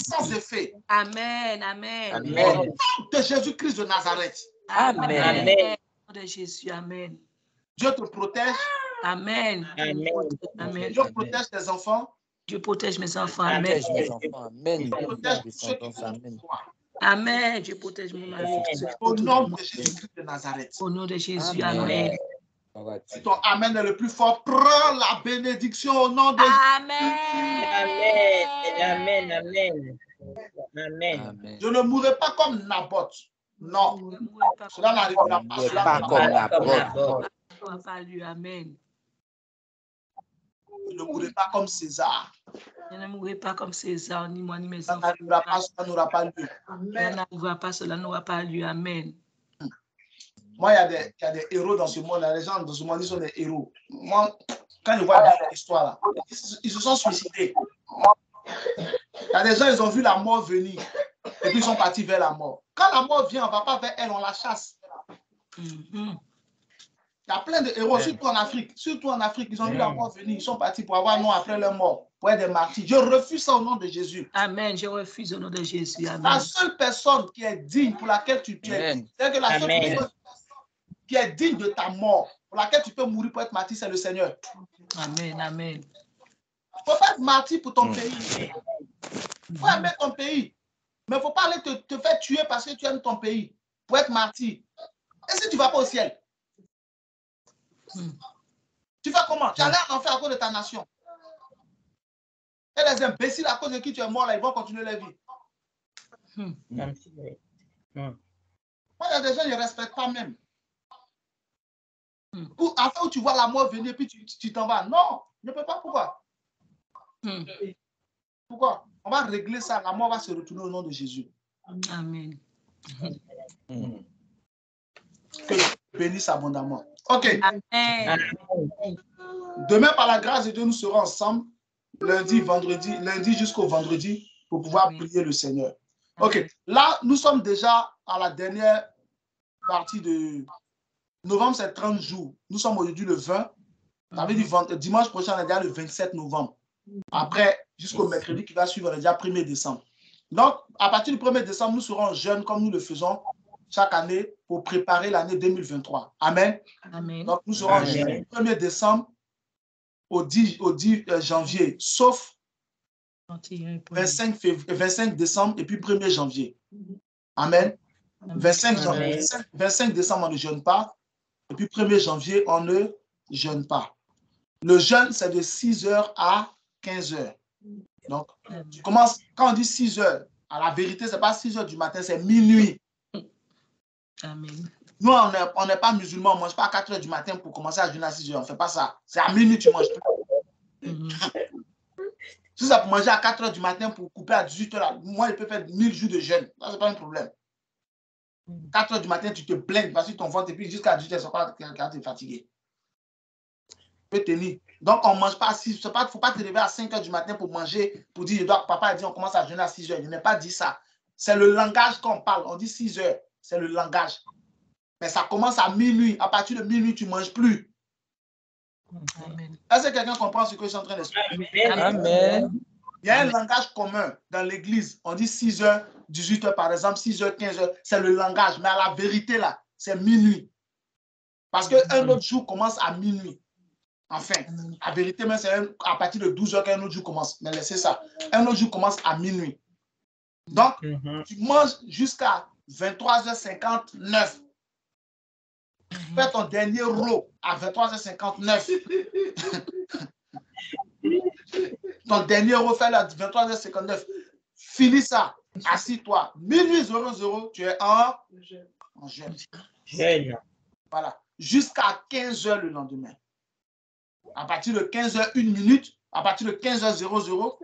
Sans effet. Amen. Amen. Au nom de Jésus-Christ de Nazareth. Amen. Au nom de Jésus. Amen. Dieu te protège. Amen. Amen. Dieu protège tes enfants. Dieu protège mes enfants. Amen. Amen. Dieu protège mon mari. Au nom de Jésus-Christ de Nazareth. Au nom de Jésus. Amen. Si ton amen est le plus fort, prends la bénédiction au nom de Amen. Amen. Je ne mourrai pas comme Naboth. Non. Cela n'arrivera pas. Cela Pas comme Naboth. Amen. Je ne mourrai pas comme César. Je ne mourrai pas comme César, ni moi, ni mes Ça enfants. n'arrivera pas, cela n'aura pas lieu. Cela n'arrivera pas, cela n'aura pas lieu. Amen. Moi, il y a des héros dans ce monde. Les gens dans ce monde, ils sont des héros. Moi, quand je vois l'histoire, là, ils se sont suicidés. Il y a des gens, ils ont vu la mort venir. Et puis, ils sont partis vers la mort. Quand la mort vient, on ne va pas vers elle, on la chasse. Il y Il y a plein de héros, surtout en Afrique. Surtout en Afrique, ils ont vu la mort venir. Ils sont partis pour avoir nom après leur mort, pour être des martyrs. Je refuse ça au nom de Jésus. Amen. Je refuse au nom de Jésus. Amen. La seule personne qui est digne, pour laquelle tu es digne, c'est que la seule personne qui est digne de ta mort, pour laquelle tu peux mourir pour être martyr, c'est le Seigneur. Amen. Amen. Il ne faut pas être martyr pour ton pays. Il faut aimer ton pays. Mais il ne faut pas aller te faire tuer parce que tu aimes ton pays pour être martyr. Et si tu ne vas pas au ciel? Tu fais comment? Tu allais en enfer à cause de ta nation. Et les imbéciles à cause de qui tu es mort, là, ils vont continuer leur vie. Moi, il y a des gens qui ne respectent pas même. Enfin, où tu vois la mort venir, puis tu t'en vas. Non, je ne peux pas. Pourquoi? Pourquoi? On va régler ça. La mort va se retourner au nom de Jésus. Amen. Que Dieu bénisse abondamment. OK. Amen. Demain, par la grâce de Dieu, nous serons ensemble lundi jusqu'au vendredi pour pouvoir prier le Seigneur. OK. Là, nous sommes déjà à la dernière partie de novembre, c'est 30 jours. Nous sommes aujourd'hui le 20. Ça veut dire dimanche prochain, on est déjà le 27 novembre. Après, jusqu'au mercredi qui va suivre, on est déjà 1er décembre. Donc, à partir du 1er décembre, nous serons jeunes comme nous le faisons chaque année pour préparer l'année 2023. Amen. Amen. Donc, nous serons du 1er décembre au 10 janvier, sauf 25 décembre et puis 1er janvier. Amen. 25 décembre, on ne jeûne pas. Et puis 1er janvier, on ne jeûne pas. Le jeûne, c'est de 6h à 15h. Donc, tu commences, quand on dit 6h, à la vérité, ce n'est pas 6h du matin, c'est minuit. Amen. Nous, on n'est pas musulmans, on ne mange pas à 4h du matin pour commencer à jeûner à 6h. On ne fait pas ça. C'est à minuit tu manges plus. Si ça pour manger à 4h du matin pour couper à 18h, moi, je peux faire 1000 jours de jeûne. Ça, ce n'est pas un problème. 4h du matin, tu te plains parce que ton ventre, et puis jusqu'à 18h, c'est pas quand tu es fatigué. Tu peux tenir. Donc, on ne mange pas à 6h. Il ne faut pas te lever à 5h du matin pour manger, pour dire, papa a dit, on commence à jeûner à 6h. Il n'a pas dit ça. C'est le langage qu'on parle. On dit 6h. C'est le langage. Mais ça commence à minuit. À partir de minuit, tu ne manges plus. Est-ce que quelqu'un comprend ce que je suis en train d'expliquer? Amen. Il y a un langage commun dans l'église. On dit 6h, 18h par exemple, 6h, 15h. C'est le langage. Mais à la vérité, là, c'est minuit. Parce qu'un autre jour commence à minuit. Enfin, la vérité, c'est à partir de 12h qu'un autre jour commence. Mais laissez ça. Un autre jour commence à minuit. Donc, tu manges jusqu'à 23h59. Fais ton dernier row à 23h59. Ton dernier row, fais-le à 23h59. Finis ça. Assis-toi. Minuit 00, tu es en jeûne. Voilà. Jusqu'à 15h le lendemain. À partir de 15h, 1 minute, à partir de 15h00,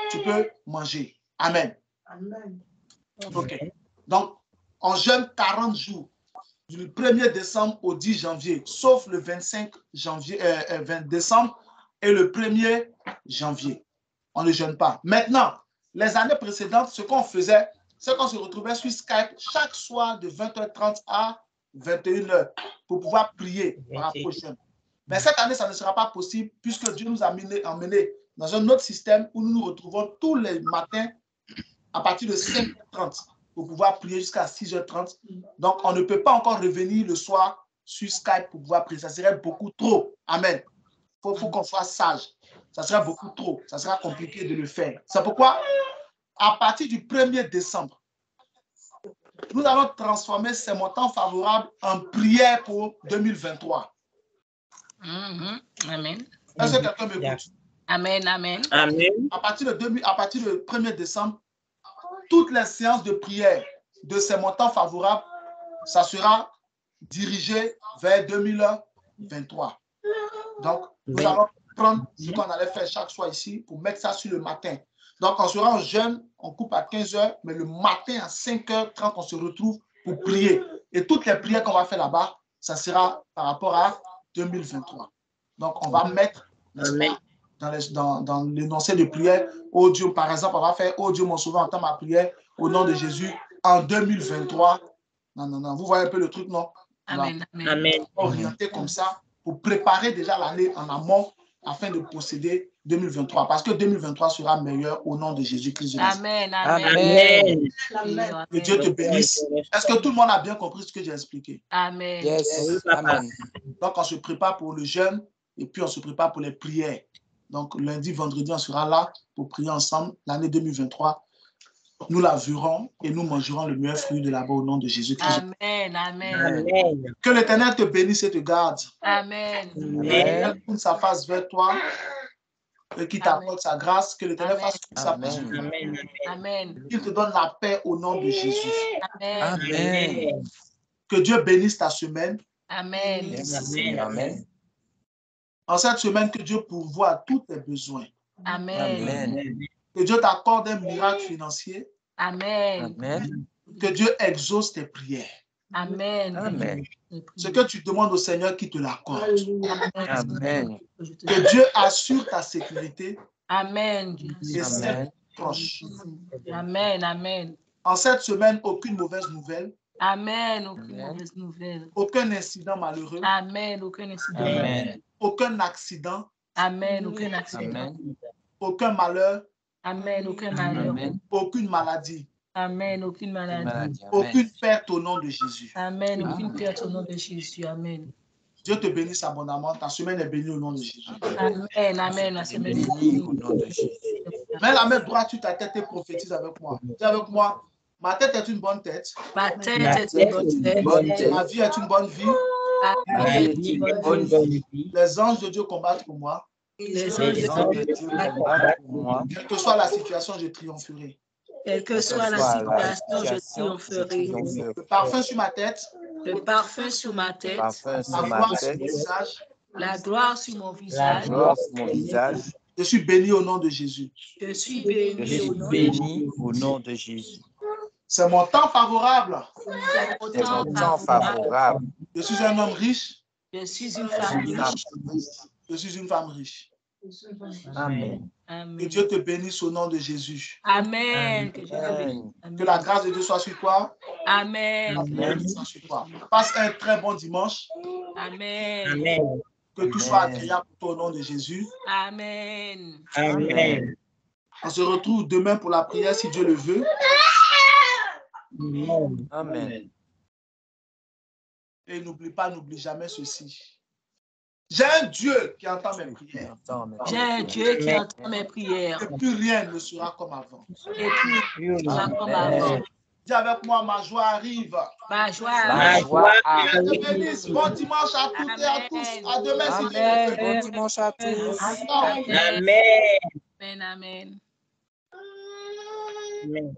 tu peux manger. Amen. Amen. OK. Donc, on jeûne 40 jours. Du 1er décembre au 10 janvier, sauf le 25 décembre et le 1er janvier. On ne jeûne pas. Maintenant, les années précédentes, ce qu'on faisait, c'est qu'on se retrouvait sur Skype chaque soir de 20h30 à 21h pour pouvoir prier par rapport au jeûne. Mais cette année, ça ne sera pas possible puisque Dieu nous a emmenés dans un autre système où nous nous retrouvons tous les matins à partir de 5h30. Pour pouvoir prier jusqu'à 6h30. Donc, on ne peut pas encore revenir le soir sur Skype pour pouvoir prier. Ça serait beaucoup trop. Amen. Il faut qu'on soit sage. Ça serait beaucoup trop. Ça sera compliqué de le faire. C'est pourquoi, à partir du 1er décembre, nous allons transformer ces montants favorables en prière pour 2023. Amen. Est-ce que quelqu'un m'écoute? Amen, amen. Amen. À partir du 1er décembre, toutes les séances de prière de ces montants favorables, ça sera dirigé vers 2023. Donc, nous allons prendre ce qu'on allait faire chaque soir ici pour mettre ça sur le matin. Donc, on sera en jeûne, on coupe à 15h, mais le matin à 5h30, on se retrouve pour prier. Et toutes les prières qu'on va faire là-bas, ça sera par rapport à 2023. Donc, on va mettre dans l'énoncé de prière, oh Dieu, par exemple, on va faire, oh Dieu, mon sauveur, entends ma prière au nom de Jésus en 2023. Non, vous voyez un peu le truc, non? Amen. Amen. Orienté comme ça pour préparer déjà l'année en amont afin de procéder 2023. Parce que 2023 sera meilleur au nom de Jésus-Christ. Amen. Amen. Que Dieu te bénisse. Est-ce que tout le monde a bien compris ce que j'ai expliqué? Amen. Yes. Amen. Donc, on se prépare pour le jeûne et puis on se prépare pour les prières. Donc, lundi, vendredi, on sera là pour prier ensemble. L'année 2023, nous la verrons et nous mangerons le meilleur fruit de là-bas au nom de Jésus-Christ. Amen. Amen. Que l'Éternel te bénisse et te garde. Amen. Amen. Qu'il sa face vers toi et qu'il t'apporte sa grâce. Que l'Éternel fasse toute sa part. Amen. Amen. Qu'il te donne la paix au nom de Jésus. Amen. Amen. Que Dieu bénisse ta semaine. Amen. Amen. En cette semaine, que Dieu pourvoie à tous tes besoins. Amen. Amen. Que Dieu t'accorde un miracle financier. Amen. Amen. Que Dieu exauce tes prières. Amen. Amen. Ce que tu demandes au Seigneur qui te l'accorde. Amen. Que Dieu assure ta sécurité Amen. et celle proche. Amen. Amen. En cette semaine, aucune mauvaise nouvelle, Amen. Aucune mauvaise nouvelle. aucun incident malheureux, Amen. Aucun incident. Amen. aucun accident, Amen. Aucun accident. Amen. aucun malheur, Amen. Aucun malheur. Amen. aucune maladie, Amen. Aucune maladie. Maladie. aucune perte au nom de Jésus. Amen. Aucune perte au nom de Jésus. Amen. Dieu te bénisse abondamment. Ta semaine est bénie au nom de Jésus. Amen. Amen. La semaine est Béni au nom de Jésus. Mets la main droite sur ta tête et prophétise avec moi. Dis avec moi, ma tête est une bonne tête. Ma tête est une bonne tête. Ma vie est une bonne vie. Ma vie est une bonne vie. Les anges de Dieu combattent pour moi. Les anges Les anges de Dieu combattent pour moi. Quelle que soit la situation, je triompherai. Quelle que soit la situation, je triompherai. Le parfum sur ma tête, Le parfum sur ma tête, Parfum la sur ma gloire sur tête. mon visage. la gloire sur mon visage. Gloire sur mon visage. Je suis béni au nom de Jésus. Je suis Je béni suis au nom de béni au nom de Jésus. C'est mon temps favorable. C'est mon temps favorable. Je suis un homme riche. Je suis une femme riche. Je suis une femme riche. Amen. Que Amen. Dieu te bénisse au nom de Jésus. Amen. Que Dieu te bénisse. Que la grâce de Dieu soit sur toi. Amen. Soit sur toi. Passe un très bon dimanche. Amen. Amen. Que tout soit agréable pour toi au nom de Jésus. Amen. Amen. On se retrouve demain pour la prière si Dieu le veut. Amen. Et n'oublie jamais ceci. J'ai un Dieu qui entend mes prières. J'ai un Dieu qui entend mes prières. Et plus rien ne sera comme avant. Et puis, comme avant. Dis avec moi, ma joie arrive. Ma joie Ma joie Dieu te arrive. bénisse. Bon dimanche à toutes et à tous. À demain si Dieu le Amen. veut. Bon dimanche à tous. Amen. Amen. Amen. Amen. Amen.